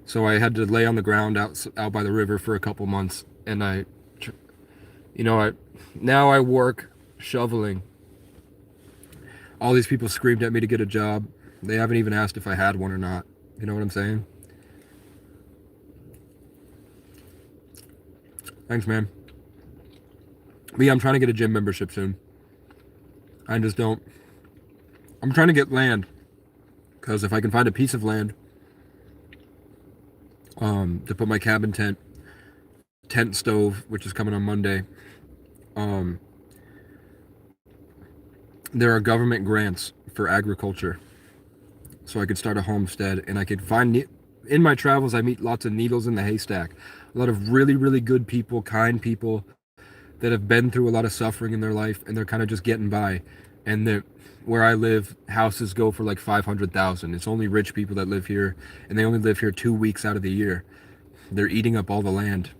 So I had to lay on the ground out by the river for a couple months. And now I work shoveling. All these people screamed at me to get a job. They haven't even asked if I had one or not. You know what I'm saying? Thanks, man. But yeah, I'm trying to get a gym membership soon. I'm trying to get land. Because if I can find a piece of land to put my cabin tent stove, which is coming on Monday, there are government grants for agriculture. So I could start a homestead, and I could find, in my travels, I meet lots of needles in the haystack. A lot of really, really good people, kind people that have been through a lot of suffering in their life, and they're kind of just getting by. And where I live, houses go for like $500,000. It's only rich people that live here, and they only live here 2 weeks out of the year. They're eating up all the land,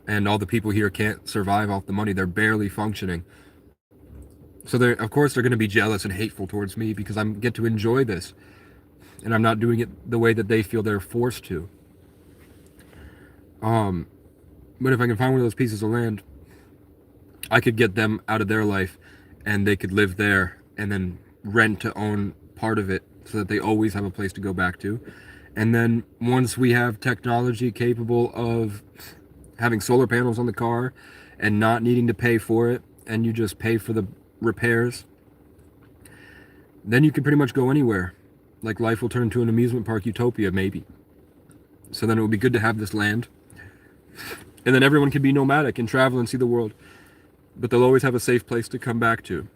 and all the people here can't survive off the money. They're barely functioning. So of course they're going to be jealous and hateful towards me because I get to enjoy this, and I'm not doing it the way that they feel they're forced to. But if I can find one of those pieces of land, I could get them out of their life, and they could live there and then rent to own part of it so that they always have a place to go back to. And then once we have technology capable of having solar panels on the car and not needing to pay for it, and you just pay for the repairs, then you can pretty much go anywhere. Like life will turn into an amusement park utopia, maybe. So then it would be good to have this land. And then everyone can be nomadic and travel and see the world. But they'll always have a safe place to come back to.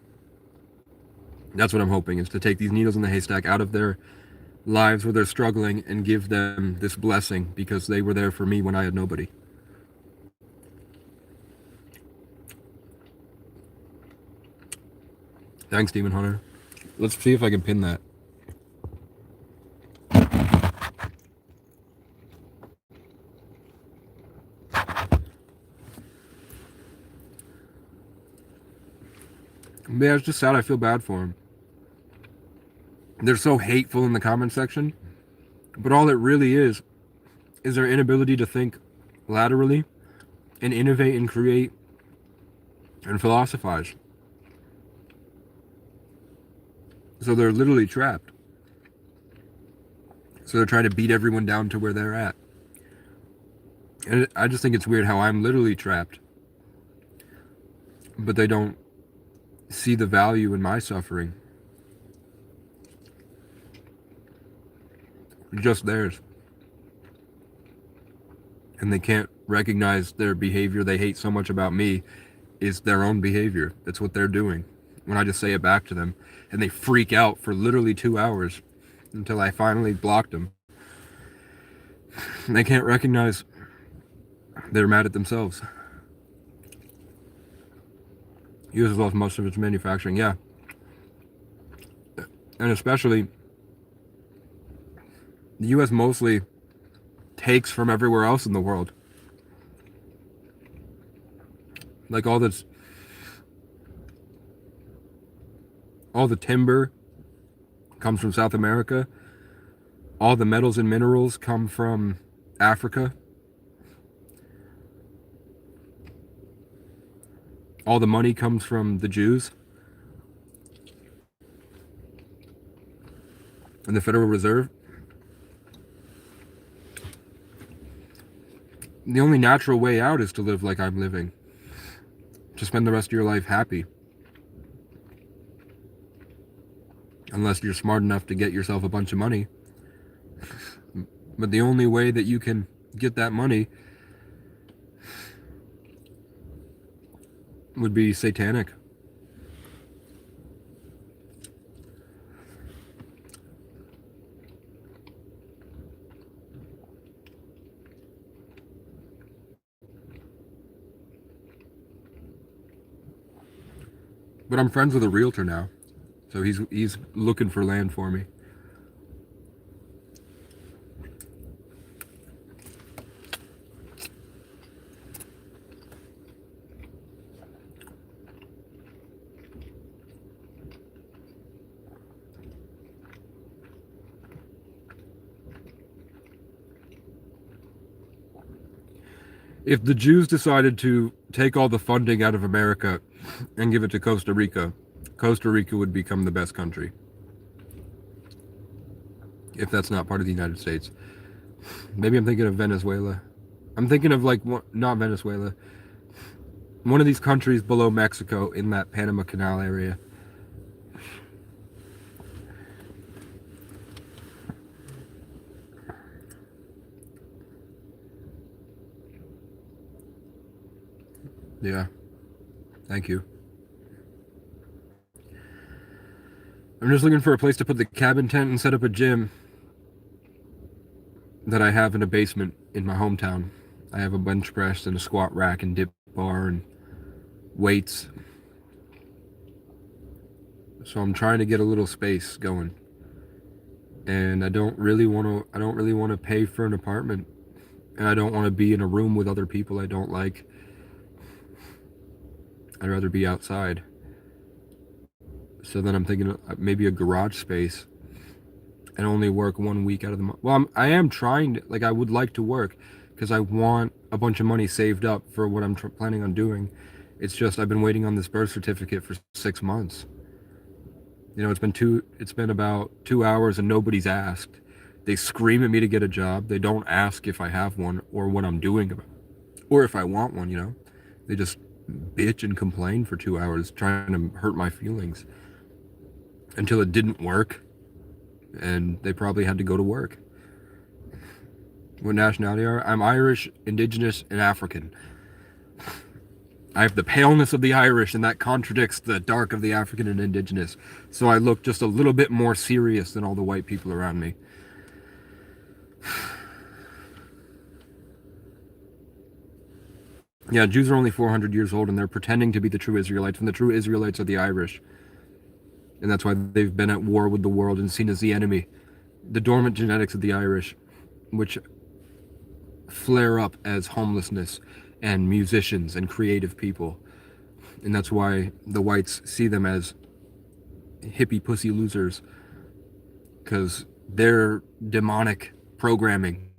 That's what I'm hoping, is to take these needles in the haystack out of their lives where they're struggling and give them this blessing because they were there for me when I had nobody. Thanks, Demon Hunter. Let's see if I can pin that. But yeah, it's just sad. I feel bad for them. They're so hateful in the comment section. But all it really is their inability to think laterally and innovate and create and philosophize. So they're literally trapped. So they're trying to beat everyone down to where they're at. And I just think it's weird how I'm literally trapped. But they don't see the value in my suffering. Just theirs. And they can't recognize their behavior they hate so much about me is their own behavior. That's what they're doing. When I just say it back to them. And they freak out for literally 2 hours until I finally blocked them. And they can't recognize they're mad at themselves. U.S. lost most of its manufacturing, yeah. And especially, the U.S. mostly takes from everywhere else in the world. Like all the timber comes from South America. All the metals and minerals come from Africa. All the money comes from the Jews and the Federal Reserve. The only natural way out is to live like I'm living. To spend the rest of your life happy. Unless you're smart enough to get yourself a bunch of money. But the only way that you can get that money would be satanic. But I'm friends with a realtor now. So he's looking for land for me. If the Jews decided to take all the funding out of America and give it to Costa Rica, Costa Rica would become the best country. If that's not part of the United States. Maybe I'm thinking of Venezuela. I'm thinking of like, not Venezuela. One of these countries below Mexico in that Panama Canal area. Yeah. Thank you. I'm just looking for a place to put the cabin tent and set up a gym that I have in a basement in my hometown. I have a bench press and a squat rack and dip bar and weights. So I'm trying to get a little space going. And I don't really want to pay for an apartment. And I don't want to be in a room with other people I don't like. I'd rather be outside. So then I'm thinking maybe a garage space and only work 1 week out of the month. Well, I am trying to, like, I would like to work because I want a bunch of money saved up for what I'm planning on doing. It's just I've been waiting on this birth certificate for 6 months. You know, it's been about 2 hours and nobody's asked. They scream at me to get a job. They don't ask if I have one or what I'm doing about, or if I want one, you know. bitch and complain for 2 hours trying to hurt my feelings until it didn't work, and they probably had to go to work. What nationality are I'm Irish, Indigenous, and African. I have the paleness of the Irish, and that contradicts the dark of the African and Indigenous. So I look just a little bit more serious than all the white people around me. Yeah, Jews are only 400 years old, and they're pretending to be the true Israelites, when the true Israelites are the Irish. And that's why they've been at war with the world and seen as the enemy. The dormant genetics of the Irish, which flare up as homelessness and musicians and creative people. And that's why the whites see them as hippie pussy losers, because their demonic programming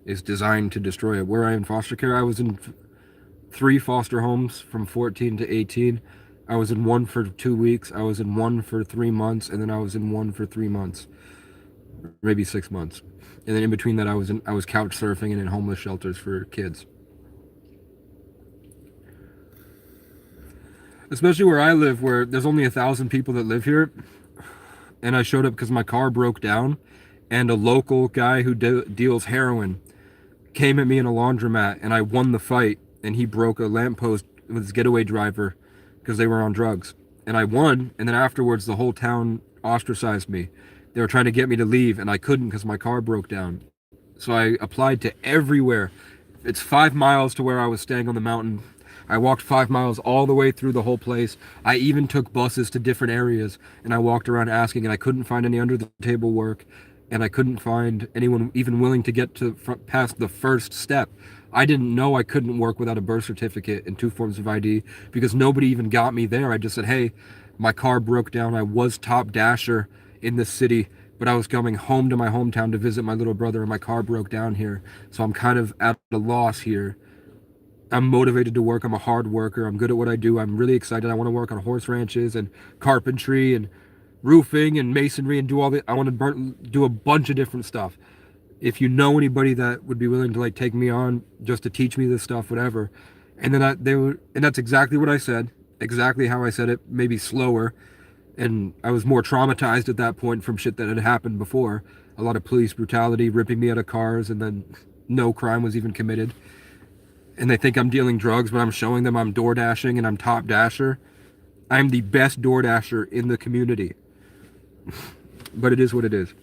is designed to destroy it. Where I in foster care, I was in 3 foster homes from 14 to 18. I was in one for 2 weeks, I was in one for 3 months, and then I was in one for 3 months, maybe 6 months. And then in between that, I was couch surfing and in homeless shelters for kids. Especially where I live, where there's only 1,000 people that live here, and I showed up because my car broke down, and a local guy who deals heroin came at me in a laundromat, and I won the fight, and he broke a lamppost with his getaway driver because they were on drugs. And I won, and then afterwards the whole town ostracized me. They were trying to get me to leave, and I couldn't because my car broke down. So I applied to everywhere. It's 5 miles to where I was staying on the mountain. I walked 5 miles all the way through the whole place. I even took buses to different areas, and I walked around asking, and I couldn't find any under the table work, and I couldn't find anyone even willing to get to past the first step. I didn't know I couldn't work without a birth certificate and 2 forms of ID, because nobody even got me there. I just said, hey, my car broke down. I was top dasher in this city, but I was coming home to my hometown to visit my little brother, and my car broke down here. So I'm kind of at a loss here. I'm motivated to work. I'm a hard worker. I'm good at what I do. I'm really excited. I want to work on horse ranches and carpentry and roofing and masonry and do all the, I want to do a bunch of different stuff. If you know anybody that would be willing to like take me on just to teach me this stuff, whatever. And then and that's exactly what I said, exactly how I said it, maybe slower. And I was more traumatized at that point from shit that had happened before. A lot of police brutality, ripping me out of cars, and then no crime was even committed. And they think I'm dealing drugs, but I'm showing them I'm door dashing and I'm top dasher. I'm the best door dasher in the community. But it is what it is.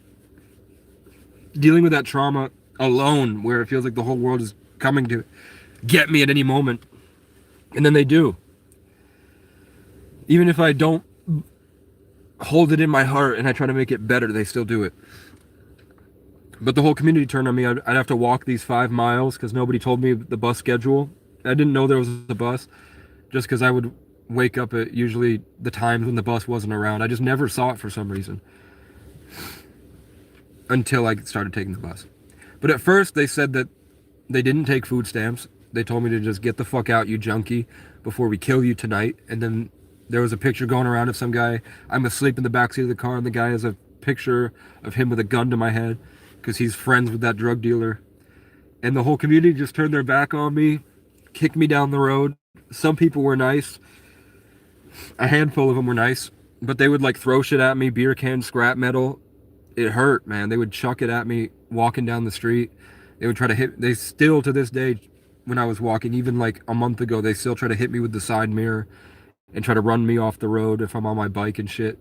Dealing with that trauma alone, where it feels like the whole world is coming to get me at any moment. And then they do. Even if I don't hold it in my heart and I try to make it better, they still do it. But the whole community turned on me. I'd have to walk these 5 miles because nobody told me the bus schedule. I didn't know there was a bus, just because I would wake up at usually the times when the bus wasn't around. I just never saw it for some reason until I started taking the bus. But at first they said that they didn't take food stamps. They told me to just get the fuck out, you junkie, before we kill you tonight. And then there was a picture going around of some guy. I'm asleep in the backseat of the car, and the guy has a picture of him with a gun to my head because he's friends with that drug dealer. And the whole community just turned their back on me, kicked me down the road. Some people were nice. A handful of them were nice. But they would like throw shit at me, beer cans, scrap metal. It hurt, man. They would chuck it at me walking down the street. They would try to hit. They still, to this day, when I was walking, even like a month ago, they still try to hit me with the side mirror and try to run me off the road if I'm on my bike and shit.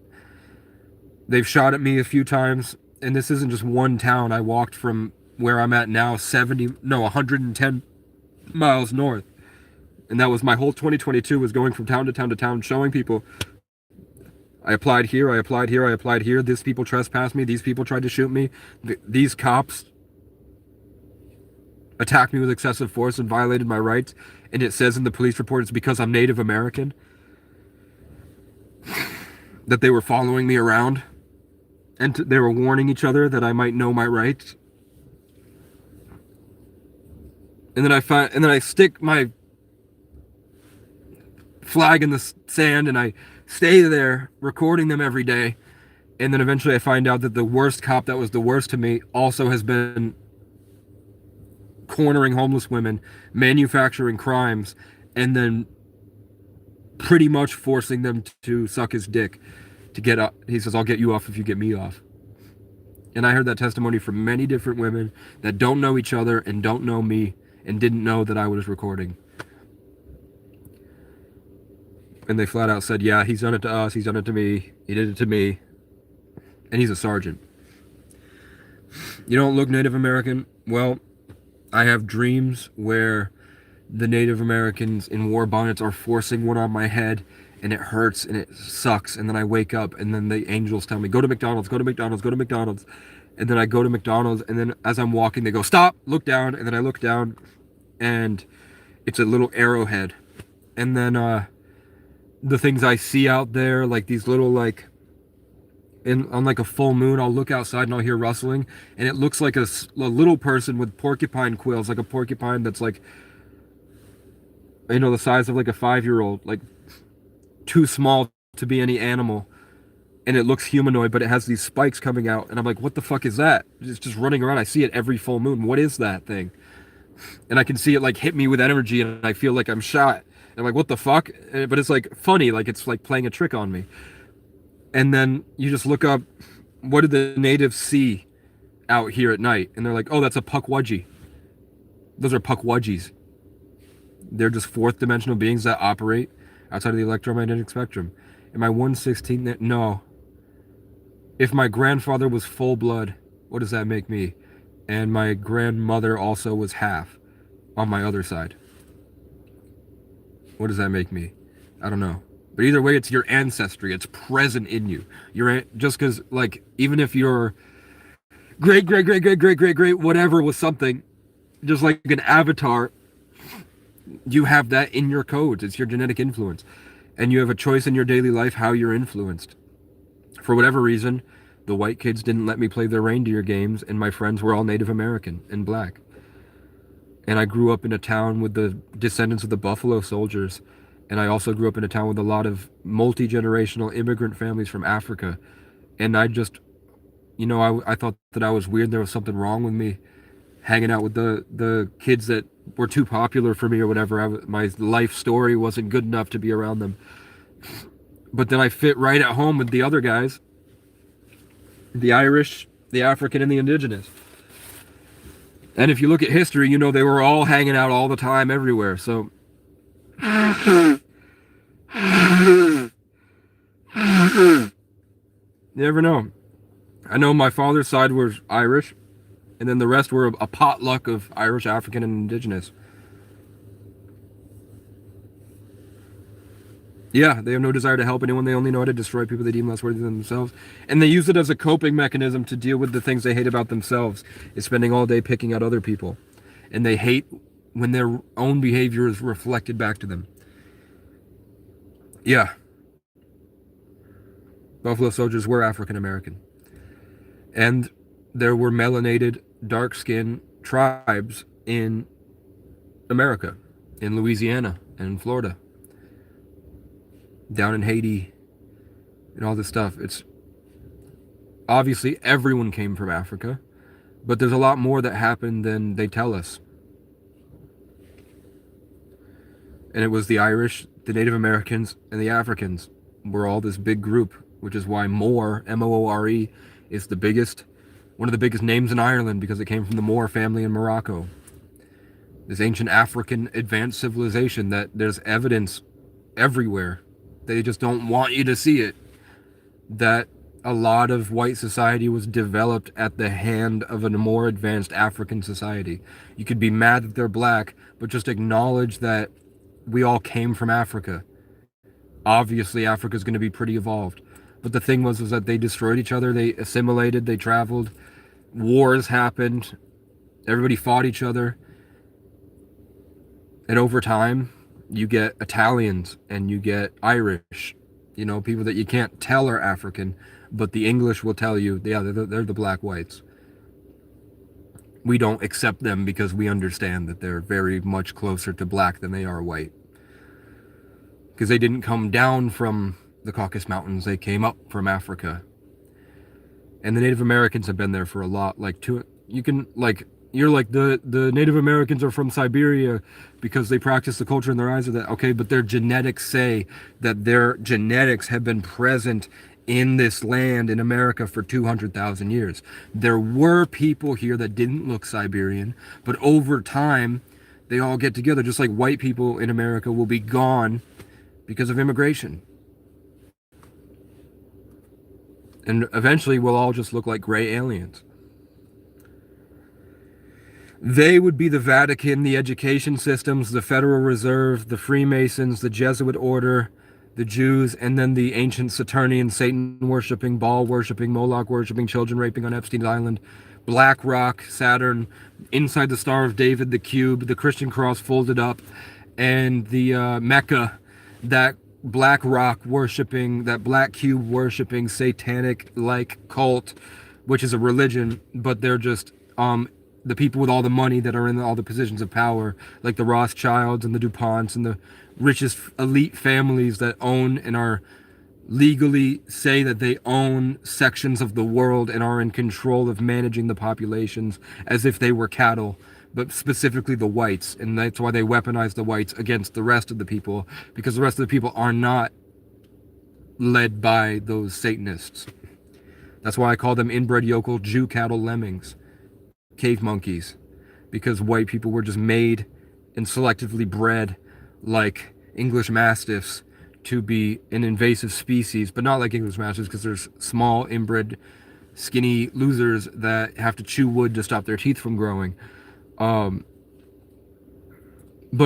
They've shot at me a few times. And this isn't just one town. I walked from where I'm at now 110 miles north. And that was my whole 2022, was going from town to town to town, showing people I applied here, I applied here, I applied here. These people trespassed me. These people tried to shoot me. These cops attacked me with excessive force and violated my rights. And it says in the police report it's because I'm Native American that they were following me around. And they were warning each other that I might know my rights. And then I stick my flag in the sand and I stay there recording them every day. And then eventually I find out that the worst cop that was the worst to me also has been cornering homeless women, manufacturing crimes, and then pretty much forcing them to suck his dick to get up. He says, I'll get you off if you get me off. And I heard that testimony from many different women that don't know each other and don't know me and didn't know that I was recording. And they flat out said, yeah, he's done it to us, he's done it to me, he did it to me. And he's a sergeant. You don't look Native American? Well, I have dreams where the Native Americans in war bonnets are forcing one on my head, and it hurts and it sucks, and then I wake up, and then the angels tell me, go to McDonald's, go to McDonald's, go to McDonald's. And then I go to McDonald's, and then as I'm walking, they go, stop, look down. And then I look down, and it's a little arrowhead. And then the things I see out there, like these little, like, on like a full moon, I'll look outside and I'll hear rustling, and it looks like a little person with porcupine quills, like a porcupine that's like, you know, the size of like a 5-year-old, like too small to be any animal. And it looks humanoid, but it has these spikes coming out. And I'm like, what the fuck is that? It's just running around. I see it every full moon. What is that thing? And I can see it like hit me with energy, and I feel like I'm shot. And I'm like, what the fuck? But it's like funny, like it's like playing a trick on me. And then you just look up, what did the natives see out here at night? And they're like, oh, that's a pukwudgie. Those are pukwudgies. They're just fourth dimensional beings that operate outside of the electromagnetic spectrum. Am I 1/16? No. If my grandfather was full blood, what does that make me? And my grandmother also was half on my other side. What does that make me? I don't know. But either way, it's your ancestry. It's present in you. Just because, like, even if your great, whatever was something, just like an avatar, you have that in your codes. It's your genetic influence. And you have a choice in your daily life how you're influenced. For whatever reason, the white kids didn't let me play their reindeer games, and my friends were all Native American and black. And I grew up in a town with the descendants of the Buffalo Soldiers. And I also grew up in a town with a lot of multi-generational immigrant families from Africa. And I just, you know, I thought that I was weird. There was something wrong with me hanging out with the kids that were too popular for me or whatever. My life story wasn't good enough to be around them. But then I fit right at home with the other guys. The Irish, the African, and the indigenous. And if you look at history, you know they were all hanging out all the time everywhere. So you never know. I know my father's side was Irish, and then the rest were a potluck of Irish, African, and indigenous. Yeah, they have no desire to help anyone. They only know how to destroy people they deem less worthy than themselves. And they use it as a coping mechanism to deal with the things they hate about themselves, is spending all day picking out other people. And they hate when their own behavior is reflected back to them. Yeah. Buffalo Soldiers were African American. And there were melanated, dark-skinned tribes in America, in Louisiana and in Florida, down in Haiti, and all this stuff. It's obviously everyone came from Africa, but there's a lot more that happened than they tell us. And it was the Irish, the Native Americans, and the Africans were all this big group, which is why Moore, M-O-O-R-E, is the biggest, one of the biggest names in Ireland, because it came from the Moore family in Morocco. This ancient African advanced civilization that there's evidence everywhere. They just don't want you to see it. That a lot of white society was developed at the hand of a more advanced African society. You could be mad that they're black, but just acknowledge that we all came from Africa. Obviously, Africa's going to be pretty evolved. But the thing was that they destroyed each other. They assimilated. They traveled. Wars happened. Everybody fought each other. And over time, you get Italians and you get Irish. You know, people that you can't tell are African, but the English will tell you, yeah, they're the black whites. We don't accept them because we understand that they're very much closer to black than they are white. Because they didn't come down from the Caucasus Mountains, they came up from Africa. And the Native Americans have been there for a lot. You can You're like, the Native Americans are from Siberia because they practice the culture in their eyes of that. Okay, but their genetics say that their genetics have been present in this land in America for 200,000 years. There were people here that didn't look Siberian, but over time, they all get together, just like white people in America will be gone because of immigration. And eventually, we'll all just look like gray aliens. They would be the Vatican, the education systems, the Federal Reserve, the Freemasons, the Jesuit order, the Jews, and then the ancient Saturnian, Satan-worshipping, Baal-worshipping, Moloch-worshipping, children-raping on Epstein Island, Black Rock, Saturn, inside the Star of David, the cube, the Christian cross folded up, and the Mecca, that Black Rock worshipping, that Black cube worshipping, satanic-like cult, which is a religion, but they're just the people with all the money that are in all the positions of power, like the Rothschilds and the DuPonts and the richest elite families that own and are legally say that they own sections of the world and are in control of managing the populations as if they were cattle, but specifically the whites. And that's why they weaponize the whites against the rest of the people, because the rest of the people are not led by those Satanists. That's why I call them inbred yokel Jew cattle lemmings, cave monkeys, because white people were just made and selectively bred like English Mastiffs to be an invasive species, but not like English Mastiffs, because there's small inbred skinny losers that have to chew wood to stop their teeth from growing. But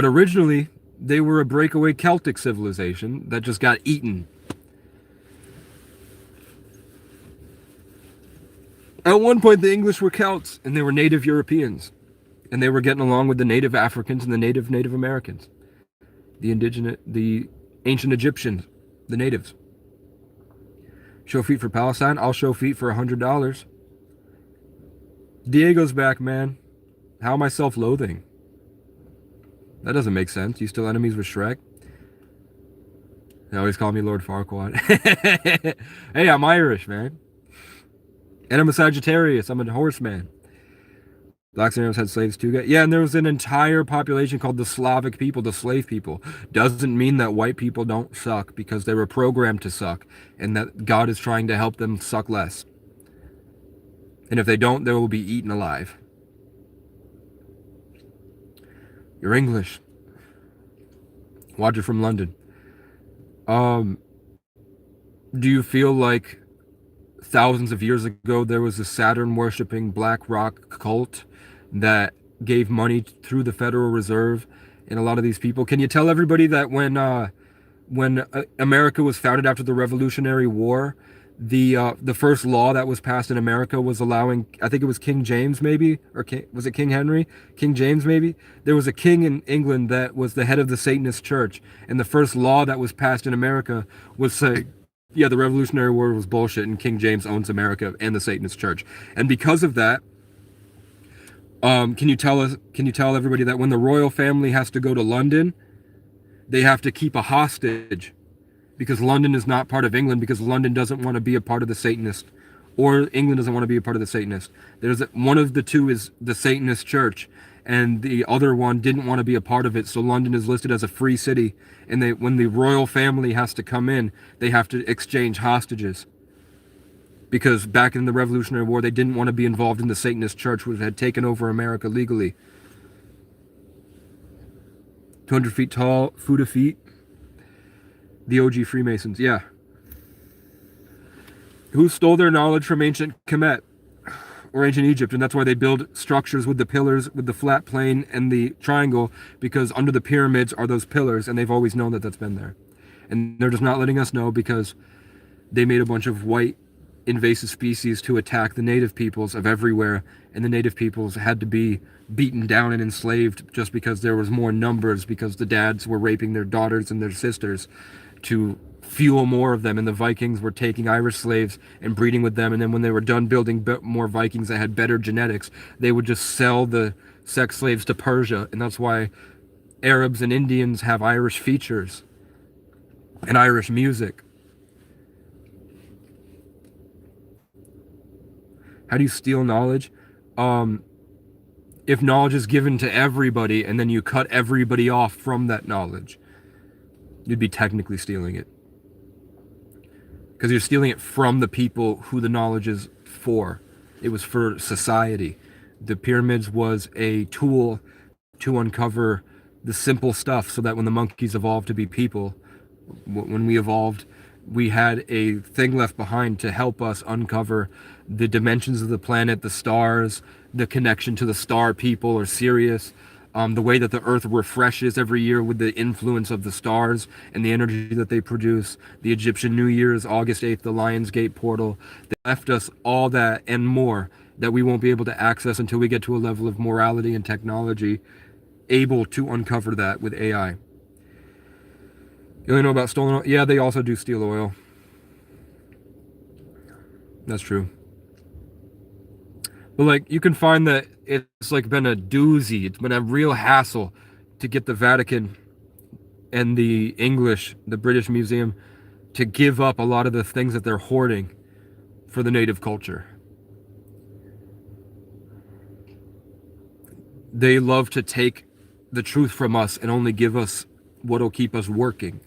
originally they were a breakaway Celtic civilization that just got eaten. At one point, the English were Celts, and they were native Europeans. And they were getting along with the native Africans and the native Americans. The ancient Egyptians, the natives. Show feet for Palestine? I'll show feet for $100. Diego's back, man. How am I self-loathing? That doesn't make sense. You still enemies with Shrek? They always call me Lord Farquaad. Hey, I'm Irish, man. And I'm a Sagittarius. I'm a horseman. Black Arabs had slaves too. Yeah, and there was an entire population called the Slavic people, the slave people. Doesn't mean that white people don't suck, because they were programmed to suck, and that God is trying to help them suck less. And if they don't, they will be eaten alive. You're English. Watch it from London. Do you feel like thousands of years ago there was a Saturn worshipping Black Rock cult that gave money through the Federal Reserve and a lot of these people? Can you tell everybody that when America was founded after the Revolutionary War, the first law that was passed in America was allowing, I think it was King James maybe, or was it King Henry? King James maybe? There was a king in England that was the head of the Satanist church, and the first law that was passed in America was saying, yeah, the Revolutionary War was bullshit, and King James owns America and the Satanist Church. And because of that, can you tell everybody that when the royal family has to go to London, they have to keep a hostage, because London is not part of England, because London doesn't want to be a part of the Satanist, or England doesn't want to be a part of the Satanist. There's one of the two is the Satanist Church, and the other one didn't want to be a part of it. So London is listed as a free city, and when the royal family has to come in, they have to exchange hostages, because back in the Revolutionary War they didn't want to be involved in the Satanist Church, which had taken over America legally. 200 feet tall, foot of feet. The OG Freemasons, yeah. Who stole their knowledge from ancient Kemet or ancient Egypt, and that's why they build structures with the pillars, with the flat plane and the triangle, because under the pyramids are those pillars, and they've always known that that's been there. And they're just not letting us know, because they made a bunch of white invasive species to attack the native peoples of everywhere, and the native peoples had to be beaten down and enslaved just because there was more numbers, because the dads were raping their daughters and their sisters to fuel more of them, and the Vikings were taking Irish slaves and breeding with them, and then when they were done building more Vikings that had better genetics, they would just sell the sex slaves to Persia. And that's why Arabs and Indians have Irish features and Irish music. How do you steal knowledge? If knowledge is given to everybody and then you cut everybody off from that knowledge, you'd be technically stealing it. Because you're stealing it from the people who the knowledge is for. It was for society. The pyramids was a tool to uncover the simple stuff so that when the monkeys evolved to be people, when we evolved, we had a thing left behind to help us uncover the dimensions of the planet, the stars, the connection to the star people or Sirius, the way that the Earth refreshes every year with the influence of the stars and the energy that they produce. The Egyptian New Year is August 8th, the Lion's Gate portal. They left us all that and more that we won't be able to access until we get to a level of morality and technology able to uncover that with AI. You only know about stolen oil? Yeah, they also do steal oil. That's true. But like, you can find that it's like been a doozy. It's been a real hassle to get the Vatican and the British Museum to give up a lot of the things that they're hoarding for the native culture. They love to take the truth from us and only give us what'll keep us working.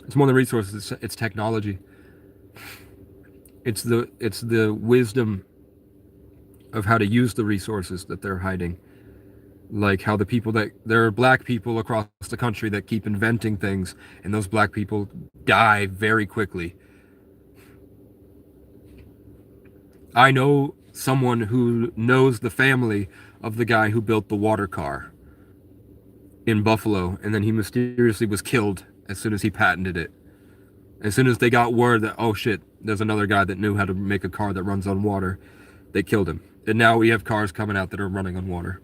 It's more than resources, it's technology. It's the wisdom of how to use the resources that they're hiding. Like how there are black people across the country that keep inventing things, and those black people die very quickly. I know someone who knows the family of the guy who built the water car in Buffalo, and then he mysteriously was killed as soon as he patented it. As soon as they got word that, oh shit, there's another guy that knew how to make a car that runs on water, they killed him. And now we have cars coming out that are running on water.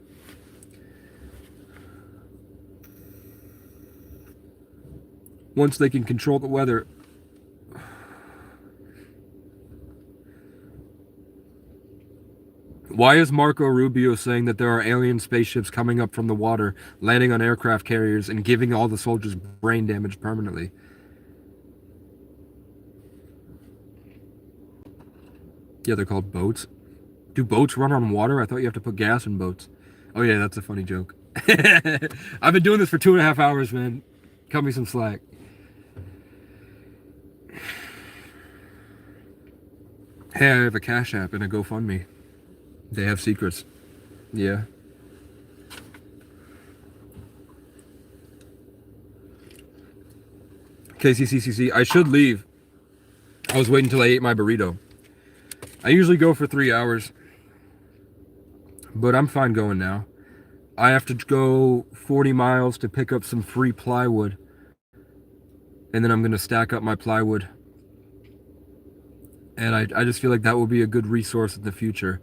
Once they can control the weather. Why is Marco Rubio saying that there are alien spaceships coming up from the water, landing on aircraft carriers, and giving all the soldiers brain damage permanently? Yeah, they're called boats. Do boats run on water? I thought you have to put gas in boats. Oh yeah, that's a funny joke. I've been doing this for 2.5 hours, man. Cut me some slack. Hey, I have a Cash App and a GoFundMe. They have secrets. Yeah. KCCCC. I should leave. I was waiting until I ate my burrito. I usually go for 3 hours. But I'm fine going now. I have to go 40 miles to pick up some free plywood. And then I'm going to stack up my plywood. And I just feel like that will be a good resource in the future.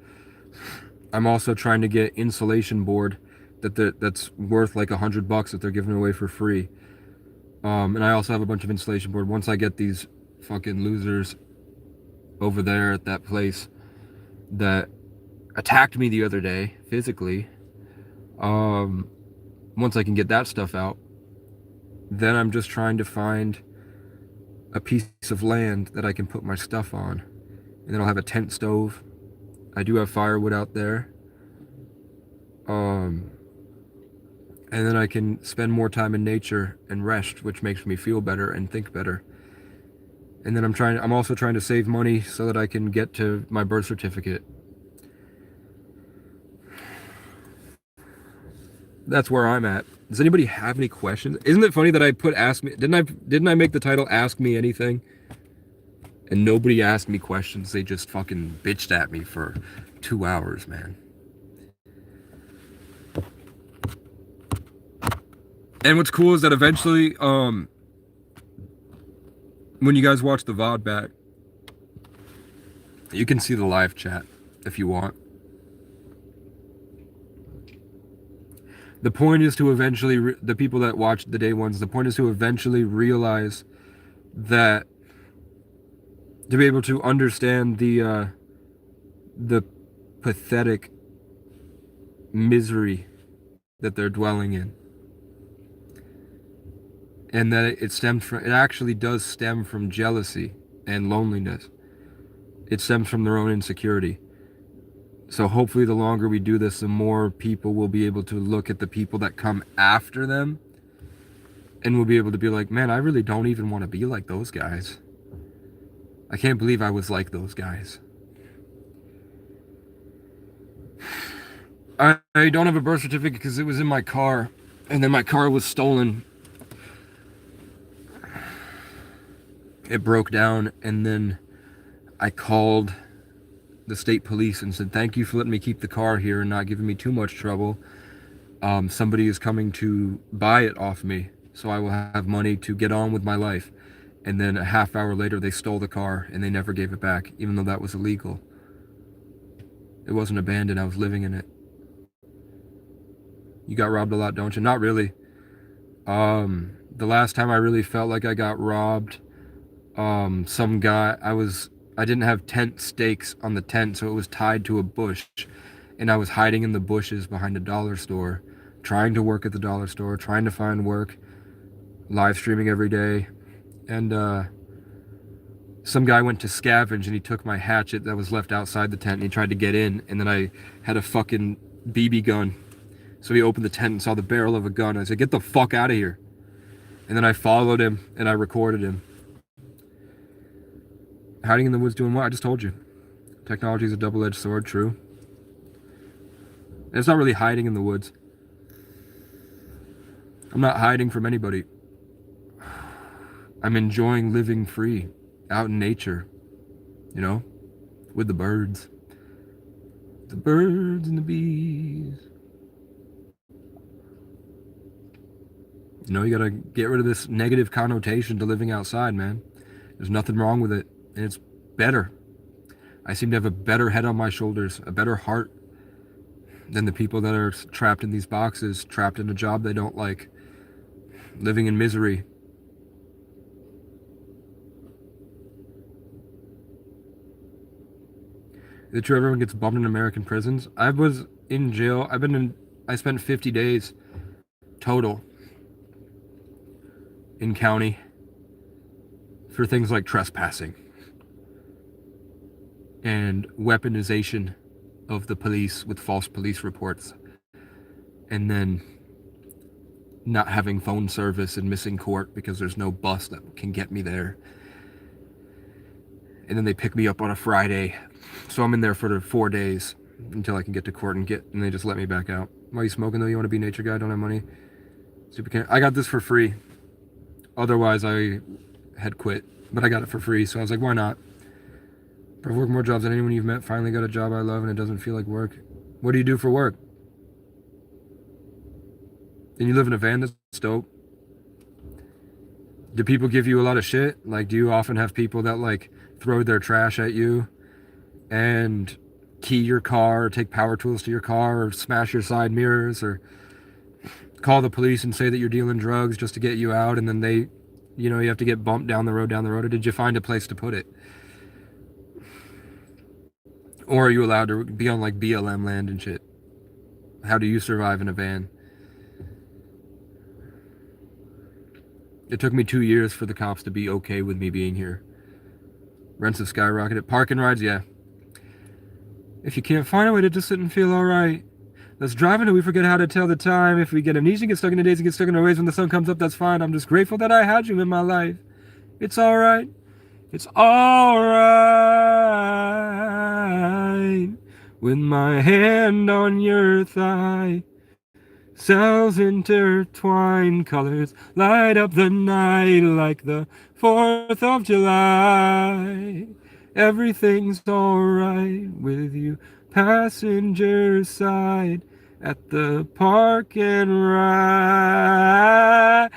I'm also trying to get insulation board that's worth like $100 that they're giving away for free. And I also have a bunch of insulation board. Once I get these fucking losers over there at that place that attacked me the other day physically, once I can get that stuff out, then I'm just trying to find a piece of land that I can put my stuff on. And then I'll have a tent stove. I do have firewood out there. And then I can spend more time in nature and rest, which makes me feel better and think better. And then I'm also trying to save money so that I can get to my birth certificate. That's where I'm at. Does anybody have any questions? Isn't it funny that I put ask me? Didn't I make the title Ask Me Anything? And nobody asked me questions. They just fucking bitched at me for 2 hours, man. And what's cool is that eventually, when you guys watch the VOD back, you can see the live chat if you want. The point is to eventually, the people that watch the day ones, the point is to eventually realize that, to be able to understand the pathetic misery that they're dwelling in. And that it actually does stem from jealousy and loneliness. It stems from their own insecurity. So hopefully the longer we do this, the more people will be able to look at the people that come after them and will be able to be like, man, I really don't even want to be like those guys. I can't believe I was like those guys. I don't have a birth certificate because it was in my car, and then my car was stolen. It broke down, and then I called the state police and said, thank you for letting me keep the car here and not giving me too much trouble. Somebody is coming to buy it off me, so I will have money to get on with my life. And then a half hour later, they stole the car, and they never gave it back, even though that was illegal. It wasn't abandoned. I was living in it. You got robbed a lot, don't you? Not really. The last time I really felt like I got robbed, some guy, I didn't have tent stakes on the tent, so it was tied to a bush, and I was hiding in the bushes behind a dollar store, trying to work at the dollar store, trying to find work, live streaming every day, and some guy went to scavenge, and he took my hatchet that was left outside the tent, and he tried to get in, and then I had a fucking BB gun. So he opened the tent and saw the barrel of a gun. I said, get the fuck out of here. And then I followed him and I recorded him. Hiding in the woods doing what? I just told you. Technology is a double-edged sword, true. And it's not really hiding in the woods. I'm not hiding from anybody. I'm enjoying living free, out in nature, you know, with the birds. The birds and the bees. You know, you gotta get rid of this negative connotation to living outside, man. There's nothing wrong with it, and it's better. I seem to have a better head on my shoulders, a better heart than the people that are trapped in these boxes, trapped in a job they don't like, living in misery. Is it true everyone gets bumped in American prisons? I was in jail. I spent 50 days total in county for things like trespassing and weaponization of the police with false police reports, and then not having phone service and missing court because there's no bus that can get me there. And then they pick me up on a Friday, so I'm in there for 4 days until I can get to court and they just let me back out. Why are you smoking though? You want to be a nature guy? Don't have money? I got this for free. Otherwise, I had quit, but I got it for free, so I was like, why not? I've worked more jobs than anyone you've met, finally got a job I love, and it doesn't feel like work. What do you do for work? And you live in a van? That's dope. Do people give you a lot of shit? Like, do you often have people that, like, throw their trash at you and key your car or take power tools to your car or smash your side mirrors or call the police and say that you're dealing drugs just to get you out, and then they, you know, you have to get bumped down the road, or did you find a place to put it? Or are you allowed to be on like BLM land and shit? How do you survive in a van? It took me 2 years for the cops to be okay with me being here. Rents have skyrocketed. Parking rides, yeah. If you can't find a way to just sit and feel alright, let's drive until we forget how to tell the time. If we get amnesia, get stuck in the days and get stuck in our ways when the sun comes up, that's fine. I'm just grateful that I had you in my life. It's alright. It's alright. With my hand on your thigh. Cells intertwine, colors light up the night like the 4th of July. Everything's alright with you, passenger side, at the park and ride.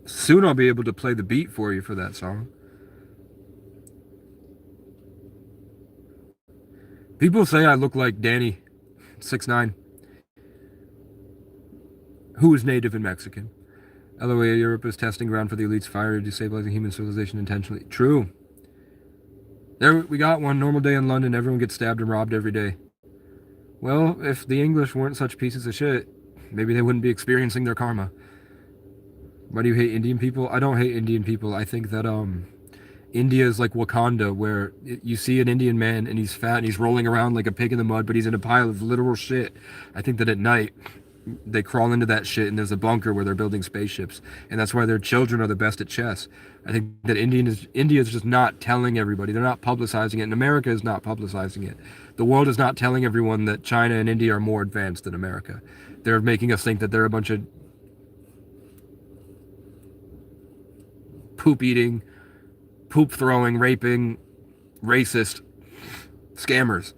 Soon I'll be able to play the beat for you for that song. People say I look like Danny, 6'9", who is native and Mexican. LOA, Europe is testing ground for the elites, fire, destabilizing human civilization intentionally. True. There we got one. Normal day in London. Everyone gets stabbed and robbed every day. Well, if the English weren't such pieces of shit, maybe they wouldn't be experiencing their karma. Why do you hate Indian people? I don't hate Indian people. I think that India is like Wakanda, where you see an Indian man and he's fat and he's rolling around like a pig in the mud, but he's in a pile of literal shit. I think that at night they crawl into that shit and there's a bunker where they're building spaceships, and that's why their children are the best at chess. I think that India is just not telling everybody. They're not publicizing it, and America is not publicizing it. The world is not telling everyone that China and India are more advanced than America. They're making us think that they're a bunch of poop-eating, poop-throwing, raping, racist scammers.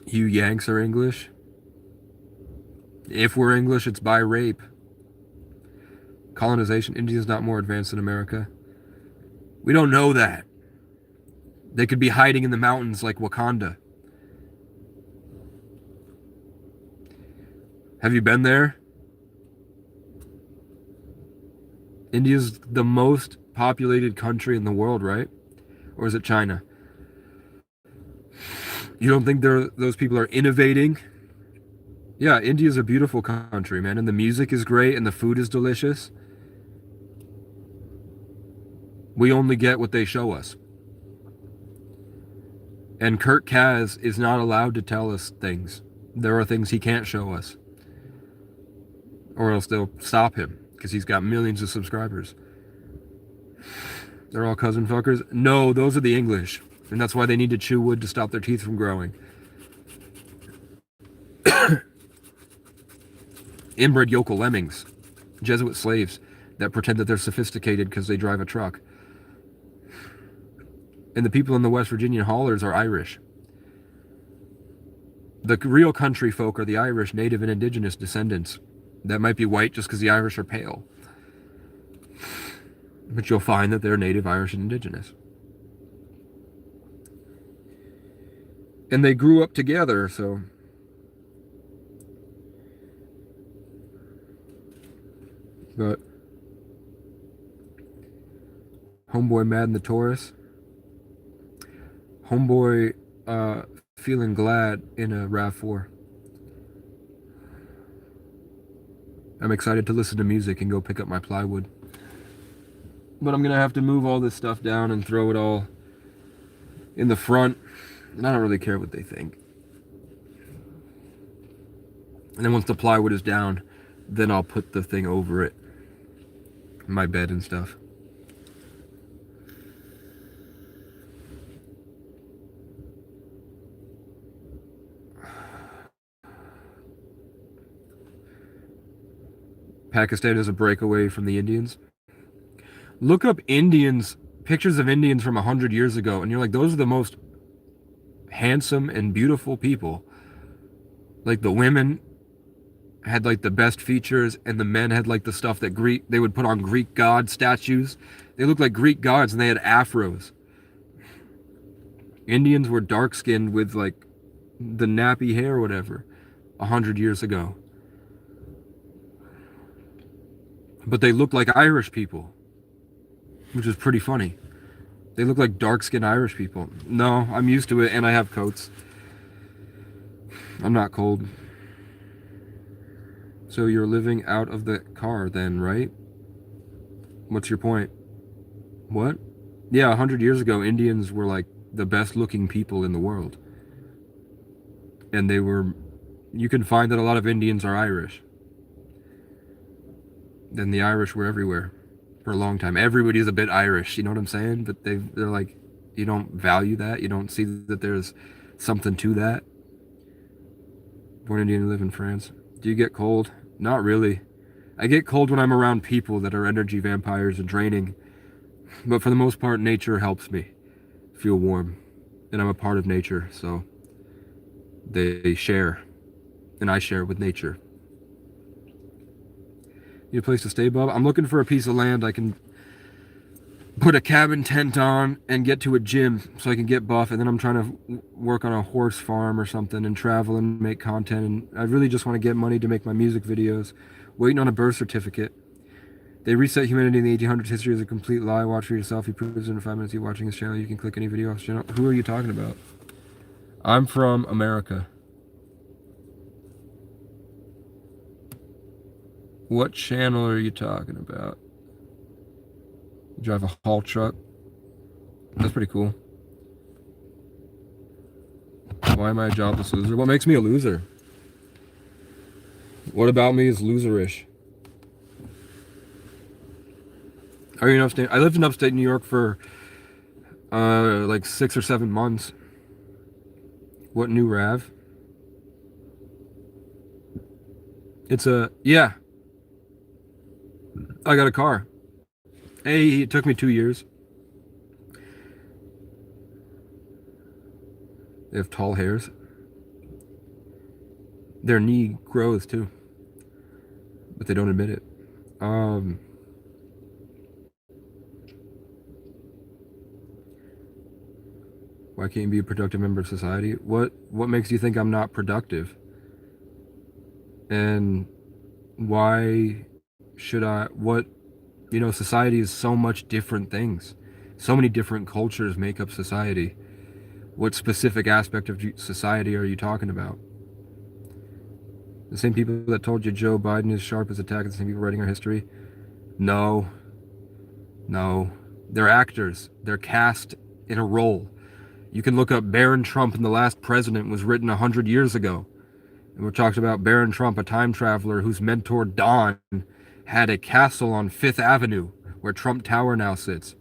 You Yanks are English. If we're English, it's by rape. Colonization. India's not more advanced than America. We don't know that. They could be hiding in the mountains like Wakanda. Have you been there? India's the most populated country in the world, right? Or is it China? You don't think those people are innovating? Yeah, India's a beautiful country, man, and the music is great and the food is delicious. We only get what they show us. And Kurt Kaz is not allowed to tell us things. There are things he can't show us. Or else they'll stop him, because he's got millions of subscribers. They're all cousin fuckers? No, those are the English. And that's why they need to chew wood to stop their teeth from growing. Inbred yokel lemmings. Jesuit slaves that pretend that they're sophisticated because they drive a truck. And the people in the West Virginian haulers are Irish. The real country folk are the Irish, native and indigenous descendants. That might be white just because the Irish are pale. But you'll find that they're native Irish and indigenous. And they grew up together, so... But... Homeboy mad in the Taurus. Homeboy feeling glad in a RAV4. I'm excited to listen to music and go pick up my plywood. But I'm going to have to move all this stuff down and throw it all in the front. And I don't really care what they think. And then once the plywood is down, then I'll put the thing over it. My bed and stuff. Pakistan is a breakaway from the Indians. Look up Indians, pictures of Indians from 100 years ago, and you're like, those are the most handsome and beautiful people. Like, the women had like the best features, and the men had like the stuff that they would put on Greek god statues. They looked like Greek gods, and they had afros. Indians were dark-skinned with like the nappy hair or whatever 100 years ago. But they look like Irish people, which is pretty funny. They look like dark-skinned Irish people. No, I'm used to it, and I have coats. I'm not cold. So you're living out of the car then, right? What's your point? What? Yeah, 100 years ago, Indians were like the best-looking people in the world. And they were... You can find that a lot of Indians are Irish. Then the Irish were everywhere for a long time. Everybody's a bit Irish, you know what I'm saying? But they're like, you don't value that. You don't see that there's something to that. Born Indian, live in France. Do you get cold? Not really. I get cold when I'm around people that are energy vampires and draining. But for the most part, nature helps me feel warm. And I'm a part of nature, so they share. And I share with nature. Need a place to stay, Bob? I'm looking for a piece of land I can put a cabin tent on and get to a gym so I can get buff, and then I'm trying to work on a horse farm or something and travel and make content, and I really just want to get money to make my music videos. Waiting on a birth certificate. They reset humanity in the 1800s. History is a complete lie. Watch for yourself. He proves it in 5 minutes. You're watching his channel. You can click any video off his channel. Who are you talking about? I'm from America. What channel are you talking about? You drive a haul truck? That's pretty cool. Why am I a jobless loser? What makes me a loser? What about me is loserish? Are you in upstate? I lived in upstate New York for like 6 or 7 months. What new Rav? It's a, yeah. I got a car. Hey, it took me 2 years. They have tall hairs. Their knee grows too, but they don't admit it. Why can't you be a productive member of society? What makes you think I'm not productive? And why should I? What, you know, society is so much different things. So many different cultures make up society. What specific aspect of society are you talking about? The same people that told you Joe Biden is sharp as a tack are the same people writing our history? No. No. They're actors. They're cast in a role. You can look up Barron Trump and the Last President was written 100 years ago. And we're talking about Barron Trump, a time traveler whose mentor Don had a castle on 5th Avenue where Trump Tower now sits.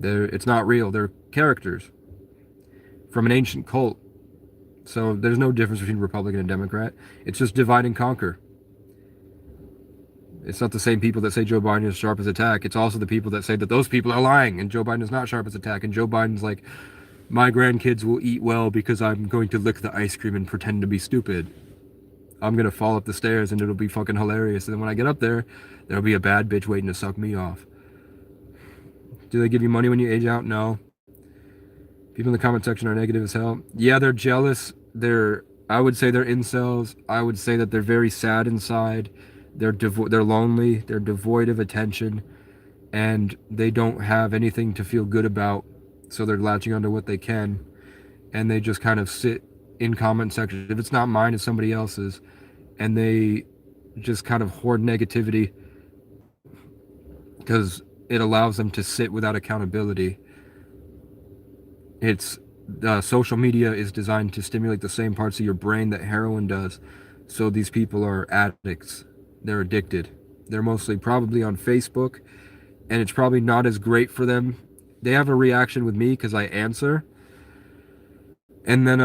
It's not real. They're characters from an ancient cult. So there's no difference between Republican and Democrat. It's just divide and conquer. It's not the same people that say Joe Biden is sharp as a tack. It's also the people that say that those people are lying and Joe Biden is not sharp as a tack. And Joe Biden's like, my grandkids will eat well because I'm going to lick the ice cream and pretend to be stupid. I'm going to fall up the stairs and it'll be fucking hilarious. And then when I get up there, there'll be a bad bitch waiting to suck me off. Do they give you money when you age out? No. People in the comment section are negative as hell. Yeah, they're jealous. I would say they're incels. I would say that they're very sad inside. They're lonely. They're devoid of attention. And they don't have anything to feel good about. So they're latching onto what they can. And they just kind of sit in comment section. If it's not mine, it's somebody else's. And they just kind of hoard negativity. Because it allows them to sit without accountability. Social media is designed to stimulate the same parts of your brain that heroin does. So these people are addicts. They're addicted. They're mostly probably on Facebook, and it's probably not as great for them. They have a reaction with me because I answer. And then,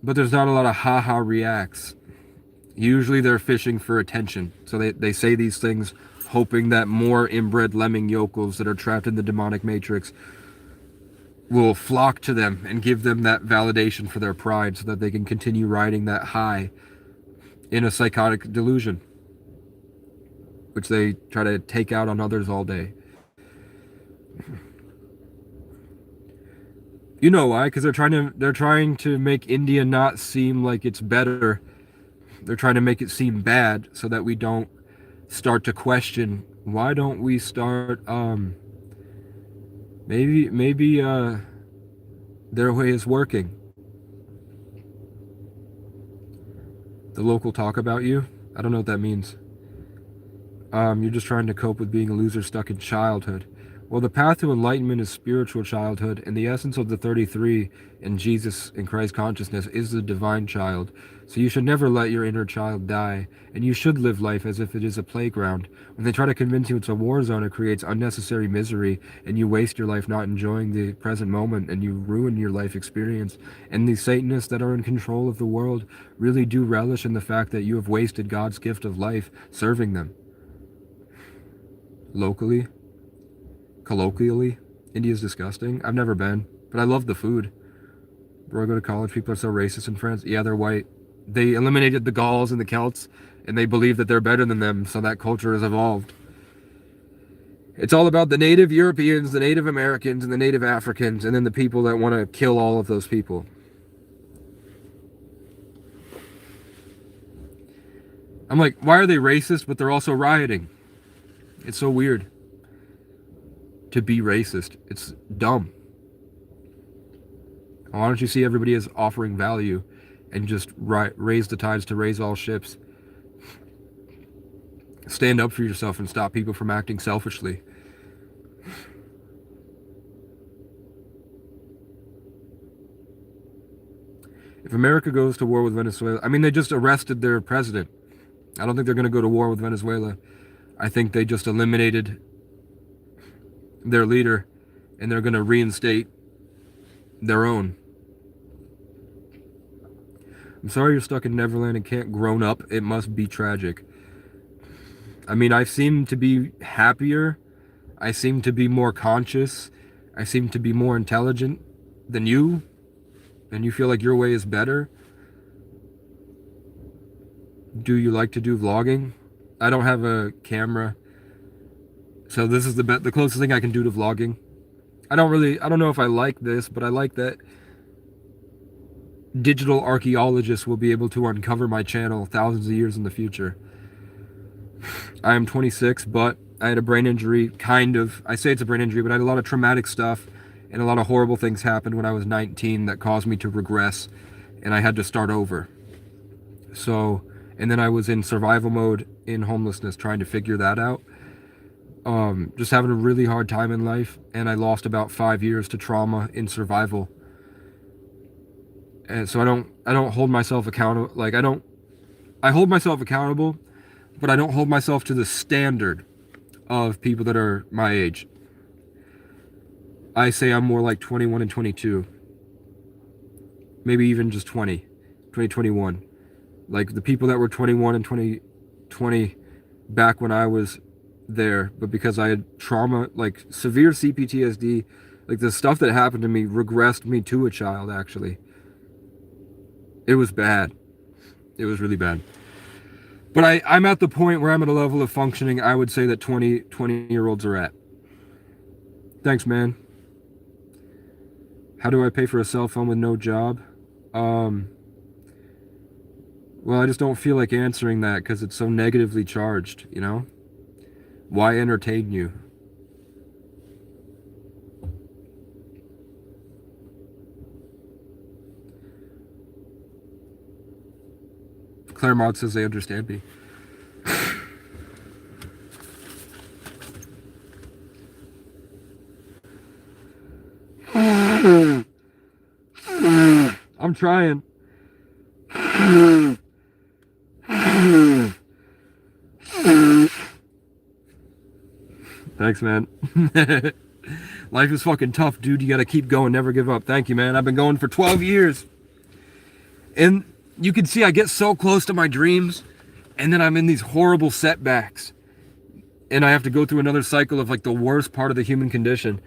but there's not a lot of haha reacts. Usually they're fishing for attention. So they say these things hoping that more inbred lemming yokels that are trapped in the demonic matrix will flock to them and give them that validation for their pride so that they can continue riding that high in a psychotic delusion, which they try to take out on others all day. You know why? Because they're trying to make India not seem like it's better. They're trying to make it seem bad so that we don't start to question, why don't we start maybe their way is working. The local talk about you? I don't know what that means. You're just trying to cope with being a loser stuck in childhood. Well, the path to enlightenment is spiritual childhood, and the essence of the 33 in Jesus and Christ consciousness is the divine child. So you should never let your inner child die, and you should live life as if it is a playground. When they try to convince you it's a war zone, it creates unnecessary misery, and you waste your life not enjoying the present moment, and you ruin your life experience. And these Satanists that are in control of the world really do relish in the fact that you have wasted God's gift of life serving them. Locally, colloquially, India's disgusting. I've never been, but I love the food. Where I go to college, people are so racist in France. Yeah, they're white. They eliminated the Gauls and the Celts, and they believe that they're better than them, so that culture has evolved. It's all about the native Europeans, the native Americans, and the native Africans, and then the people that want to kill all of those people. I'm like, why are they racist, but they're also rioting? It's so weird to be racist. It's dumb. Why don't you see everybody as offering value and just raise the tides to raise all ships? Stand up for yourself and stop people from acting selfishly. If America goes to war with Venezuela, I mean, they just arrested their president. I don't think they're going to go to war with Venezuela. I think they just eliminated their leader, and they're going to reinstate their own. I'm sorry you're stuck in Neverland and can't grown up. It must be tragic. I mean, I seem to be happier. I seem to be more conscious. I seem to be more intelligent than you. And you feel like your way is better. Do you like to do vlogging? I don't have a camera. So this is the closest thing I can do to vlogging. I don't know if I like this, but I like that digital archaeologists will be able to uncover my channel thousands of years in the future. I am 26, but I had a brain injury, kind of. I say it's a brain injury, but I had a lot of traumatic stuff, and a lot of horrible things happened when I was 19 that caused me to regress, and I had to start over. So, and then I was in survival mode in homelessness, trying to figure that out. Just having a really hard time in life, and I lost about 5 years to trauma in survival. And so I don't hold myself accountable. Like, I hold myself accountable, but I don't hold myself to the standard of people that are my age. I say I'm more like 21 and 22. Maybe even just 21. Like the people that were 21 and 20 back when I was there, but because I had trauma, like severe CPTSD, like the stuff that happened to me regressed me to a child, actually. It was bad. It was really bad. But I'm at the point where I'm at a level of functioning I would say that 20-year-olds are at. Thanks, man. How do I pay for a cell phone with no job? Well, I just don't feel like answering that because it's so negatively charged, you know? Why entertain you? Claremont says they understand me. I'm trying. Thanks, man. Life is fucking tough, dude. You gotta keep going, never give up. Thank you, man. I've been going for 12 years. And you can see I get so close to my dreams, and then I'm in these horrible setbacks. And I have to go through another cycle of like the worst part of the human condition.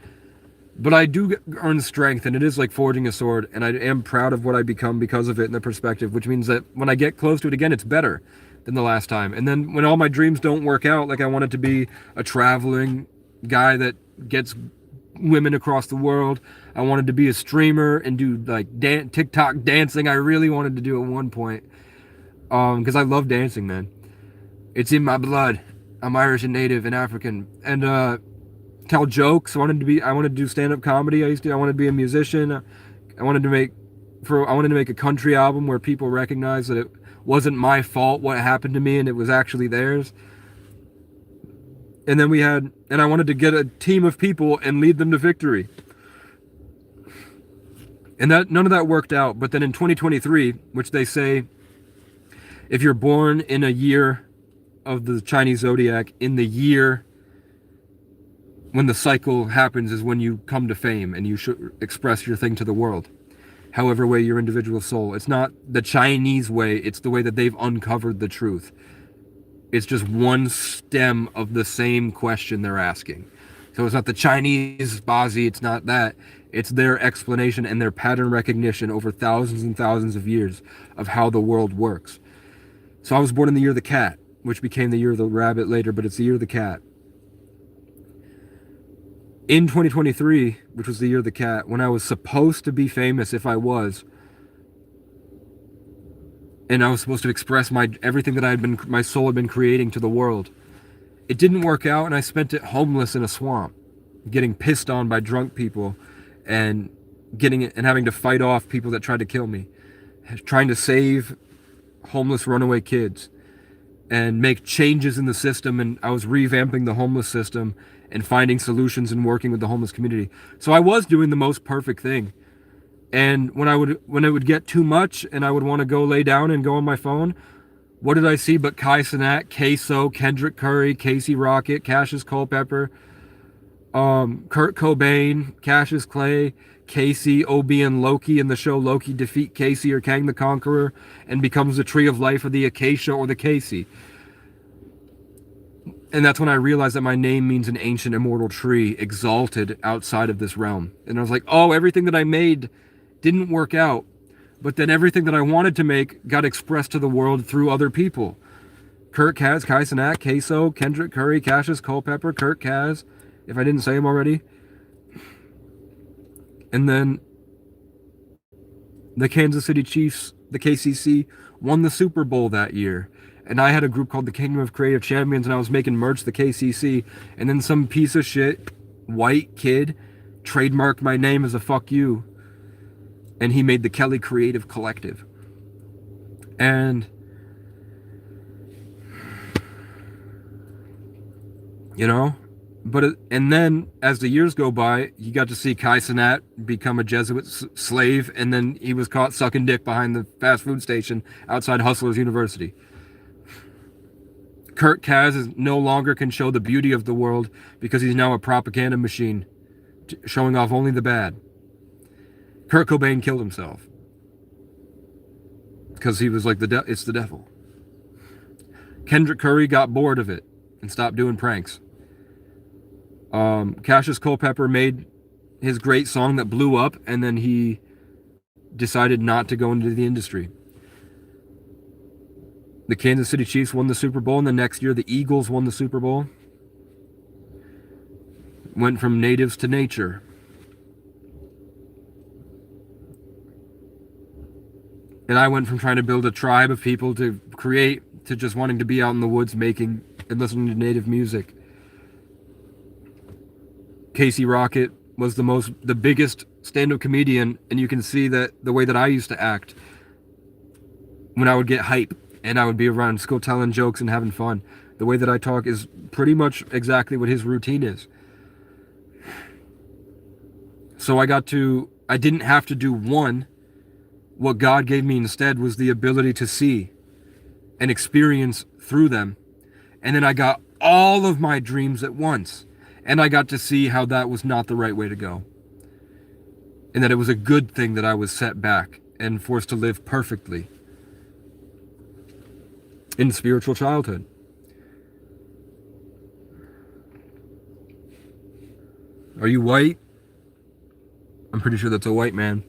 But I do earn strength, and it is like forging a sword, and I am proud of what I become because of it in the perspective, which means that when I get close to it again, it's better than the last time. And then when all my dreams don't work out, like I wanted to be a traveling guy that gets women across the world. I wanted to be a streamer and do like TikTok dancing. I really wanted to do at one point, because I love dancing, man. It's in my blood. I'm Irish and Native and African, and tell jokes. I wanted to do stand-up comedy. I wanted to be a musician. I wanted to make a country album where people recognize that it wasn't my fault what happened to me and it was actually theirs. And then I wanted to get a team of people and lead them to victory. And none of that worked out. But then in 2023, which they say, if you're born in a year of the Chinese zodiac, in the year when the cycle happens is when you come to fame and you should express your thing to the world. However way your individual soul. It's not the Chinese way, it's the way that they've uncovered the truth. It's just one stem of the same question they're asking. So it's not the Chinese Bazi, it's not that. It's their explanation and their pattern recognition over thousands and thousands of years of how the world works. So I was born in the year of the cat, which became the year of the rabbit later, but it's the year of the cat. In 2023, which was the year of the cat, when I was supposed to be famous, if I was, and I was supposed to express everything that my soul had been creating to the world. It didn't work out, and I spent it homeless in a swamp, getting pissed on by drunk people, and having to fight off people that tried to kill me, trying to save homeless runaway kids and make changes in the system. And I was revamping the homeless system and finding solutions and working with the homeless community. So I was doing the most perfect thing. And when it would get too much and I would want to go lay down and go on my phone, what did I see but Kai Cenat, Queso, Kendrick Curry, Casey Rocket, Cassius Culpepper, Kurt Cobain, Cassius Clay, Casey, Obi, and Loki in the show Loki defeat Casey or Kang the Conqueror and becomes the tree of life of the Acacia or the Casey. And that's when I realized that my name means an ancient immortal tree exalted outside of this realm. And I was like, oh, everything that I made didn't work out. But then everything that I wanted to make got expressed to the world through other people. Kurt Kaz, Kai Cenat, Queso, Kendrick Curry, Cassius Culpepper, Kurt Kaz, if I didn't say him already. And then the Kansas City Chiefs, the KCC, won the Super Bowl that year. And I had a group called the Kingdom of Creative Champions, and I was making merch, the KCC. And then some piece of shit, white kid, trademarked my name as a fuck you. And he made the Kelly Creative Collective. And, you know, and then as the years go by, you got to see Kai Cenat become a Jesuit slave, and then he was caught sucking dick behind the fast food station outside Hustlers University. Kurt Kaz no longer can show the beauty of the world because he's now a propaganda machine, showing off only the bad. Kurt Cobain killed himself because he was like, it's the devil. Kendrick Curry got bored of it and stopped doing pranks. Cassius Culpepper made his great song that blew up, and then he decided not to go into the industry. The Kansas City Chiefs won the Super Bowl, and the next year the Eagles won the Super Bowl. Went from natives to nature. And I went from trying to build a tribe of people to just wanting to be out in the woods making and listening to native music. Casey Rocket was the biggest stand-up comedian, and you can see that the way that I used to act when I would get hype and I would be around school telling jokes and having fun. The way that I talk is pretty much exactly what his routine is. So I didn't have to do one. What God gave me instead was the ability to see and experience through them. And then I got all of my dreams at once. And I got to see how that was not the right way to go. And that it was a good thing that I was set back and forced to live perfectly in spiritual childhood. Are you white? I'm pretty sure that's a white man.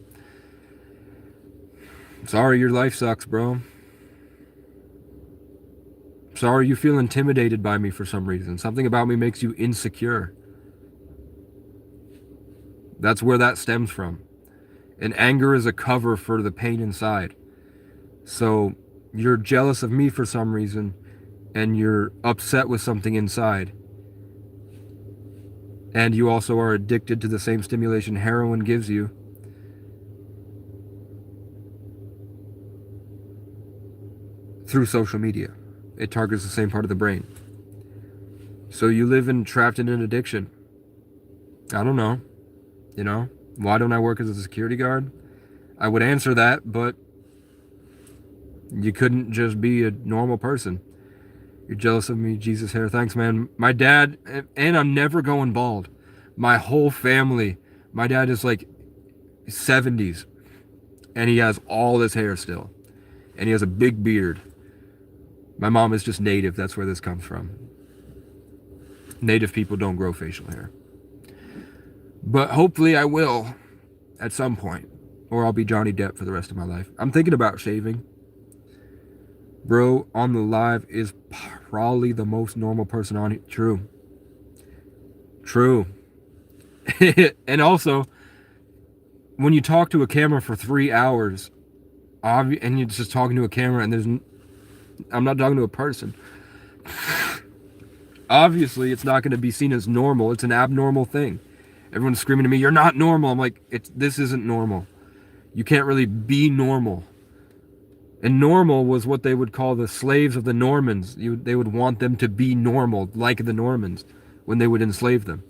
Sorry, your life sucks, bro. Sorry you feel intimidated by me for some reason. Something about me makes you insecure. That's where that stems from. And anger is a cover for the pain inside. So you're jealous of me for some reason, and you're upset with something inside. And you also are addicted to the same stimulation heroin gives you. Through social media. It targets the same part of the brain. So you live trapped in an addiction. I don't know. You know? Why don't I work as a security guard? I would answer that, but you couldn't just be a normal person. You're jealous of me, Jesus hair. Thanks, man. My dad, and I'm never going bald. My whole family. My dad is like 70s. And he has all this hair still. And he has a big beard. My mom is just native. That's where this comes from. Native people don't grow facial hair. But hopefully I will at some point. Or I'll be Johnny Depp for the rest of my life. I'm thinking about shaving. Bro, on the live is probably the most normal person on it. True. And also, when you talk to a camera for 3 hours, And you're just talking to a camera, and I'm not talking to a person. Obviously, it's not going to be seen as normal. It's an abnormal thing. Everyone's screaming at me, "You're not normal." I'm like, this isn't normal. You can't really be normal. And normal was what they would call the slaves of the Normans. They would want them to be normal, like the Normans, when they would enslave them.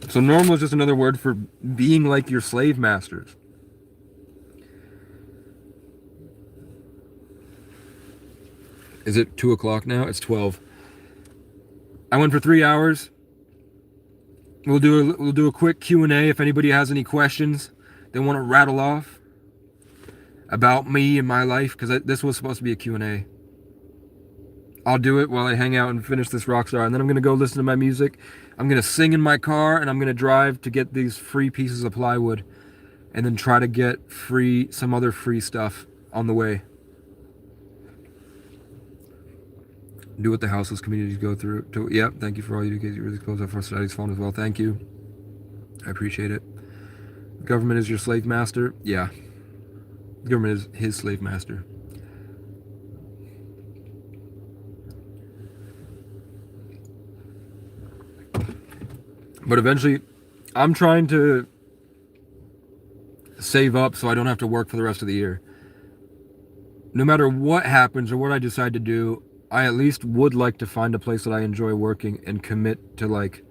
So normal is just another word for being like your slave masters. Is it 2 o'clock now? It's 12. I went for 3 hours. We'll do a quick Q&A if anybody has any questions they want to rattle off about me and my life, because this was supposed to be a Q&A. I'll do it while I hang out and finish this Rockstar, and then I'm going to go listen to my music. I'm going to sing in my car, and I'm going to drive to get these free pieces of plywood, and then try to get some other free stuff on the way. Do what the houseless communities go through. Yep, thank you for all you do. You're really close up for society's phone as well. Thank you. I appreciate it. The government is your slave master. Yeah. The government is his slave master. But eventually, I'm trying to save up so I don't have to work for the rest of the year. No matter what happens or what I decide to do, I at least would like to find a place that I enjoy working and commit to like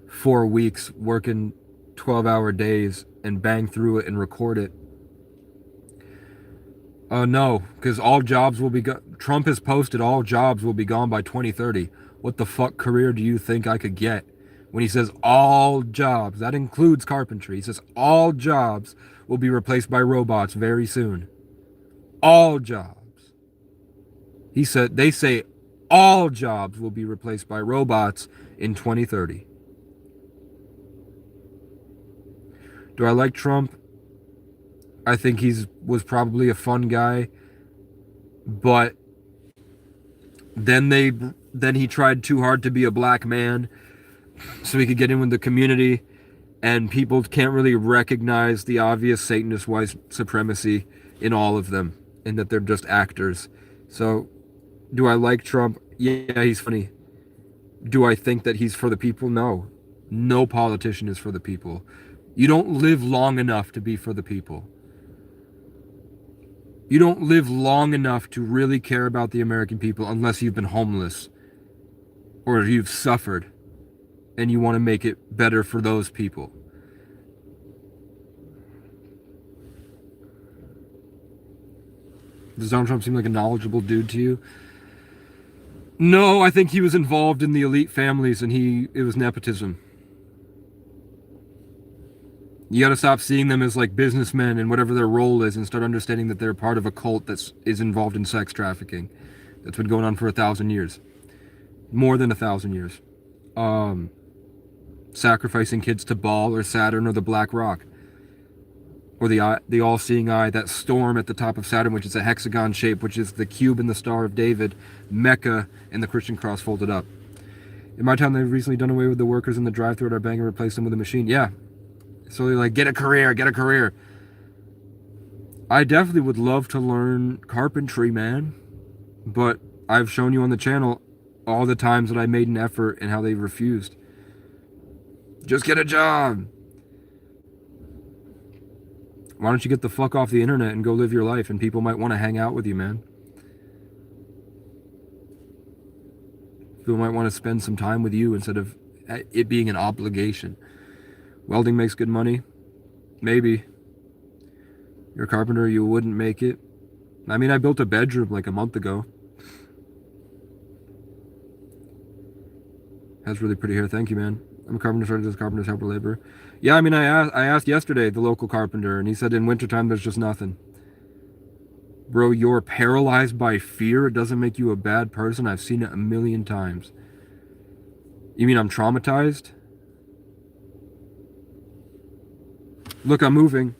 4 weeks working 12-hour days and bang through it and record it. No, because all jobs will be Trump has posted all jobs will be gone by 2030. What the fuck career do you think I could get? When he says all jobs, that includes carpentry. He says all jobs will be replaced by robots very soon. All jobs. They say all jobs will be replaced by robots in 2030. Do I like Trump? I think was probably a fun guy, but then he tried too hard to be a black man so he could get in with the community, and people can't really recognize the obvious Satanist white supremacy in all of them, and that they're just actors. So, do I like Trump? Yeah, he's funny. Do I think that he's for the people? No. No politician is for the people. You don't live long enough to be for the people. You don't live long enough to really care about the American people unless you've been homeless or you've suffered and you want to make it better for those people. Does Donald Trump seem like a knowledgeable dude to you? No, I think he was involved in the elite families and it was nepotism. You gotta stop seeing them as like businessmen and whatever their role is and start understanding that they're part of a cult that is involved in sex trafficking. That's been going on for 1,000 years. More than 1,000 years. Sacrificing kids to Baal or Saturn or the Black Rock. Or the all-seeing eye, that storm at the top of Saturn, which is a hexagon shape, which is the cube and the Star of David, Mecca, and the Christian cross folded up. In my time, they've recently done away with the workers in the drive-thru at our bank and replaced them with a machine. Yeah. So they're like, get a career. I definitely would love to learn carpentry, man. But I've shown you on the channel all the times that I made an effort and how they refused. Just get a job. Why don't you get the fuck off the internet and go live your life, and people might want to hang out with you, man. People might want to spend some time with you instead of it being an obligation. Welding makes good money. Maybe. You're a carpenter, you wouldn't make it. I mean, I built a bedroom like a month ago. Has really pretty hair. Thank you, man. I'm a carpenter, started as a carpenter's helper labor. Yeah, I mean, I asked yesterday the local carpenter, and he said in wintertime there's just nothing. Bro, you're paralyzed by fear. It doesn't make you a bad person. I've seen it a million times. You mean I'm traumatized? Look, I'm moving.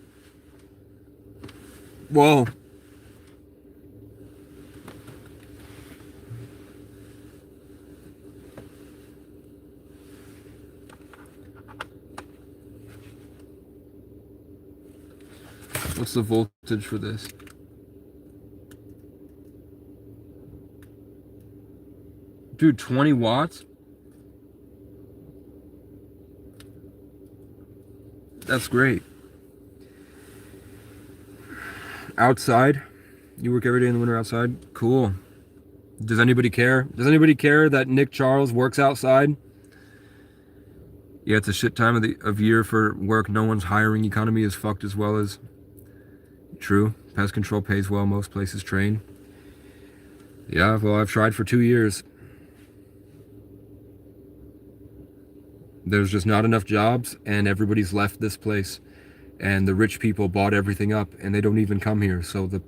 Whoa. What's the voltage for this? Dude, 20 watts? That's great. Outside? You work every day in the winter outside? Cool. Does anybody care? Does anybody care that Nick Charles works outside? Yeah, it's a shit time of year for work. No one's hiring. Economy is fucked as well as... True. Pest control pays well. Most places train. Yeah, well, I've tried for 2 years. There's just not enough jobs, and everybody's left this place. And the rich people bought everything up, and they don't even come here. So the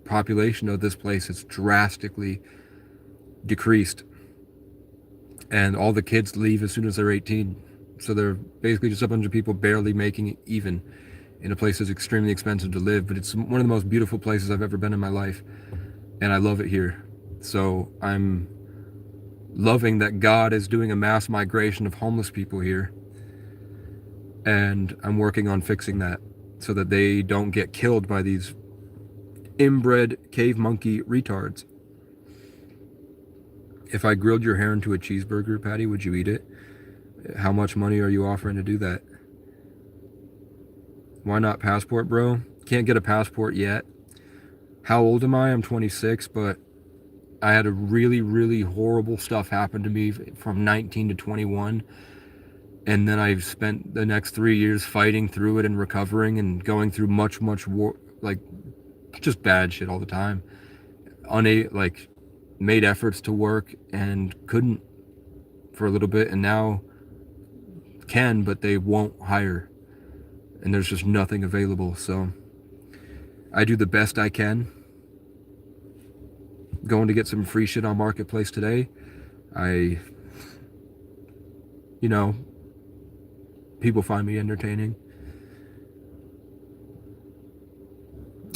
population of this place has drastically decreased. And all the kids leave as soon as they're 18. So they're basically just a bunch of people barely making it even in a place that's extremely expensive to live. But it's one of the most beautiful places I've ever been in my life. And I love it here. So I'm loving that God is doing a mass migration of homeless people here. And I'm working on fixing that so that they don't get killed by these inbred cave monkey retards. If I grilled your hair into a cheeseburger patty, would you eat it? How much money are you offering to do that? Why not passport, bro? Can't get a passport yet. How old am I? I'm 26, but I had a really, really horrible stuff happen to me from 19 to 21. And then I've spent the next 3 years fighting through it and recovering and going through much war, like just bad shit all the time. Made efforts to work and couldn't for a little bit, and now can, but they won't hire. And there's just nothing available. So I do the best I can. Going to get some free shit on Marketplace today. People find me entertaining.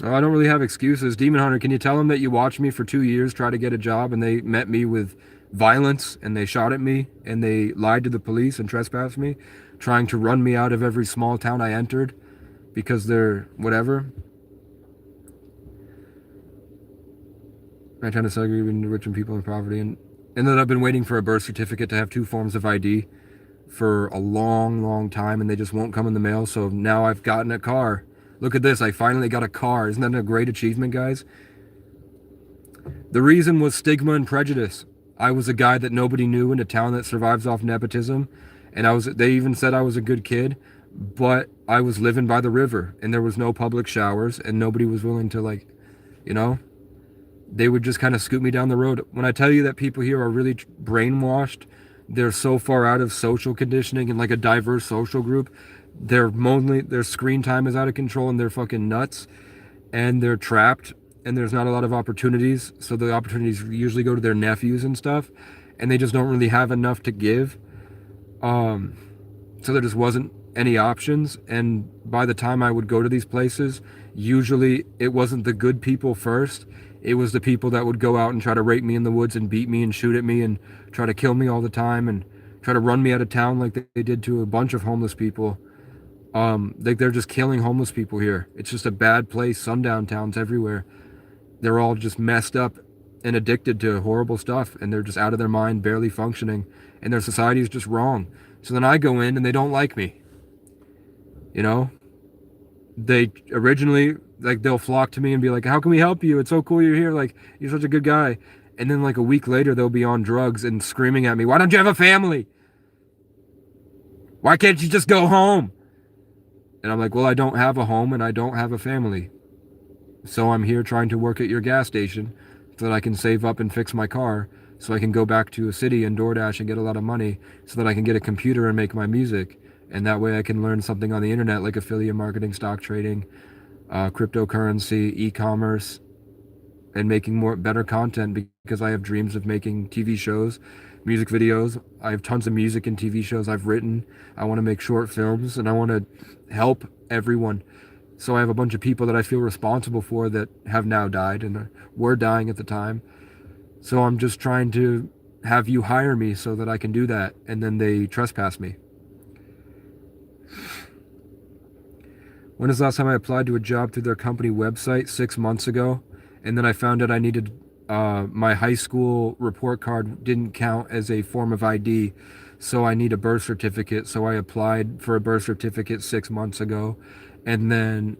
I don't really have excuses. Demon Hunter, can you tell them that you watched me for 2 years try to get a job and they met me with violence and they shot at me and they lied to the police and trespassed me, trying to run me out of every small town I entered because they're whatever? I tend to segregate between rich and people in poverty, and then I've been waiting for a birth certificate to have 2 forms of ID for a long time, and they just won't come in the mail. So now I've gotten a car. Look at this, I finally got a car. Isn't that a great achievement, guys? The reason was stigma and prejudice. I was a guy that nobody knew in a town that survives off nepotism, and they even said I was a good kid, but I was living by the river, and there was no public showers, and nobody was willing to, they would just kind of scoot me down the road. When I tell you that people here are really brainwashed, they're so far out of social conditioning and like a diverse social group, their screen time is out of control and they're fucking nuts and they're trapped and there's not a lot of opportunities. So the opportunities usually go to their nephews and stuff, and they just don't really have enough to give. So there just wasn't any options. And by the time I would go to these places, usually it wasn't the good people first. It was the people that would go out and try to rape me in the woods and beat me and shoot at me and try to kill me all the time and try to run me out of town like they did to a bunch of homeless people. They're just killing homeless people here. It's just a bad place. Sundown towns everywhere. They're all just messed up and addicted to horrible stuff, and they're just out of their mind, barely functioning, and their society is just wrong. So then I go in and they don't like me. They originally, they'll flock to me and be like, how can we help you? It's so cool you're here. Like, you're such a good guy. And then a week later, they'll be on drugs and screaming at me, why don't you have a family? Why can't you just go home? And I'm like, well, I don't have a home and I don't have a family. So I'm here trying to work at your gas station so that I can save up and fix my car so I can go back to a city and DoorDash and get a lot of money so that I can get a computer and make my music. And that way I can learn something on the internet like affiliate marketing, stock trading, cryptocurrency, e-commerce, and making better content, because I have dreams of making TV shows, music videos. I have tons of music and TV shows I've written. I want to make short films and I want to help everyone. So I have a bunch of people that I feel responsible for that have now died and were dying at the time. So I'm just trying to have you hire me so that I can do that. And then they trespass me. When is the last time I applied to a job through their company website? 6 months ago. And then I found out I needed my high school report card didn't count as a form of ID. So I need a birth certificate. So I applied for a birth certificate 6 months ago. And then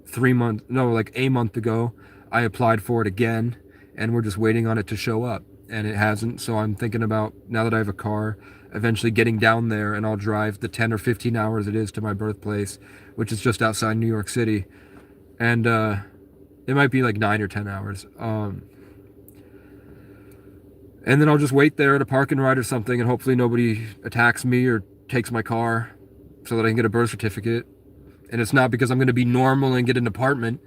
3 months, no, like a month ago, I applied for it again. And we're just waiting on it to show up. And it hasn't. So I'm thinking about, now that I have a car, eventually getting down there, and I'll drive the 10 or 15 hours it is to my birthplace, which is just outside New York City. And it might be like 9 or 10 hours. And then I'll just wait there at a park and ride or something, and hopefully nobody attacks me or takes my car so that I can get a birth certificate. And it's not because I'm going to be normal and get an apartment.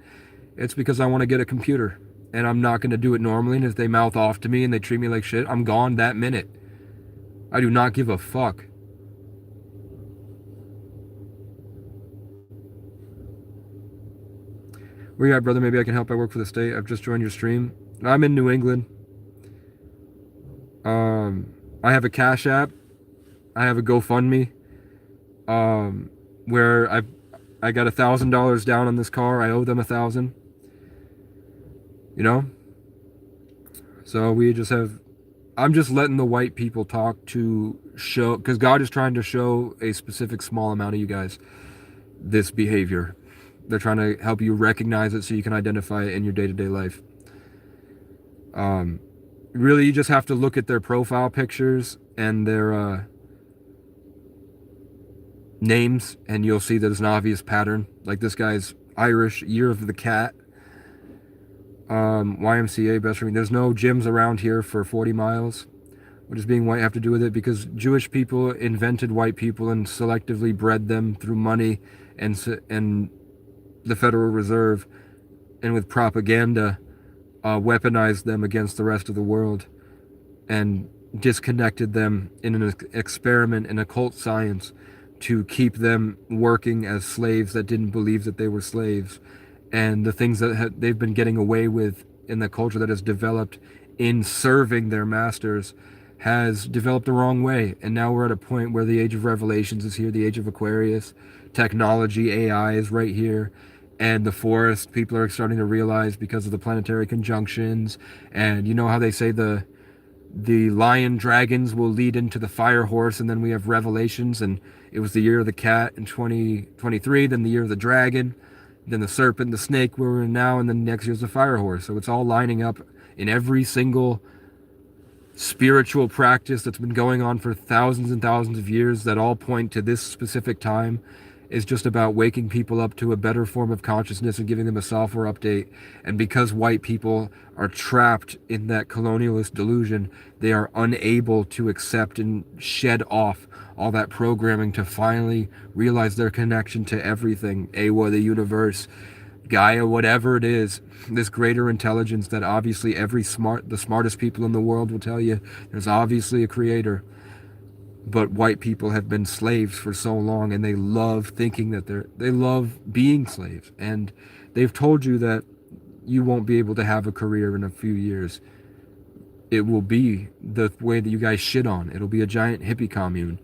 It's because I want to get a computer. And I'm not going to do it normally. And if they mouth off to me and they treat me like shit, I'm gone that minute. I do not give a fuck. Where you at, brother? Maybe I can help. I work for the state. I've just joined your stream. I'm in New England. I have a Cash App. I have a GoFundMe. Where I got $1,000 down on this car. I owe them 1,000. You know? So we just have, I'm just letting the white people talk to show, because God is trying to show a specific small amount of you guys this behavior. They're trying to help you recognize it so you can identify it in your day-to-day life. Really, you just have to look at their profile pictures and their names, and you'll see that there's an obvious pattern. Like this guy's Irish, Year of the Cat. YMCA, best for me. There's no gyms around here for 40 miles. What does being white have to do with it? Because Jewish people invented white people and selectively bred them through money and the Federal Reserve, and with propaganda, weaponized them against the rest of the world and disconnected them in an experiment in occult science to keep them working as slaves that didn't believe that they were slaves. And the things that they've been getting away with in the culture that has developed in serving their masters has developed the wrong way. And now we're at a point where the age of revelations is here, the age of Aquarius, technology, AI is right here. And the forest, people are starting to realize because of the planetary conjunctions. And you know how they say the lion dragons will lead into the fire horse, and then we have revelations, and it was the year of the cat in 2023, then the year of the dragon, then the serpent, the snake where we're in now, and then next year's the fire horse. So it's all lining up in every single spiritual practice that's been going on for thousands and thousands of years that all point to this specific time. Is just about waking people up to a better form of consciousness and giving them a software update. And because white people are trapped in that colonialist delusion, they are unable to accept and shed off all that programming to finally realize their connection to everything, Awa, the universe, Gaia, whatever it is, this greater intelligence that obviously the smartest people in the world will tell you there's obviously a creator. But white people have been slaves for so long, and they love thinking that they love being slaves. And they've told you that you won't be able to have a career in a few years. It will be the way that you guys shit on. It'll be a giant hippie commune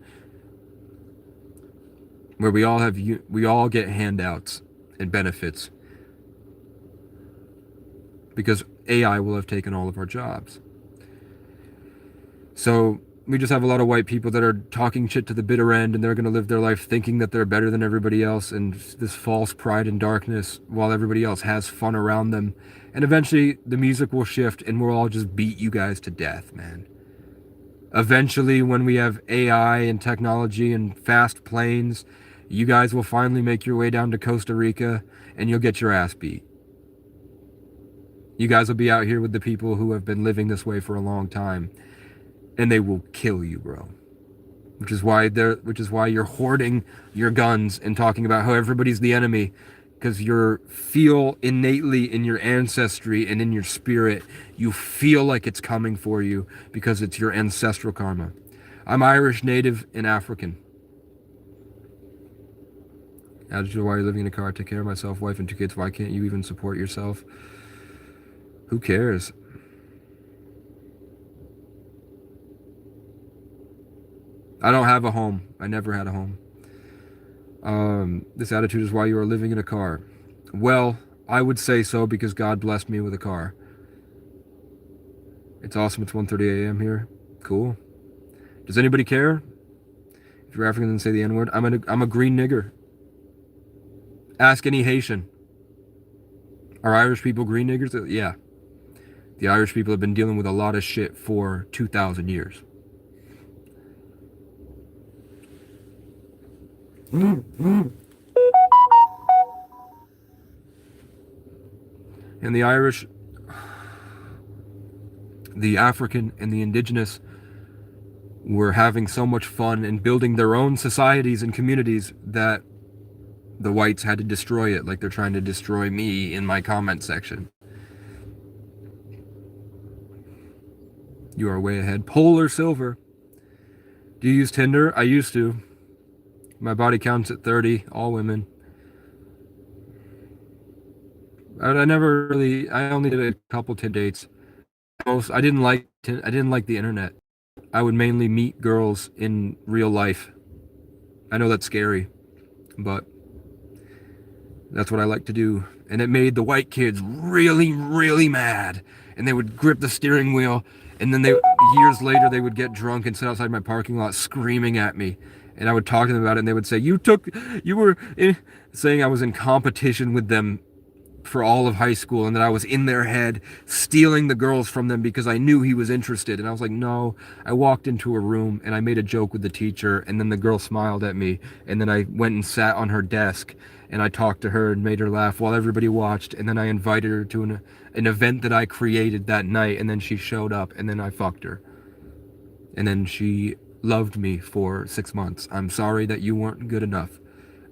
where we all get handouts and benefits because AI will have taken all of our jobs. So we just have a lot of white people that are talking shit to the bitter end, and they're going to live their life thinking that they're better than everybody else, and this false pride and darkness while everybody else has fun around them. And eventually the music will shift and we'll all just beat you guys to death, man. Eventually, when we have AI and technology and fast planes, you guys will finally make your way down to Costa Rica and you'll get your ass beat. You guys will be out here with the people who have been living this way for a long time. And they will kill you, bro. Which is why you're hoarding your guns and talking about how everybody's the enemy, because you feel innately in your ancestry and in your spirit, you feel like it's coming for you because it's your ancestral karma. I'm Irish, Native, and African. Attitude: why are you living in a car? Take care of myself, wife, and 2 kids. Why can't you even support yourself? Who cares? I don't have a home. I never had a home. This attitude is why you are living in a car. Well, I would say so because God blessed me with a car. It's awesome. It's 1:30 a.m. here. Cool. Does anybody care? If you're African, then say the N-word. I'm a green nigger. Ask any Haitian. Are Irish people green niggers? Yeah. The Irish people have been dealing with a lot of shit for 2,000 years. And the Irish, the African, and the indigenous were having so much fun and building their own societies and communities that the whites had to destroy it, like they're trying to destroy me in my comment section. You are way ahead. Pole or silver? Do you use Tinder? I used to. My body counts at 30, all women. I only did a couple Tinder dates. I didn't like the internet. I would mainly meet girls in real life. I know that's scary, but that's what I like to do. And it made the white kids really, really mad. And they would grip the steering wheel, and then years later, they would get drunk and sit outside my parking lot screaming at me. And I would talk to them about it, and they would say, saying I was in competition with them for all of high school, and that I was in their head stealing the girls from them because I knew he was interested. And I was like, no. I walked into a room and I made a joke with the teacher, and then the girl smiled at me, and then I went and sat on her desk and I talked to her and made her laugh while everybody watched, and then I invited her to an event that I created that night, and then she showed up, and then I fucked her, and then she loved me for 6 months. I'm sorry that you weren't good enough,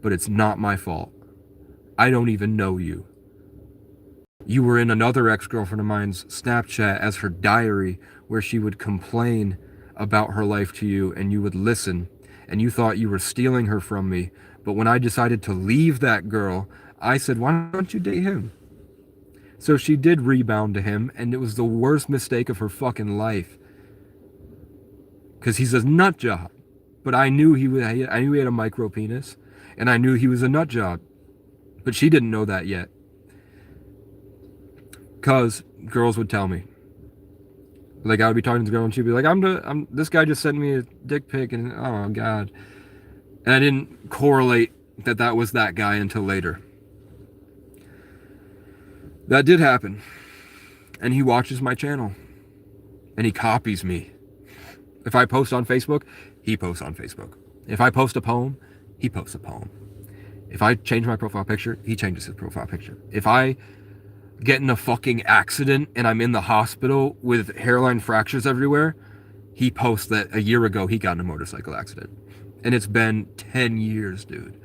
but it's not my fault. I don't even know you. You were in another ex-girlfriend of mine's Snapchat as her diary, where she would complain about her life to you, and you would listen, and you thought you were stealing her from me. But when I decided to leave that girl, I said, why don't you date him? So she did rebound to him, and it was the worst mistake of her fucking life. Because he's a nut job. But I knew he had a micro penis, and I knew he was a nut job. But she didn't know that yet. Because girls would tell me. Like, I would be talking to the girl, and she'd be like, this guy just sent me a dick pic, and oh, God. And I didn't correlate that was that guy until later. That did happen. And he watches my channel. And he copies me. If I post on Facebook, he posts on Facebook. If I post a poem, he posts a poem. If I change my profile picture, he changes his profile picture. If I get in a fucking accident and I'm in the hospital with hairline fractures everywhere, he posts that a year ago he got in a motorcycle accident. And it's been 10 years, dude.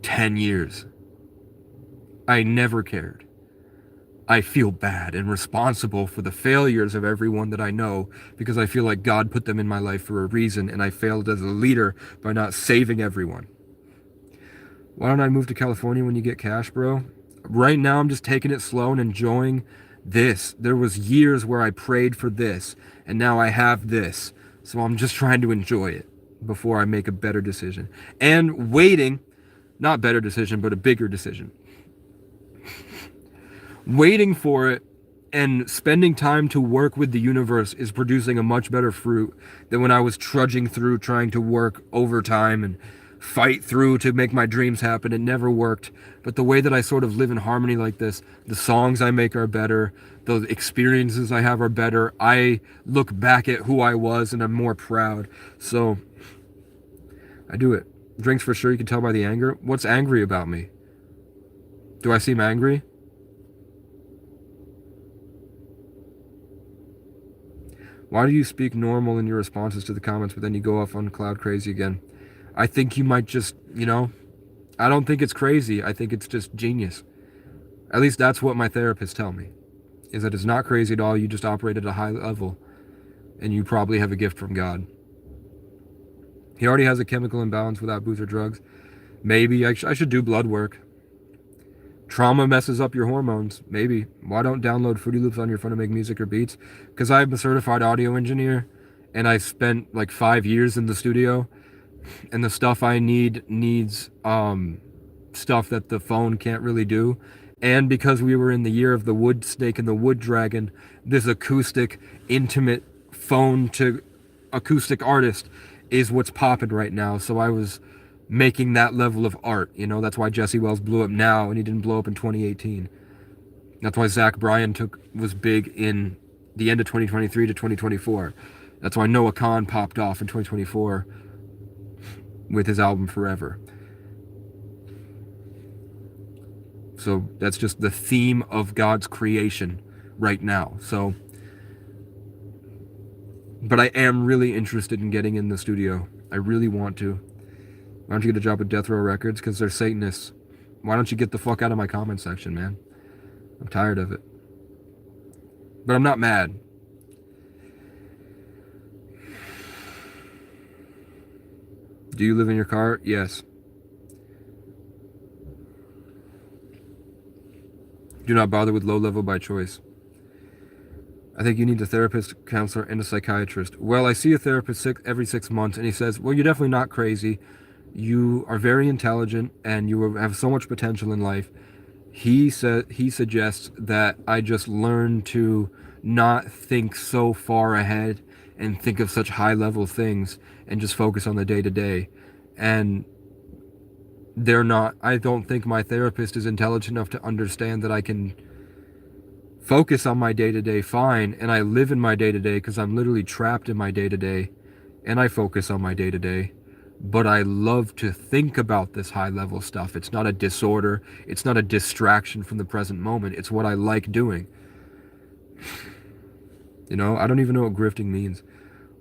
10 years. I never cared. I feel bad and responsible for the failures of everyone that I know, because I feel like God put them in my life for a reason, and I failed as a leader by not saving everyone. Why don't I move to California when you get cash, bro? Right now, I'm just taking it slow and enjoying this. There was years where I prayed for this, and now I have this. So I'm just trying to enjoy it before I make a better decision. And waiting, not better decision, but a bigger decision. Waiting for it and spending time to work with the universe is producing a much better fruit than when I was trudging through trying to work overtime and fight through to make my dreams happen. It never worked. But the way that I sort of live in harmony like this, the songs I make are better, the experiences I have are better. I look back at who I was and I'm more proud. So I do it. Drinks for sure, you can tell by the anger. What's angry about me? Do I seem angry? Why do you speak normal in your responses to the comments, but then you go off on cloud crazy again? I think you might just, I don't think it's crazy. I think it's just genius. At least that's what my therapists tell me, is that it's not crazy at all. You just operate at a high level, and you probably have a gift from God. He already has a chemical imbalance without booze or drugs. Maybe I should do blood work. Trauma messes up your hormones. Maybe. Why don't download Fruity Loops on your phone to make music or beats? Because I'm a certified audio engineer, and I spent like 5 years in the studio and the stuff I need needs stuff that the phone can't really do. And because we were in the year of the wood snake and the wood dragon, this acoustic, intimate phone to acoustic artist is what's popping right now. So I was making that level of art. You know, that's why Jesse Wells blew up now and he didn't blow up in 2018. That's why Zach Bryan was big in the end of 2023 to 2024. That's why Noah Khan popped off in 2024 with his album Forever. So that's just the theme of God's creation right now. So, but I am really interested in getting in the studio. I really want to. Why don't you get a job with Death Row Records? Because they're Satanists. Why don't you get the fuck out of my comment section, man? I'm tired of it. But I'm not mad. Do you live in your car? Yes. Do not bother with low level by choice. I think you need a therapist, counselor, and a psychiatrist. Well, I see a therapist every 6 months, and he says, well, you're definitely not crazy. You are very intelligent, and you have so much potential in life. He suggests that I just learn to not think so far ahead and think of such high-level things and just focus on the day-to-day. And I don't think my therapist is intelligent enough to understand that I can focus on my day-to-day fine, and I live in my day-to-day because I'm literally trapped in my day-to-day, and I focus on my day-to-day. But I love to think about this high-level stuff. It's not a disorder. It's not a distraction from the present moment. It's what I like doing. You know, I don't even know what grifting means.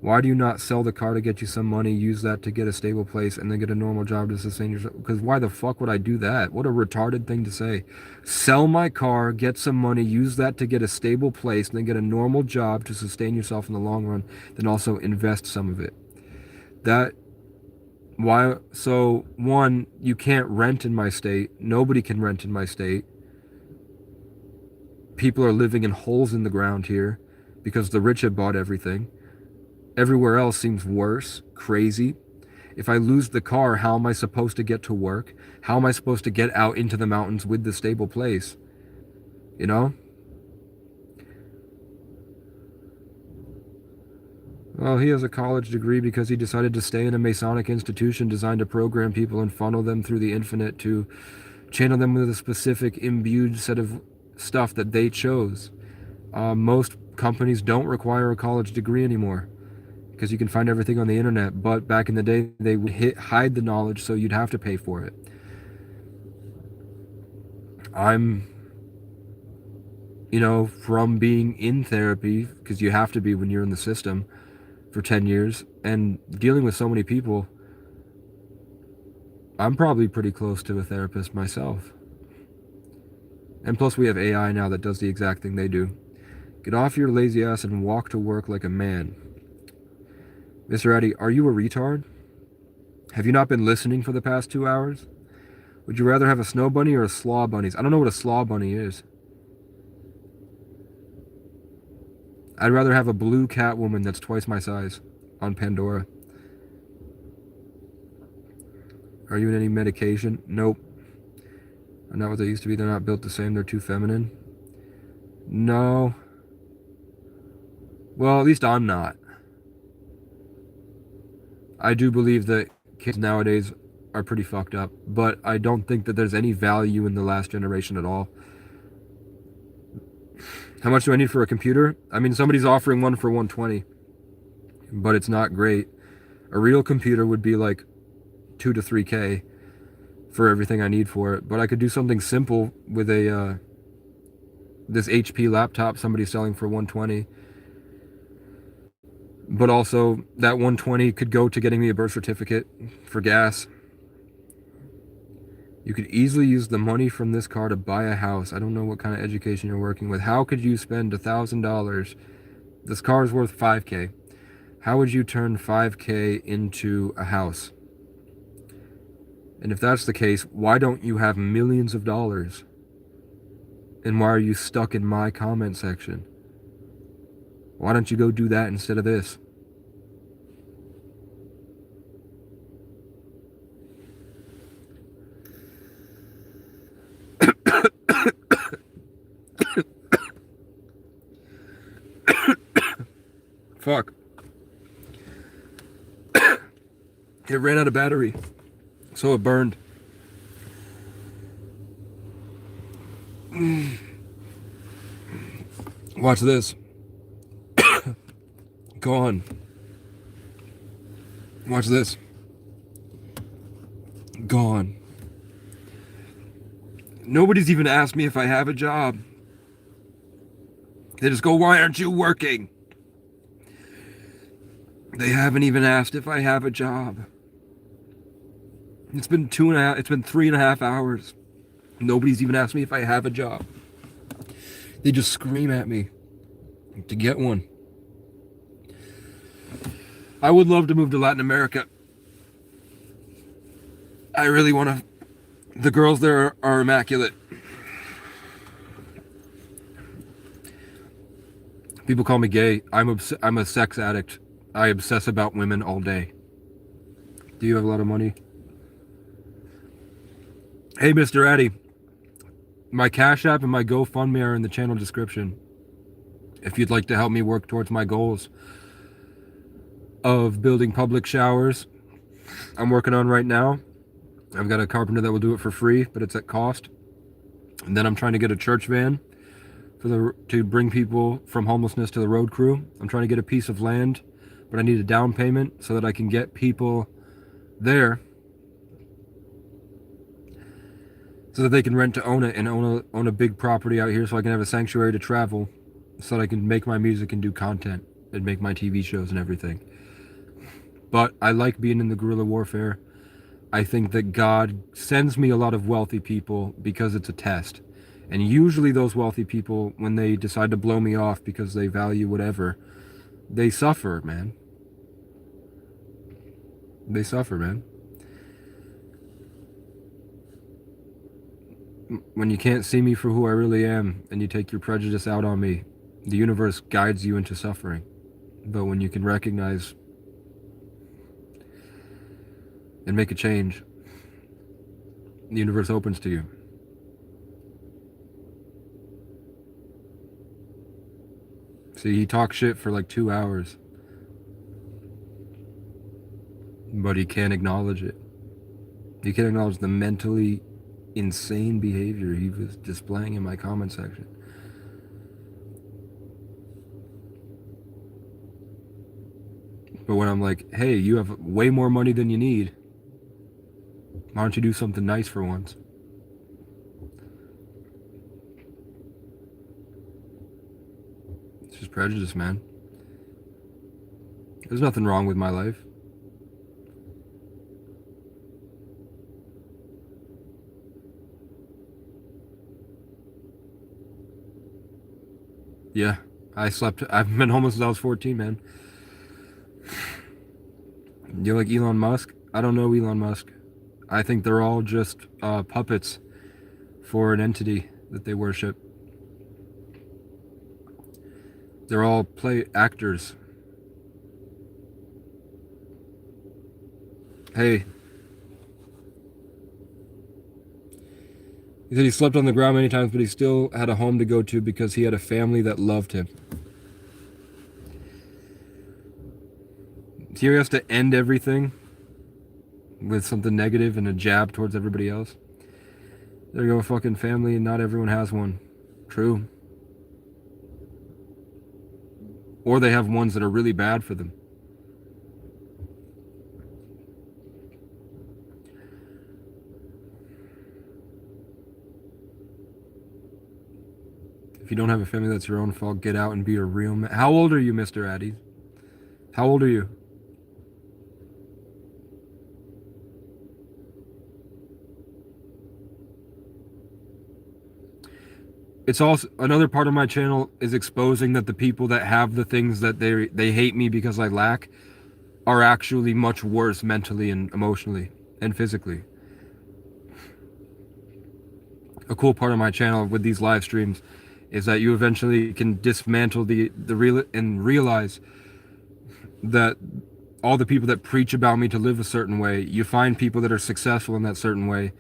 Why do you not sell the car to get you some money, use that to get a stable place, and then get a normal job to sustain yourself? Because why the fuck would I do that? What a retarded thing to say. Sell my car, get some money, use that to get a stable place, and then get a normal job to sustain yourself in the long run, then also invest some of it. So one, you can't rent in my state. Nobody can rent in my state. People are living in holes in the ground here because the rich have bought everything. Everywhere else seems worse, crazy. If I lose the car, how am I supposed to get to work? How am I supposed to get out into the mountains with the stable place? You know? Well, he has a college degree because he decided to stay in a Masonic institution designed to program people and funnel them through the infinite to channel them with a specific imbued set of stuff that they chose. Most companies don't require a college degree anymore because you can find everything on the internet, but back in the day they would hide the knowledge, so you'd have to pay for it. I'm, from being in therapy, because you have to be when you're in the system for 10 years, and dealing with so many people, I'm probably pretty close to a therapist myself. And plus we have AI now that does the exact thing they do. Get off your lazy ass and walk to work like a man. Mr. Addy, are you a retard? Have you not been listening for the past 2 hours? Would you rather have a snow bunny or a slaw bunnies? I don't know what a slaw bunny is. I'd rather have a blue Catwoman that's twice my size on Pandora. Are you in any medication? Nope. I'm not what they used to be. They're not built the same. They're too feminine. No. Well, at least I'm not. I do believe that kids nowadays are pretty fucked up, but I don't think that there's any value in the last generation at all. How much do I need for a computer? I mean, somebody's offering one for $120, but it's not great. A real computer would be like $2 to $3K for everything I need for it, but I could do something simple with this HP laptop somebody's selling for $120. But also, that $120 could go to getting me a birth certificate for gas. You could easily use the money from this car to buy a house. I don't know what kind of education you're working with. How could you spend $1,000? This car is worth $5K. How would you turn $5K into a house? And if that's the case, why don't you have millions of dollars? And why are you stuck in my comment section? Why don't you go do that instead of this? Fuck. It ran out of battery, so it burned. Watch this. Gone. Watch this. Gone. Nobody's even asked me if I have a job. They just go, why aren't you working? They haven't even asked if I have a job. It's been 3.5 hours. Nobody's even asked me if I have a job. They just scream at me to get one. I would love to move to Latin America. I really want to. The girls there are immaculate. People call me gay. I'm a sex addict. I obsess about women all day. Do you have a lot of money? Hey, Mr. Addy. My Cash App and my GoFundMe are in the channel description. If you'd like to help me work towards my goals of building public showers, I'm working on right now. I've got a carpenter that will do it for free, but it's at cost. And then I'm trying to get a church van to bring people from homelessness to the road crew. I'm trying to get a piece of land, but I need a down payment so that I can get people there so that they can rent to own it and own a big property out here so I can have a sanctuary to travel so that I can make my music and do content and make my TV shows and everything. But I like being in the guerrilla warfare. I think that God sends me a lot of wealthy people because it's a test. And usually those wealthy people, when they decide to blow me off because they value whatever, they suffer, man. They suffer, man. When you can't see me for who I really am and you take your prejudice out on me, the universe guides you into suffering. But when you can recognize and make a change, the universe opens to you. See, he talks shit for like 2 hours, but he can't acknowledge it. He can't acknowledge the mentally insane behavior he was displaying in my comment section. But when I'm like, hey, you have way more money than you need, why don't you do something nice for once? It's just prejudice, man. There's nothing wrong with my life. Yeah, I've been homeless since I was 14, man. You like Elon Musk? I don't know Elon Musk. I think they're all just puppets for an entity that they worship. They're all play actors. Hey. He said he slept on the ground many times, but he still had a home to go to because he had a family that loved him. Here he has to end everything with something negative and a jab towards everybody else. There you go, fucking family, and not everyone has one. True. Or they have ones that are really bad for them. If you don't have a family that's your own fault, get out and be a real man. How old are you, Mr. Addy? How old are you? It's also another part of my channel is exposing that the people that have the things that they hate me because I lack are actually much worse mentally and emotionally and physically. A cool part of my channel with these live streams is that you eventually can dismantle the real and realize that all the people that preach about me to live a certain way, you find people that are successful in that certain way,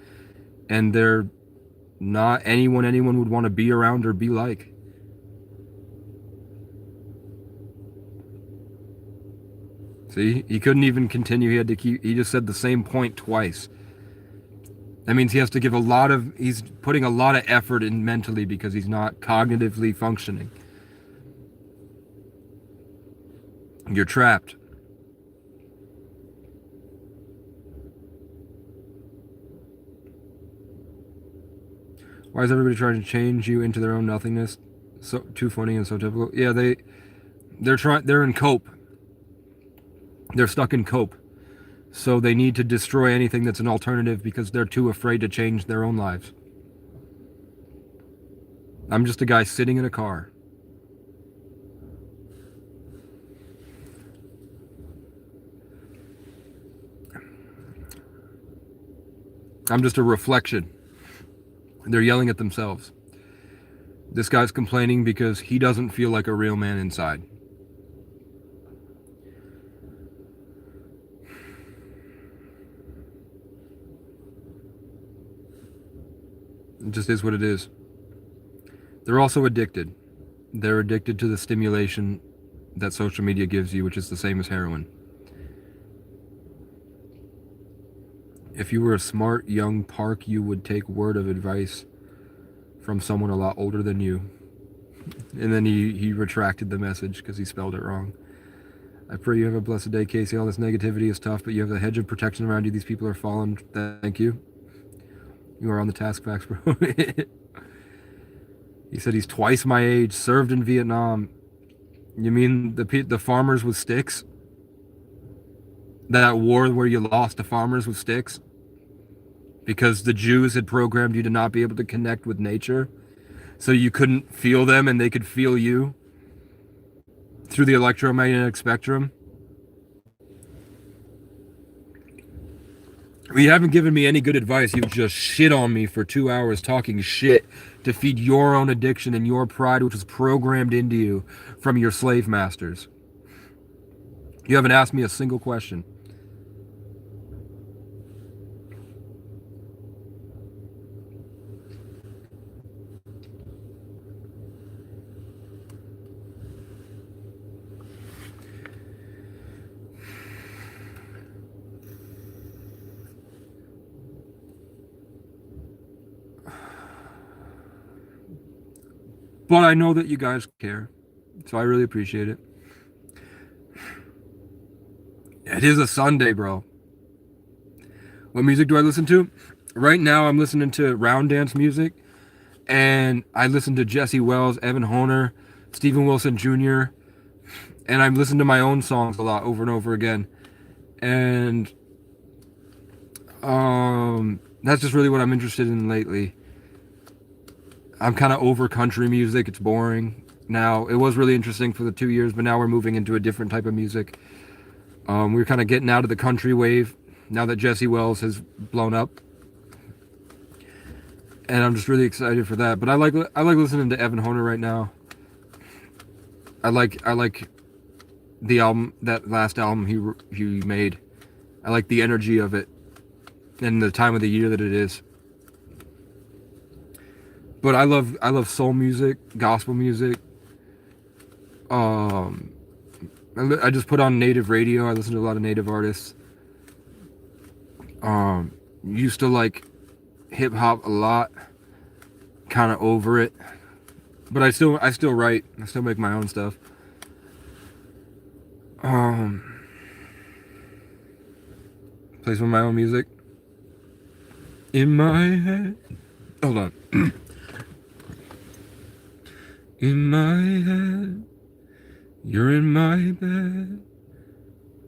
and they're not anyone would want to be around or be like. See, he couldn't even continue. He just said the same point twice. That means he has to give he's putting a lot of effort in mentally because he's not cognitively functioning. You're trapped. Why is everybody trying to change you into their own nothingness? So too funny and so typical. Yeah, they're in cope. They're stuck in cope. So they need to destroy anything that's an alternative because they're too afraid to change their own lives. I'm just a guy sitting in a car. I'm just a reflection. They're yelling at themselves. This guy's complaining because he doesn't feel like a real man inside. It just is what it is. They're also addicted. They're addicted to the stimulation that social media gives you, which is the same as heroin. If you were a smart young park, you would take word of advice from someone a lot older than you. And then he retracted the message because he spelled it wrong. I pray you have a blessed day, Casey. All this negativity is tough, but you have the hedge of protection around you. These people are fallen. Thank you. You are on the task facts, bro. He said he's twice my age, served in Vietnam. You mean the farmers with sticks? That war where you lost the farmers with sticks? Because the Jews had programmed you to not be able to connect with nature? So you couldn't feel them and they could feel you? Through the electromagnetic spectrum? You haven't given me any good advice. You've just shit on me for 2 hours talking shit to feed your own addiction and your pride, which was programmed into you from your slave masters. You haven't asked me a single question. But I know that you guys care, so I really appreciate it. It is a Sunday, bro. What music do I listen to? Right now I'm listening to round dance music, and I listen to Jesse Wells, Evan Honer, Stephen Wilson Jr., and I'm listening to my own songs a lot over and over again. And that's just really what I'm interested in lately. I'm kind of over country music. It's boring now. It was really interesting for the 2 years, but now we're moving into a different type of music. We're kind of getting out of the country wave now that Jesse Wells has blown up, and I'm just really excited for that. But I like listening to Evan Honer right now. I like the album, that last album he made. I like the energy of it and the time of the year that it is. But I love soul music, gospel music. I just put on native radio. I listen to a lot of native artists. Used to like hip hop a lot. Kind of over it. But I still write. I still make my own stuff. Play some of my own music. In my head. Hold on. In my head, you're in my bed,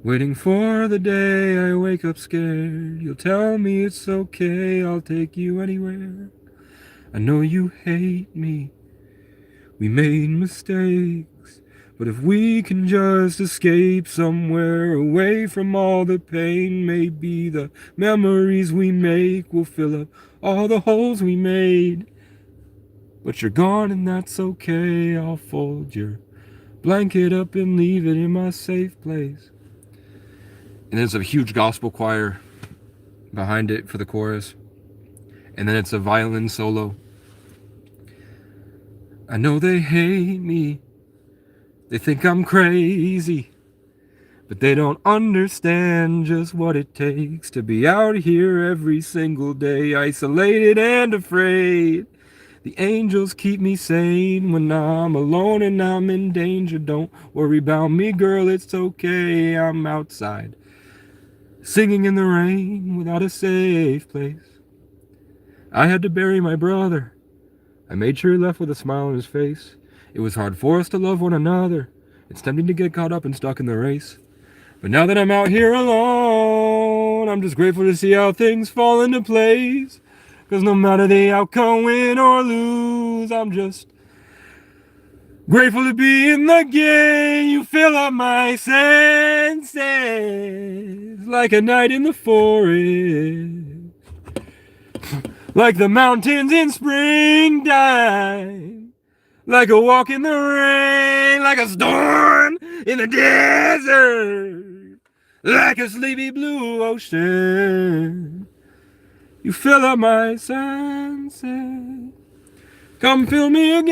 waiting for the day I wake up scared. You'll tell me it's okay, I'll take you anywhere. I know you hate me, we made mistakes, but if we can just escape somewhere away from all the pain, maybe the memories we make will fill up all the holes we made. But you're gone and that's okay, I'll fold your blanket up and leave it in my safe place. And there's a huge gospel choir behind it for the chorus. And then it's a violin solo. I know they hate me, they think I'm crazy, But they don't understand just what it takes to be out here every single day, isolated and afraid. The angels keep me sane when I'm alone and I'm in danger. Don't worry about me, girl, it's okay. I'm outside, singing in the rain without a safe place. I had to bury my brother. I made sure he left with a smile on his face. It was hard for us to love one another. It's tempting to get caught up and stuck in the race. But now that I'm out here alone, I'm just grateful to see how things fall into place. 'Cause no matter the outcome, win or lose, I'm just grateful to be in the game. You fill up my senses like a night in the forest, like the mountains in springtime, like a walk in the rain, like a storm in the desert, like a sleepy blue ocean. You fill up my senses. Come fill me again.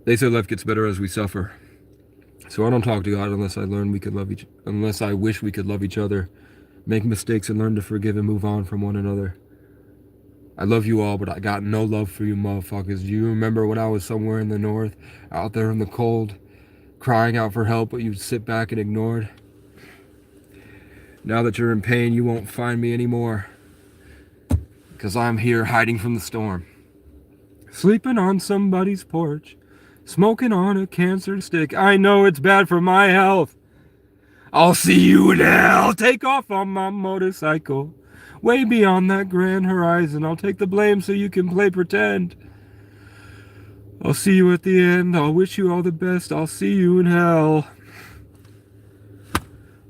They say life gets better as we suffer. So I don't talk to God unless I wish we could love each other, make mistakes and learn to forgive and move on from one another. I love you all, but I got no love for you motherfuckers. Do you remember when I was somewhere in the north, out there in the cold, crying out for help, but you'd sit back and ignored? Now that you're in pain, you won't find me anymore, because I'm here hiding from the storm. Sleeping on somebody's porch, smoking on a cancer stick. I know it's bad for my health. I'll see you in hell. Take off on my motorcycle, way beyond that grand horizon. I'll take the blame so you can play pretend. I'll see you at the end. I'll wish you all the best. I'll see you in hell.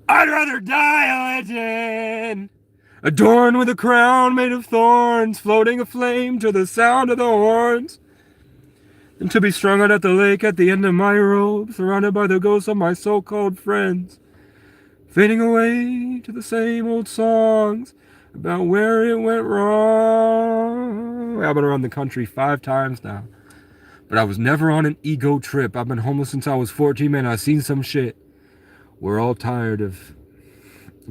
I'd rather die a legend, adorned with a crown made of thorns, floating aflame to the sound of the horns, than to be strung out at the lake at the end of my rope, surrounded by the ghosts of my so-called friends, fading away to the same old songs about where it went wrong. I've been around the country 5 times now, but I was never on an ego trip. I've been homeless since I was 14, man. I've seen some shit. We're all tired of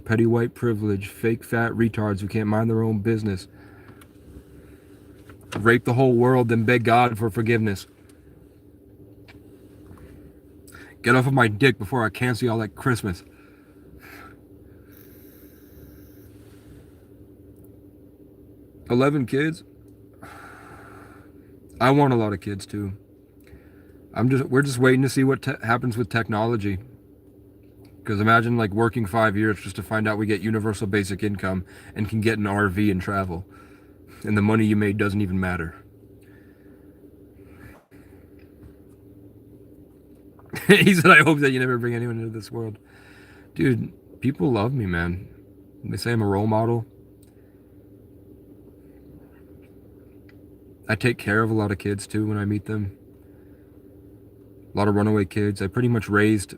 petty white privilege, fake fat retards who can't mind their own business, rape the whole world, then beg God for forgiveness. Get off of my dick before I cancel y'all like Christmas. "11 kids? I want a lot of kids too. We're just waiting to see what happens with technology. Because imagine like working 5 years just to find out we get universal basic income and can get an RV and travel. And the money you made doesn't even matter." He said, "I hope that you never bring anyone into this world." Dude, people love me, man. They say I'm a role model. I take care of a lot of kids too when I meet them. A lot of runaway kids. I pretty much raised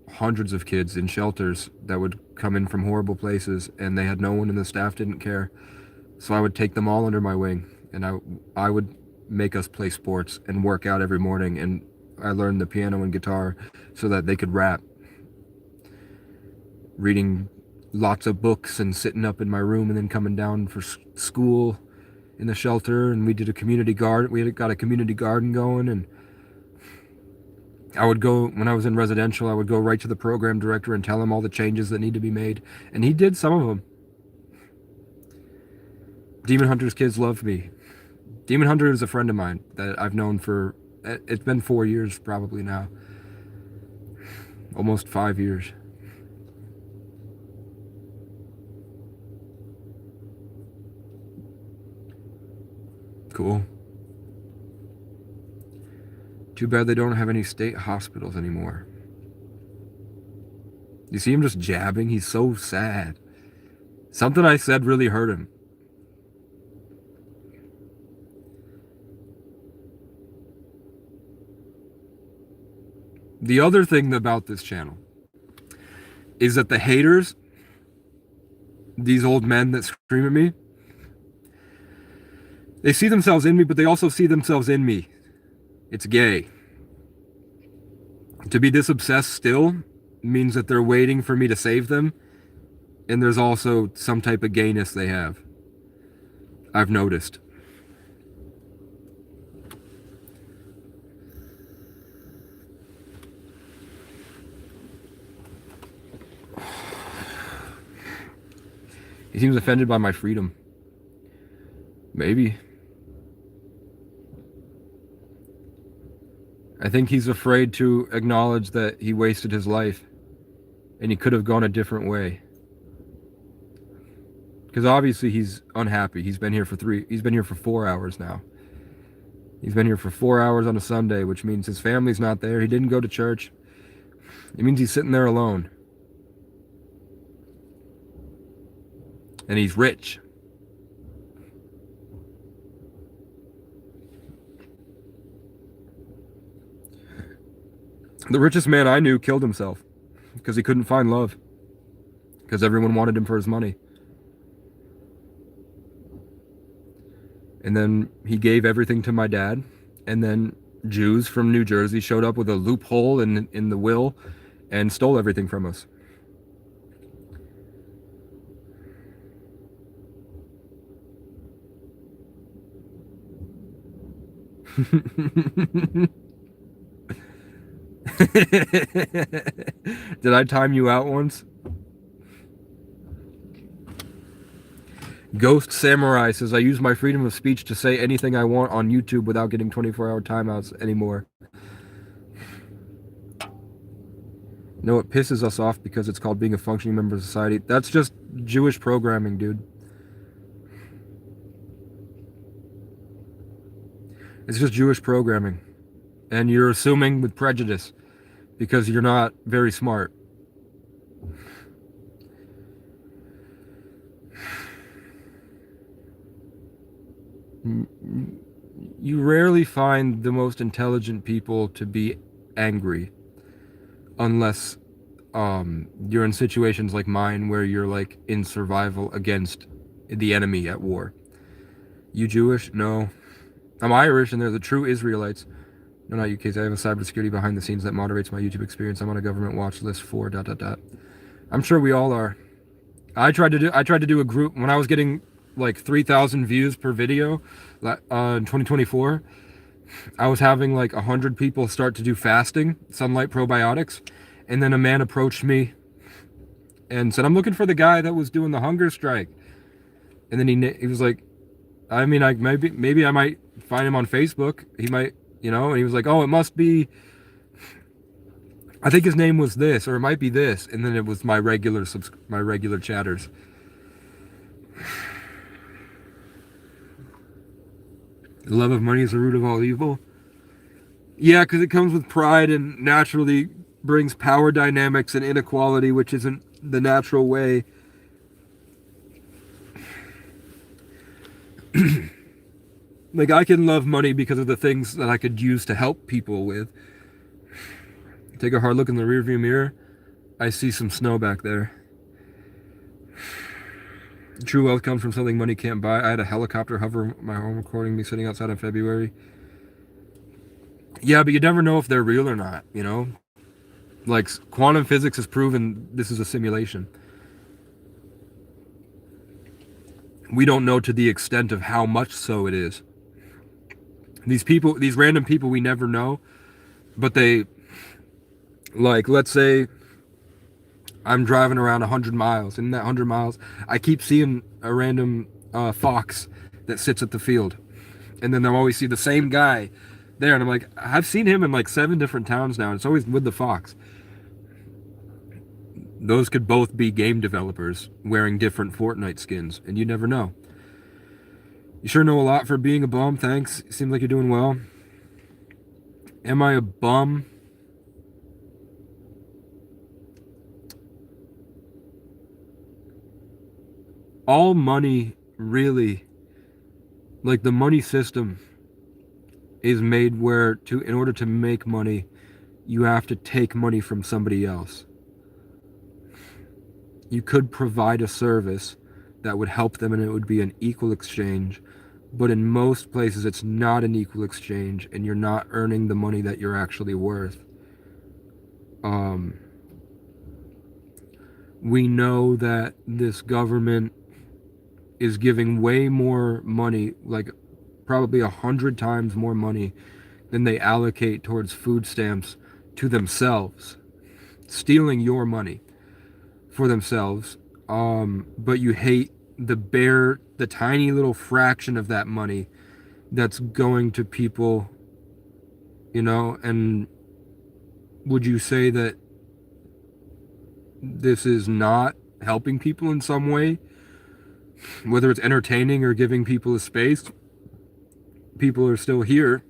hundreds of kids in shelters that would come in from horrible places, and they had no one and the staff didn't care. So I would take them all under my wing, and I would make us play sports and work out every morning, and I learned the piano and guitar so that they could rap. Reading lots of books and sitting up in my room and then coming down for school in the shelter, and we did a community garden. We got a community garden going, and I would go, when I was in residential, I would go right to the program director and tell him all the changes that need to be made. And he did some of them. Demon Hunter's kids loved me. Demon Hunter is a friend of mine that I've known for, it's been 4 years probably now. Almost 5 years. Cool. Too bad they don't have any state hospitals anymore. You see him just jabbing? He's so sad. Something I said really hurt him. The other thing about this channel is that the haters, these old men that scream at me, They see themselves in me, but they also see themselves in me. It's gay. To be this obsessed still means that they're waiting for me to save them, and there's also some type of gayness they have. I've noticed. He seems offended by my freedom. Maybe. I think he's afraid to acknowledge that he wasted his life and he could have gone a different way. Because obviously he's unhappy. He's been here for 4 hours now. He's been here for 4 hours on a Sunday, which means his family's not there. He didn't go to church. It means he's sitting there alone. And he's rich. The richest man I knew killed himself because he couldn't find love. Because everyone wanted him for his money. And then he gave everything to my dad. And then Jews from New Jersey showed up with a loophole in the will and stole everything from us. Did I time you out once? Ghost Samurai says, I use my freedom of speech to say anything I want on YouTube without getting 24-hour timeouts anymore. No, it pisses us off because it's called being a functioning member of society. That's just Jewish programming, dude. It's just Jewish programming. And you're assuming with prejudice because you're not very smart. You rarely find the most intelligent people to be angry unless you're in situations like mine where you're like in survival against the enemy at war. You Jewish? No. I'm Irish and they're the true Israelites. No, not you, Case. I have a cybersecurity behind the scenes that moderates my YouTube experience. I'm on a government watch list for ... I'm sure we all are. I tried to do a group when I was getting like 3,000 views per video in 2024. I was having like 100 people start to do fasting, sunlight probiotics, and then a man approached me and said, I'm looking for the guy that was doing the hunger strike. And then he was like, I mean, maybe I might find him on Facebook. He might, and he was like, oh, it must be, I think his name was this, or it might be this. And then it was my regular chatters. The love of money is the root of all evil. Yeah, because it comes with pride and naturally brings power dynamics and inequality, which isn't the natural way. Like, I can love money because of the things that I could use to help people with. Take a hard look in the rearview mirror. I see some snow back there. True wealth comes from something money can't buy. I had a helicopter hover my home recording me sitting outside in February. Yeah, but you never know if they're real or not, Like, quantum physics has proven this is a simulation. We don't know to the extent of how much so it is. These random people we never know, but they, like, let's say I'm driving around 100 miles. In that 100 miles, I keep seeing a random fox that sits at the field. And then I'll always see the same guy there. And I'm like, I've seen him in like 7 different towns now. And it's always with the fox. Those could both be game developers wearing different Fortnite skins. And you never know. You sure know a lot for being a bum. Thanks. You seem like you're doing well. Am I a bum? All money really, like the money system is made where in order to make money, you have to take money from somebody else. You could provide a service that would help them and it would be an equal exchange, But in most places, it's not an equal exchange, and you're not earning the money that you're actually worth. We know that this government is giving way more money, like probably 100 times more money than they allocate towards food stamps to themselves, stealing your money for themselves. But you hate the tiny little fraction of that money that's going to people, and would you say that this is not helping people in some way? Whether it's entertaining or giving people a space, people are still here.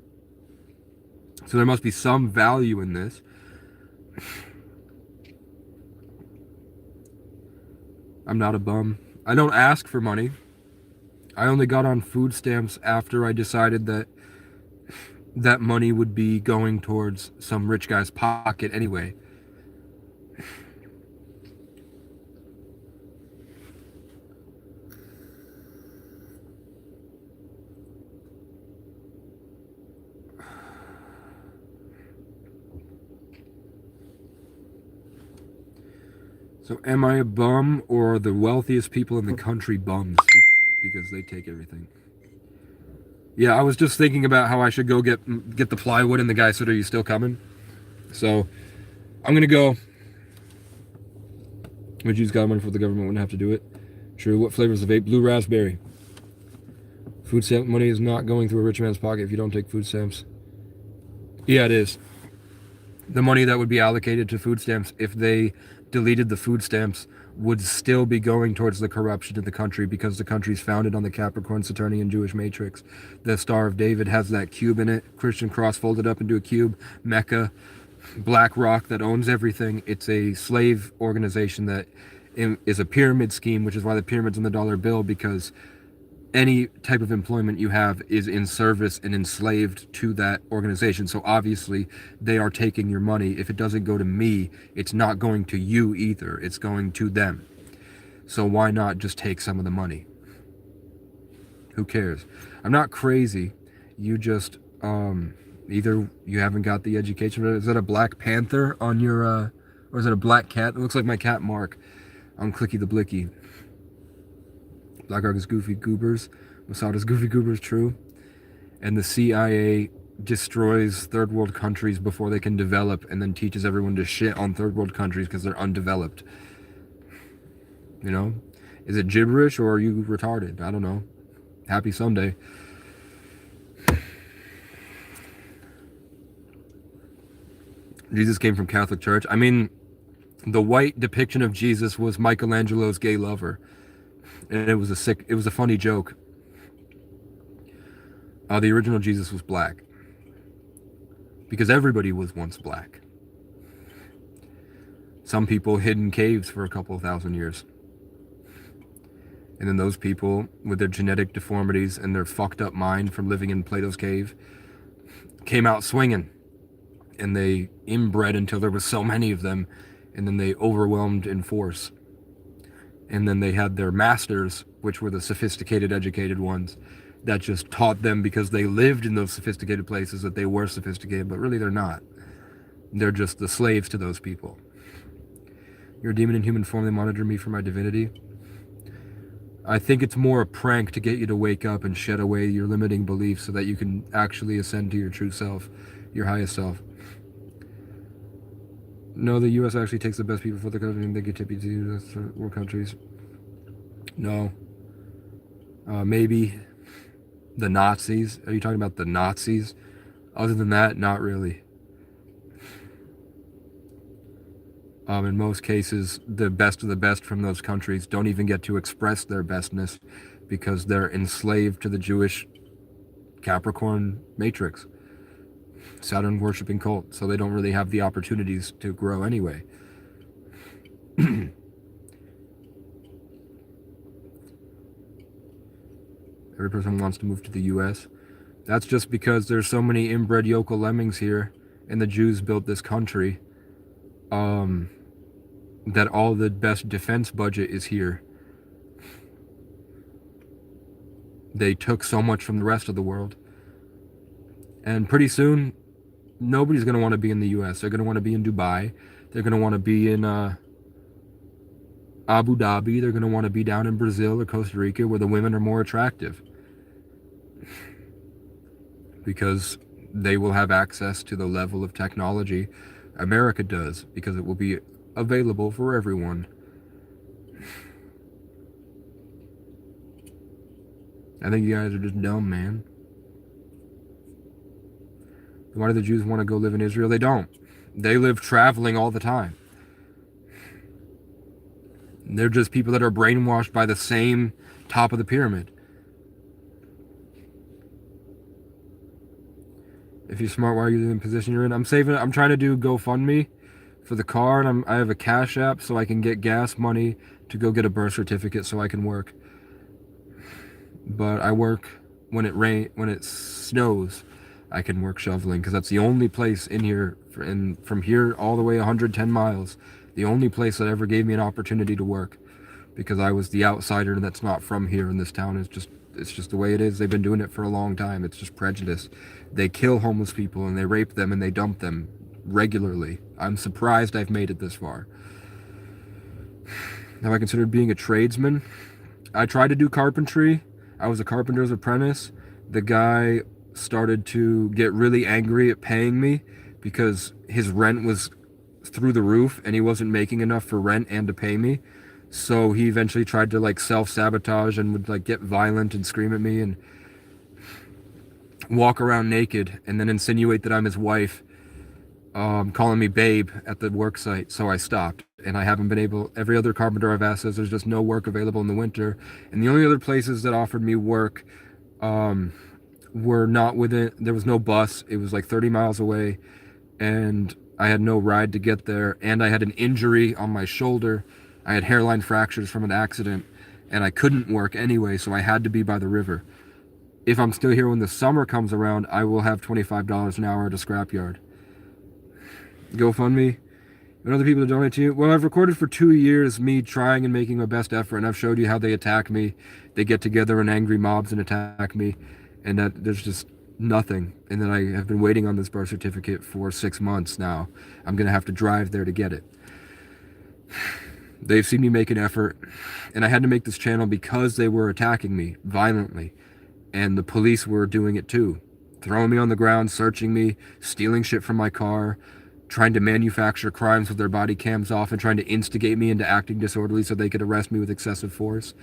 So there must be some value in this. I'm not a bum. I don't ask for money. I only got on food stamps after I decided that that money would be going towards some rich guy's pocket anyway. So am I a bum, or are the wealthiest people in the country bums because they take everything? Yeah, I was just thinking about how I should go get the plywood, and the guy said, "Are you still coming?" So I'm gonna go. Would you use God money for the government wouldn't have to do it? True. What flavor is the vape? Blue raspberry. Food stamp money is not going through a rich man's pocket if you don't take food stamps. Yeah, it is. The money that would be allocated to food stamps, if they deleted the food stamps, would still be going towards the corruption in the country, because the country's founded on the Capricorn, Saturnian, Jewish matrix. The Star of David has that cube in it. Christian cross folded up into a cube. Mecca, Black Rock that owns everything. It's a slave organization that is a pyramid scheme, which is why the pyramid's on the dollar bill, because any type of employment you have is in service and enslaved to that organization. So obviously they are taking your money. If it doesn't go to me, it's not going to you either. It's going to them. So why not just take some of the money? Who cares? I'm not crazy. You just either you haven't got the education. Is that a Black Panther on your or is it a black cat? It looks like my cat Mark on Clicky the Blicky. Black Rock is Goofy Goobers. Masada's Goofy Goobers, true. And the CIA destroys third world countries before they can develop, and then teaches everyone to shit on third world countries because they're undeveloped. Is it gibberish, or are you retarded? I don't know. Happy Sunday. Jesus came from Catholic Church. I mean, the white depiction of Jesus was Michelangelo's gay lover. And it was a funny joke. The original Jesus was black, because everybody was once black. Some people hid in caves for a couple of thousand years. And then those people, with their genetic deformities and their fucked up mind from living in Plato's cave, came out swinging. And they inbred until there was so many of them, and then they overwhelmed in force. And then they had their masters, which were the sophisticated, educated ones, that just taught them, because they lived in those sophisticated places, that they were sophisticated, but really they're not. They're just the slaves to those people. You're a demon in human form, they monitor me for my divinity. I think it's more a prank to get you to wake up and shed away your limiting beliefs so that you can actually ascend to your true self, your highest self. No, the U.S. actually takes the best people for the country and they get tippy to world countries. No. Maybe the Nazis. Are you talking about the Nazis? Other than that, not really. In most cases, the best of the best from those countries don't even get to express their bestness, because they're enslaved to the Jewish Capricorn matrix. Saturn worshipping cult, so they don't really have the opportunities to grow anyway. Every person wants to move to the US. That's just because there's so many inbred yokel lemmings here, and the Jews built this country, that all the best defense budget is here. They took so much from the rest of the world. And pretty soon, nobody's going to want to be in the US. They're going to want to be in Dubai. They're going to want to be in Abu Dhabi. They're going to want to be down in Brazil or Costa Rica where the women are more attractive. Because they will have access to the level of technology America does. Because it will be available for everyone. I think you guys are just dumb, man. Why do the Jews want to go live in Israel? They don't. They live traveling all the time. They're just people that are brainwashed by the same top of the pyramid. If you're smart, why are you in the position you're in? I'm saving. I'm trying to do GoFundMe for the car, and I have a Cash App so I can get gas money to go get a birth certificate so I can work. But I work when it snows. I can work shoveling because that's the only place in here, and from here all the way 110 miles, the only place that ever gave me an opportunity to work, because I was the outsider that's not from here in this town. It's just the way it is. They've been doing it for a long time. It's just prejudice. They kill homeless people and they rape them and they dump them regularly. I'm surprised I've made it this far. Have I considered being a tradesman? I tried to do carpentry. I was a carpenter's apprentice. The guy started to get really angry at paying me because his rent was through the roof and he wasn't making enough for rent and to pay me. So he eventually tried to like self-sabotage and would like get violent and scream at me and walk around naked and then insinuate that I'm his wife, calling me babe at the work site. So I stopped, and I haven't been able. Every other carpenter I've asked says there's just no work available in the winter, and the only other places that offered me work were not within. There was no bus. It was like 30 miles away, and I had no ride to get there, and I had an injury on my shoulder. I had hairline fractures from an accident, and I couldn't work anyway, so I had to be by the river. If I'm still here when the summer comes around, I will have $25 an hour at a scrapyard. GoFundMe. And other people to donate to you. Well, I've recorded for 2 years me trying and making my best effort, and I've showed you how they attack me. They get together in angry mobs and attack me, and that there's just nothing. And then I have been waiting on this birth certificate for 6 months now. I'm going to have to drive there to get it. They've seen me make an effort, and I had to make this channel because they were attacking me violently, and the police were doing it too. Throwing me on the ground, searching me, stealing shit from my car, trying to manufacture crimes with their body cams off and trying to instigate me into acting disorderly so they could arrest me with excessive force,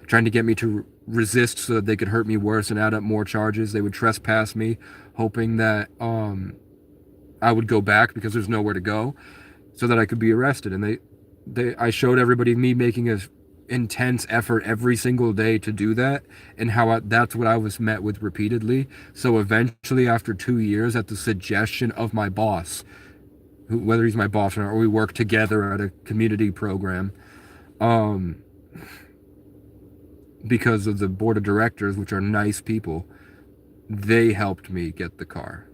trying to get me to resist so that they could hurt me worse and add up more charges. They would trespass me, hoping that I would go back because there's nowhere to go, so that I could be arrested. And I showed everybody me making a intense effort every single day to do that, and how that's what I was met with repeatedly. So eventually, after 2 years, at the suggestion of my boss, whether he's my boss or not, or we work together at a community program, because of the board of directors, which are nice people, they helped me get the car.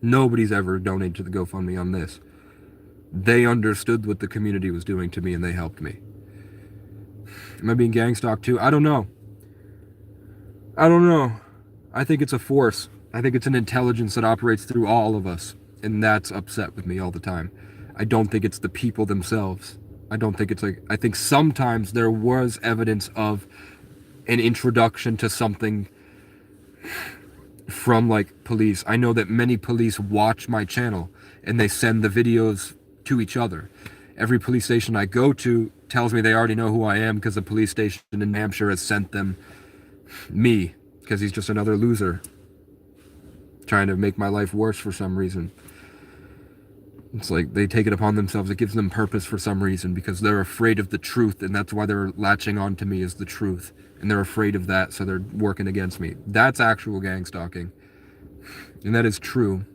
Nobody's ever donated to the GoFundMe on this. They understood what the community was doing to me, and they helped me. Am I being gang stalked too? I don't know. I think it's a force. I think it's an intelligence that operates through all of us, and that's upset with me all the time. I don't think it's the people themselves. I think sometimes there was evidence of an introduction to something from like police. I know that many police watch my channel and they send the videos to each other. Every police station I go to tells me they already know who I am because the police station in New Hampshire has sent them me, because he's just another loser trying to make my life worse for some reason. It's like they take it upon themselves. It gives them purpose for some reason because they're afraid of the truth, and that's why they're latching on to me as the truth. And they're afraid of that, so they're working against me. That's actual gang stalking. And that is true.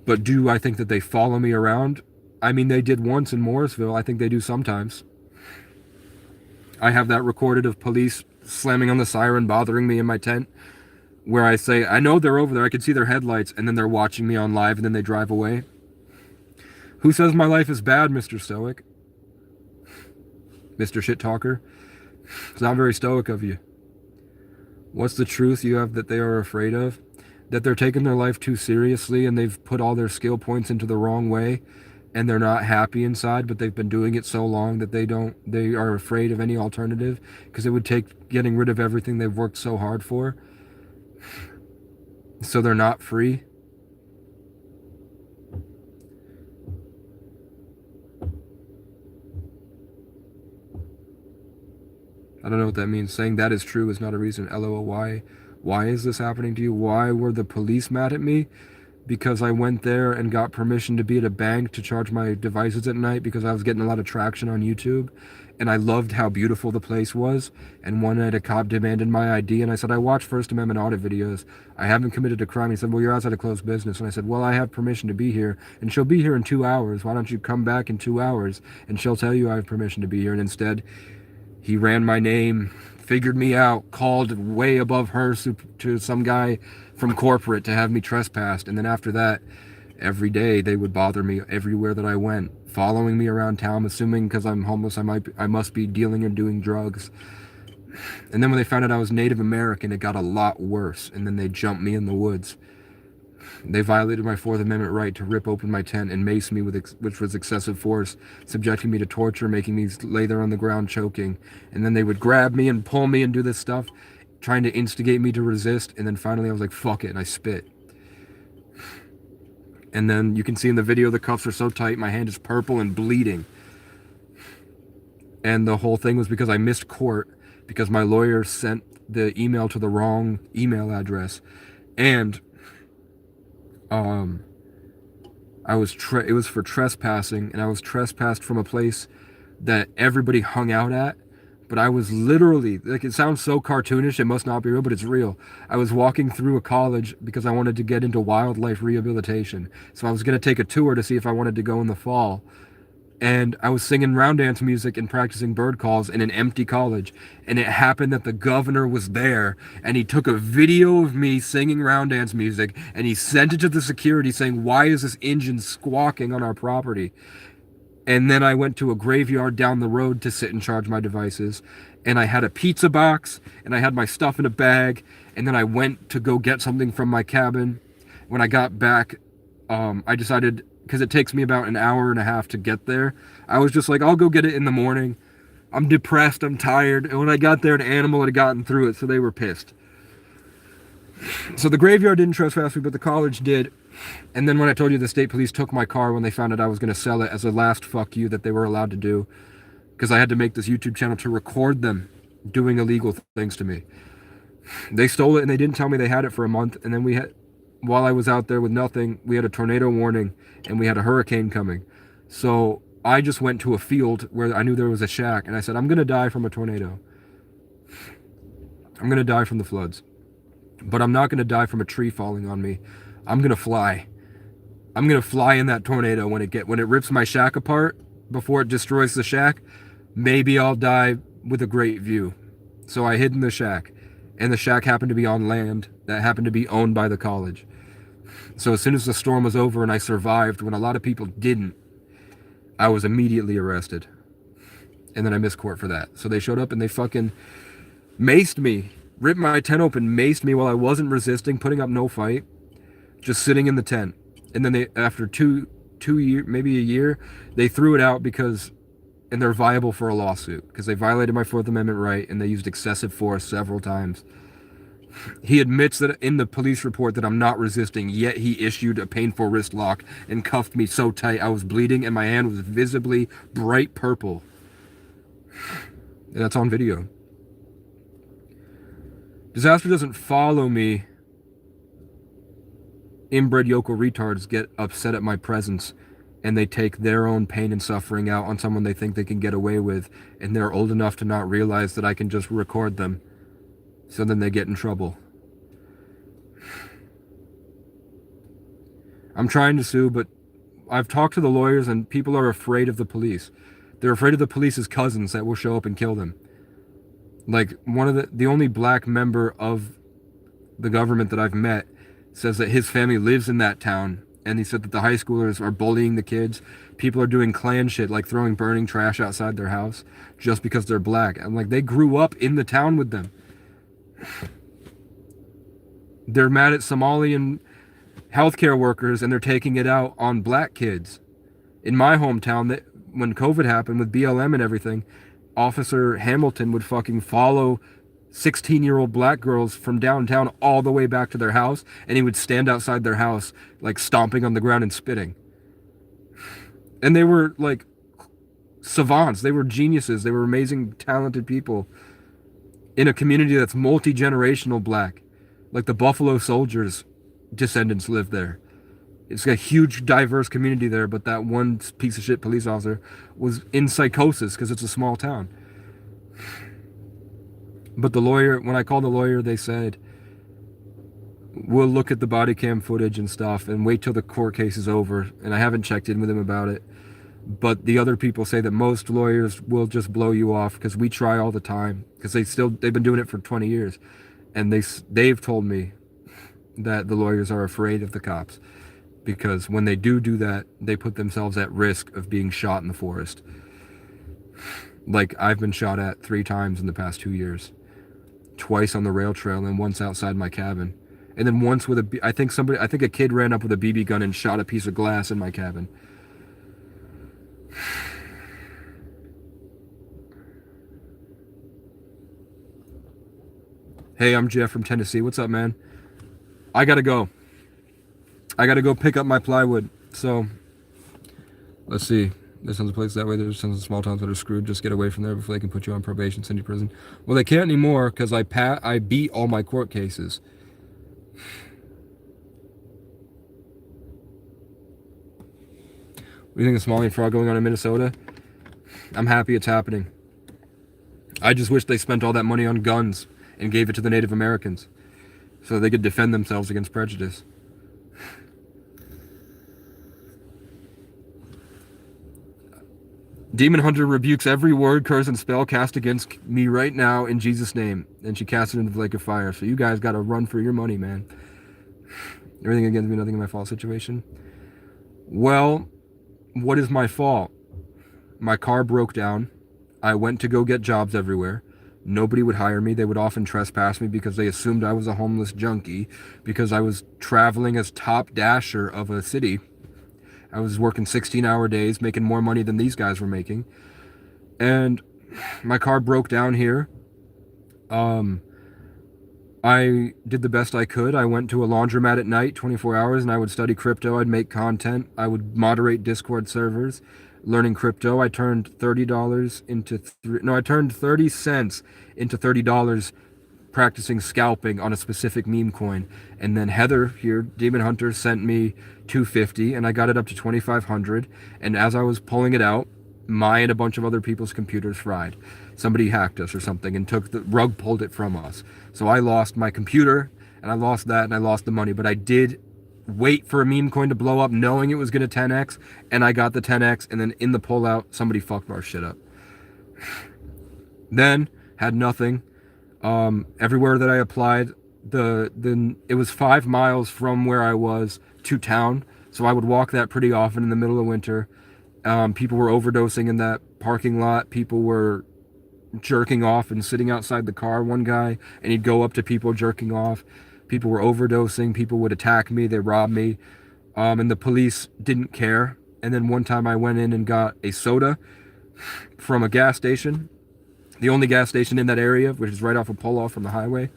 But do I think that they follow me around? I mean, they did once in Morrisville. I think they do sometimes. I have that recorded of police slamming on the siren, bothering me in my tent, where I say, I know they're over there, I can see their headlights, and then they're watching me on live, and then they drive away. Who says my life is bad, Mr. Stoic? Mr. Shit Talker. It's not very stoic of you. What's the truth you have that they are afraid of? That they're taking their life too seriously and they've put all their skill points into the wrong way and they're not happy inside, but they've been doing it so long that they are afraid of any alternative because it would take getting rid of everything they've worked so hard for. So they're not free. I don't know what that means. Saying that is true is not a reason. LOL. Why is this happening to you? Why were the police mad at me? Because I went there and got permission to be at a bank to charge my devices at night because I was getting a lot of traction on YouTube. And I loved how beautiful the place was. And one night a cop demanded my ID and I said, I watch First Amendment audit videos. I haven't committed a crime. He said, well, you're outside of closed business. And I said, well, I have permission to be here. And she'll be here in 2 hours. Why don't you come back in 2 hours? And she'll tell you I have permission to be here. And instead, he ran my name, figured me out, called way above her to some guy from corporate to have me trespassed. And then after that, every day they would bother me everywhere that I went, following me around town, assuming because I'm homeless I must be dealing or doing drugs. And then when they found out I was Native American, it got a lot worse. And then they jumped me in the woods. They violated my Fourth Amendment right to rip open my tent and mace me, which was excessive force, subjecting me to torture, making me lay there on the ground choking. And then they would grab me and pull me and do this stuff, trying to instigate me to resist. And then finally I was like, fuck it, and I spit. And then you can see in the video the cuffs are so tight, my hand is purple and bleeding. And the whole thing was because I missed court, because my lawyer sent the email to the wrong email address. And it was for trespassing, and I was trespassed from a place that everybody hung out at, but I was literally, like, it sounds so cartoonish, it must not be real, but it's real. I was walking through a college because I wanted to get into wildlife rehabilitation, so I was going to take a tour to see if I wanted to go in the fall. And I was singing round dance music and practicing bird calls in an empty college. And it happened that the governor was there and he took a video of me singing round dance music and he sent it to the security saying, why is this engine squawking on our property? And then I went to a graveyard down the road to sit and charge my devices. And I had a pizza box and I had my stuff in a bag. And then I went to go get something from my cabin. When I got back, I decided, because it takes me about an hour and a half to get there, I was just like, I'll go get it in the morning. I'm depressed, I'm tired. And when I got there, an animal had gotten through it, so they were pissed. So the graveyard didn't trespass me, but the college did. And then when I told you the state police took my car when they found out I was going to sell it as a last fuck you that they were allowed to do, because I had to make this YouTube channel to record them doing illegal things to me. They stole it and they didn't tell me they had it for a month. And then while I was out there with nothing, we had a tornado warning and we had a hurricane coming. So I just went to a field where I knew there was a shack and I said, I'm going to die from a tornado. I'm going to die from the floods. But I'm not going to die from a tree falling on me. I'm going to fly. I'm going to fly in that tornado when it rips my shack apart before it destroys the shack. Maybe I'll die with a great view. So I hid in the shack. And the shack happened to be on land that happened to be owned by the college. So as soon as the storm was over and I survived, when a lot of people didn't, I was immediately arrested. And then I missed court for that. So they showed up and they fucking maced me, ripped my tent open, maced me while I wasn't resisting, putting up no fight, just sitting in the tent. And then after two years, maybe a year, they threw it out and they're viable for a lawsuit because they violated my Fourth Amendment right and they used excessive force several times. He admits that in the police report that I'm not resisting, yet he issued a painful wrist lock and cuffed me so tight I was bleeding and my hand was visibly bright purple. And that's on video. Disaster doesn't follow me. Inbred yokel retards get upset at my presence and they take their own pain and suffering out on someone they think they can get away with, and they're old enough to not realize that I can just record them. So then they get in trouble. I'm trying to sue, but I've talked to the lawyers and people are afraid of the police. They're afraid of the police's cousins that will show up and kill them. Like, one of the only black member of the government that I've met says that his family lives in that town And he said that the high schoolers are bullying the kids. People are doing Klan shit, like throwing burning trash outside their house just because they're black. I'm like, they grew up in the town with them. They're mad at Somalian healthcare workers and they're taking it out on black kids. In my hometown, that when COVID happened with BLM and everything, Officer Hamilton would fucking follow 16-year-old black girls from downtown all the way back to their house, and he would stand outside their house like stomping on the ground and spitting. And they were like savants. They were geniuses. They were amazing, talented people in a community that's multi-generational black. Like the Buffalo Soldiers descendants live there. It's a huge, diverse community there, but that one piece of shit police officer was in psychosis because it's a small town. But the lawyer, when I called the lawyer, they said, we'll look at the body cam footage and stuff and wait till the court case is over. And I haven't checked in with him about it. But the other people say that most lawyers will just blow you off because we try all the time. Because they've been doing it for 20 years. And they've told me that the lawyers are afraid of the cops. Because when they do that, they put themselves at risk of being shot in the forest. Like I've been shot at 3 times in the past 2 years. Twice on the rail trail and once outside my cabin. And then once with I think a kid ran up with a BB gun and shot a piece of glass in my cabin. Hey, I'm Jeff from Tennessee. What's up, man? I gotta go. I gotta go pick up my plywood. So, let's see. There's tons of places that way. There's tons of small towns that are screwed. Just get away from there before they can put you on probation, send you to prison. Well, they can't anymore because I beat all my court cases. What do you think of Somalian fraud going on in Minnesota? I'm happy it's happening. I just wish they spent all that money on guns and gave it to the Native Americans so they could defend themselves against prejudice. Demon Hunter rebukes every word, curse, and spell cast against me right now in Jesus' name. And she cast it into the lake of fire. So you guys got to run for your money, man. Everything against me, nothing in my fault situation. Well, what is my fault? My car broke down. I went to go get jobs everywhere. Nobody would hire me. They would often trespass me because they assumed I was a homeless junkie because I was traveling as top dasher of a city. I was working 16-hour days, making more money than these guys were making. And my car broke down here. I did the best I could. I went to a laundromat at night, 24 hours, and I would study crypto. I'd make content. I would moderate Discord servers, learning crypto. I turned $30 into I turned 30 cents into $30 practicing scalping on a specific meme coin. And then Heather here, Demon Hunter, sent me $250 and I got it up to $2,500. And as I was pulling it out, my and a bunch of other people's computers fried. Somebody hacked us or something and pulled it from us. So I lost my computer and I lost that and I lost the money. But I did wait for a meme coin to blow up knowing it was going to 10x, and I got the 10x, and then in the pullout, somebody fucked our shit up. Then had nothing. Everywhere that I applied, it was 5 miles from where I was to town, so I would walk that pretty often in the middle of winter. People were overdosing in that parking lot. People were jerking off and sitting outside the car. One guy, and he'd go up to people jerking off. People were overdosing. People would attack me. They robbed me. And the police didn't care. And then one time I went in and got a soda from a gas station. The only gas station in that area, which is right off a pull-off from the highway.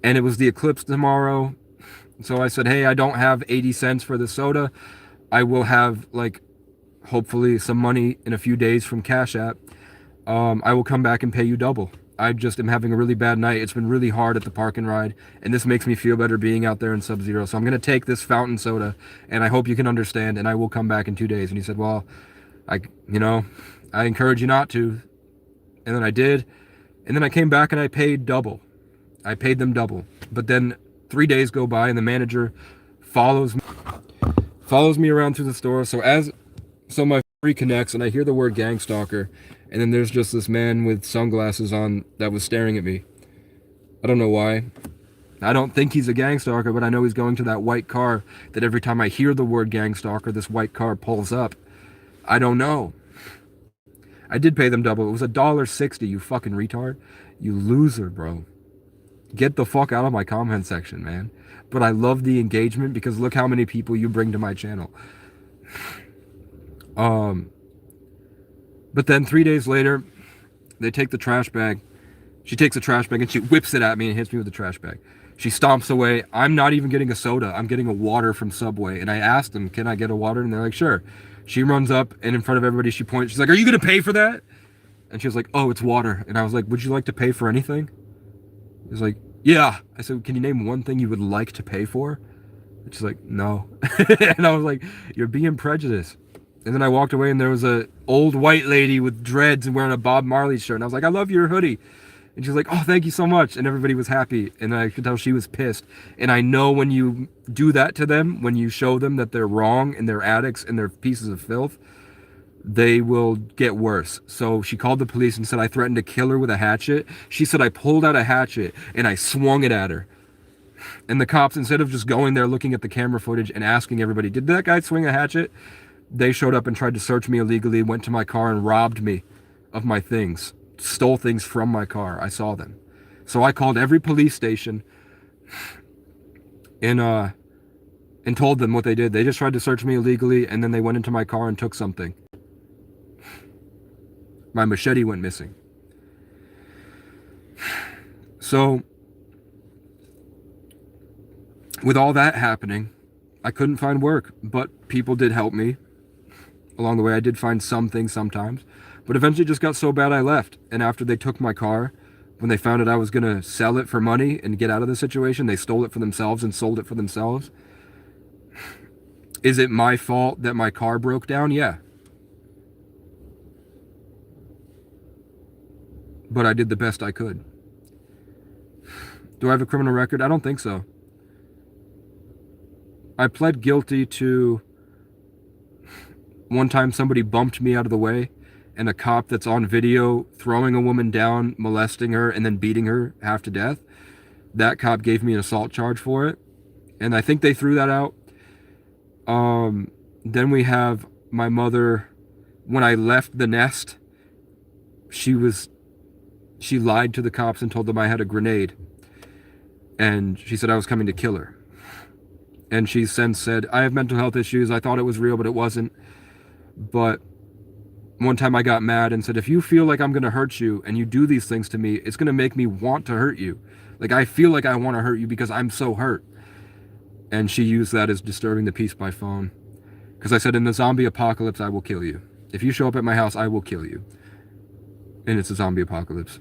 And it was the eclipse tomorrow. So I said, hey, I don't have 80 cents for the soda. I will have, hopefully some money in a few days from Cash App. I will come back and pay you double. I just am having a really bad night. It's been really hard at the park and ride, and this makes me feel better being out there in Sub-Zero. So I'm going to take this fountain soda, and I hope you can understand, and I will come back in 2 days. And he said, well, I encourage you not to. And then I did. And then I came back and I paid double. I paid them double. But then 3 days go by and the manager follows me around through the store. So my reconnects and I hear the word gang stalker. And then there's just this man with sunglasses on that was staring at me. I don't know why. I don't think he's a gang stalker, but I know he's going to that white car that every time I hear the word gang stalker, this white car pulls up. I don't know. I did pay them double. It was $1.60, you fucking retard. You loser, bro. Get the fuck out of my comment section, man. But I love the engagement because look how many people you bring to my channel. But then 3 days later, they take the trash bag. She takes the trash bag and she whips it at me and hits me with the trash bag. She stomps away. I'm not even getting a soda. I'm getting a water from Subway. And I asked them, can I get a water? And they're like, sure. She runs up and in front of everybody, she points. She's like, are you going to pay for that? And she was like, oh, it's water. And I was like, would you like to pay for anything? He was like, yeah. I said, can you name one thing you would like to pay for? And she's like, no. And I was like, you're being prejudiced. And then I walked away and there was a old white lady with dreads and wearing a Bob Marley shirt. And I was like, I love your hoodie. And she was like, oh, thank you so much. And everybody was happy. And I could tell she was pissed. And I know when you do that to them, when you show them that they're wrong and they're addicts and they're pieces of filth, they will get worse. So she called the police and said I threatened to kill her with a hatchet. She said I pulled out a hatchet and I swung it at her. And the cops, instead of just going there looking at the camera footage and asking everybody, did that guy swing a hatchet? They showed up and tried to search me illegally, went to my car and robbed me of my things. Stole things from my car. I saw them. So I called every police station and told them what they did. They just tried to search me illegally and then they went into my car and took something. My machete went missing. So with all that happening, I couldn't find work, but people did help me. Along the way, I did find some things sometimes. But eventually it just got so bad I left. And after they took my car, when they found out I was going to sell it for money and get out of the situation, they stole it for themselves and sold it for themselves. Is it my fault that my car broke down? Yeah. But I did the best I could. Do I have a criminal record? I don't think so. I pled guilty to one time somebody bumped me out of the way and a cop that's on video throwing a woman down, molesting her, and then beating her half to death. That cop gave me an assault charge for it. And I think they threw that out. Then we have my mother. When I left the nest, she lied to the cops and told them I had a grenade. And she said I was coming to kill her. And she's since said, I have mental health issues. I thought it was real, but it wasn't. But one time I got mad and said, if you feel like I'm going to hurt you and you do these things to me, it's going to make me want to hurt you. Like, I feel like I want to hurt you because I'm so hurt. And she used that as disturbing the peace by phone. Because I said, in the zombie apocalypse, I will kill you. If you show up at my house, I will kill you. And it's a zombie apocalypse.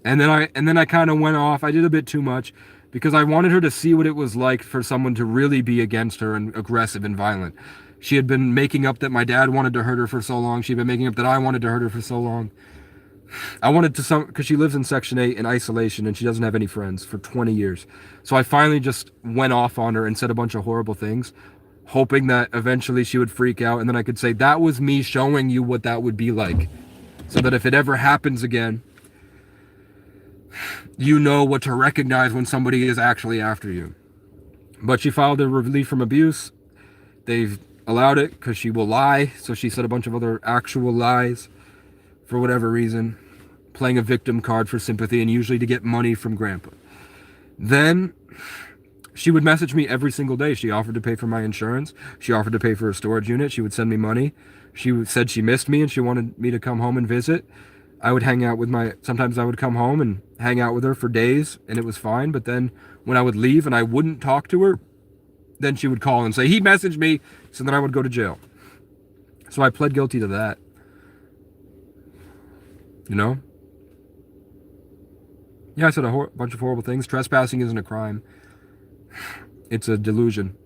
And then I kind of went off. I did a bit too much because I wanted her to see what it was like for someone to really be against her and aggressive and violent. She had been making up that my dad wanted to hurt her for so long. She'd been making up that I wanted to hurt her for so long. I wanted to because she lives in Section 8 in isolation and she doesn't have any friends for 20 years. So I finally just went off on her and said a bunch of horrible things, hoping that eventually she would freak out. And then I could say, that was me showing you what that would be like. So that if it ever happens again, you know what to recognize when somebody is actually after you. But she filed a relief from abuse. They've allowed it because she will lie. So she said a bunch of other actual lies for whatever reason, playing a victim card for sympathy and usually to get money from grandpa. Then she would message me every single day. She offered to pay for my insurance. She offered to pay for a storage unit. She would send me money. She said she missed me and she wanted me to come home and visit. I would hang out with sometimes I would come home and hang out with her for days and it was fine. But then when I would leave and I wouldn't talk to her, then she would call and say, he messaged me. So then I would go to jail. So I pled guilty to that. You know? Yeah, I said a bunch of horrible things. Trespassing isn't a crime. It's a delusion.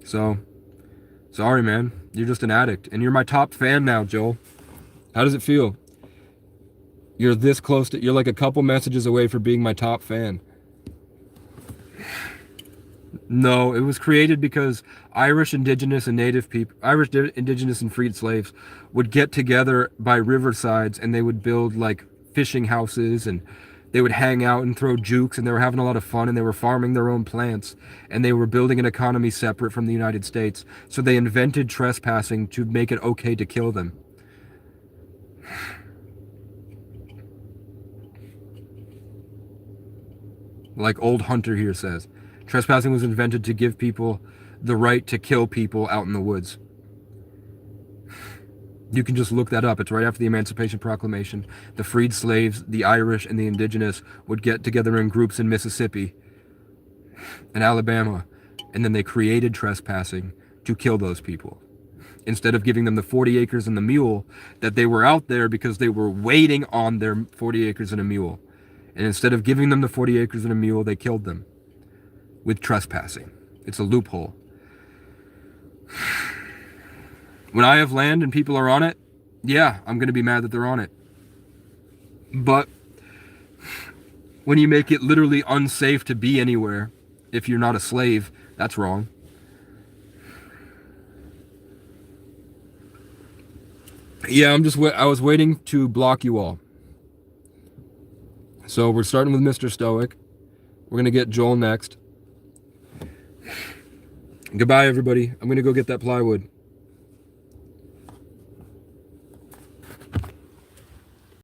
So, sorry, man. You're just an addict. And you're my top fan now, Joel. How does it feel? You're this close to... You're like a couple messages away from being my top fan. No, it was created because Irish, Indigenous, and Native people... Irish, Indigenous, and freed slaves would get together by riversides and they would build, like, fishing houses, and they would hang out and throw jukes, and they were having a lot of fun, and they were farming their own plants, and they were building an economy separate from the United States. So they invented trespassing to make it okay to kill them. Like old Hunter here says, trespassing was invented to give people the right to kill people out in the woods. You can just look that up. It's right after the Emancipation Proclamation. The freed slaves, the Irish, and the indigenous would get together in groups in Mississippi and Alabama, and then they created trespassing to kill those people. Instead of giving them the 40 acres and the mule, that they were out there because they were waiting on their 40 acres and a mule. And instead of giving them the 40 acres and a mule, they killed them with trespassing. It's a loophole. When I have land and people are on it, yeah, I'm going to be mad that they're on it. But when you make it literally unsafe to be anywhere, if you're not a slave, that's wrong. Yeah, I was waiting to block you all. So we're starting with Mr. Stoic. We're going to get Joel next. Goodbye, everybody. I'm going to go get that plywood.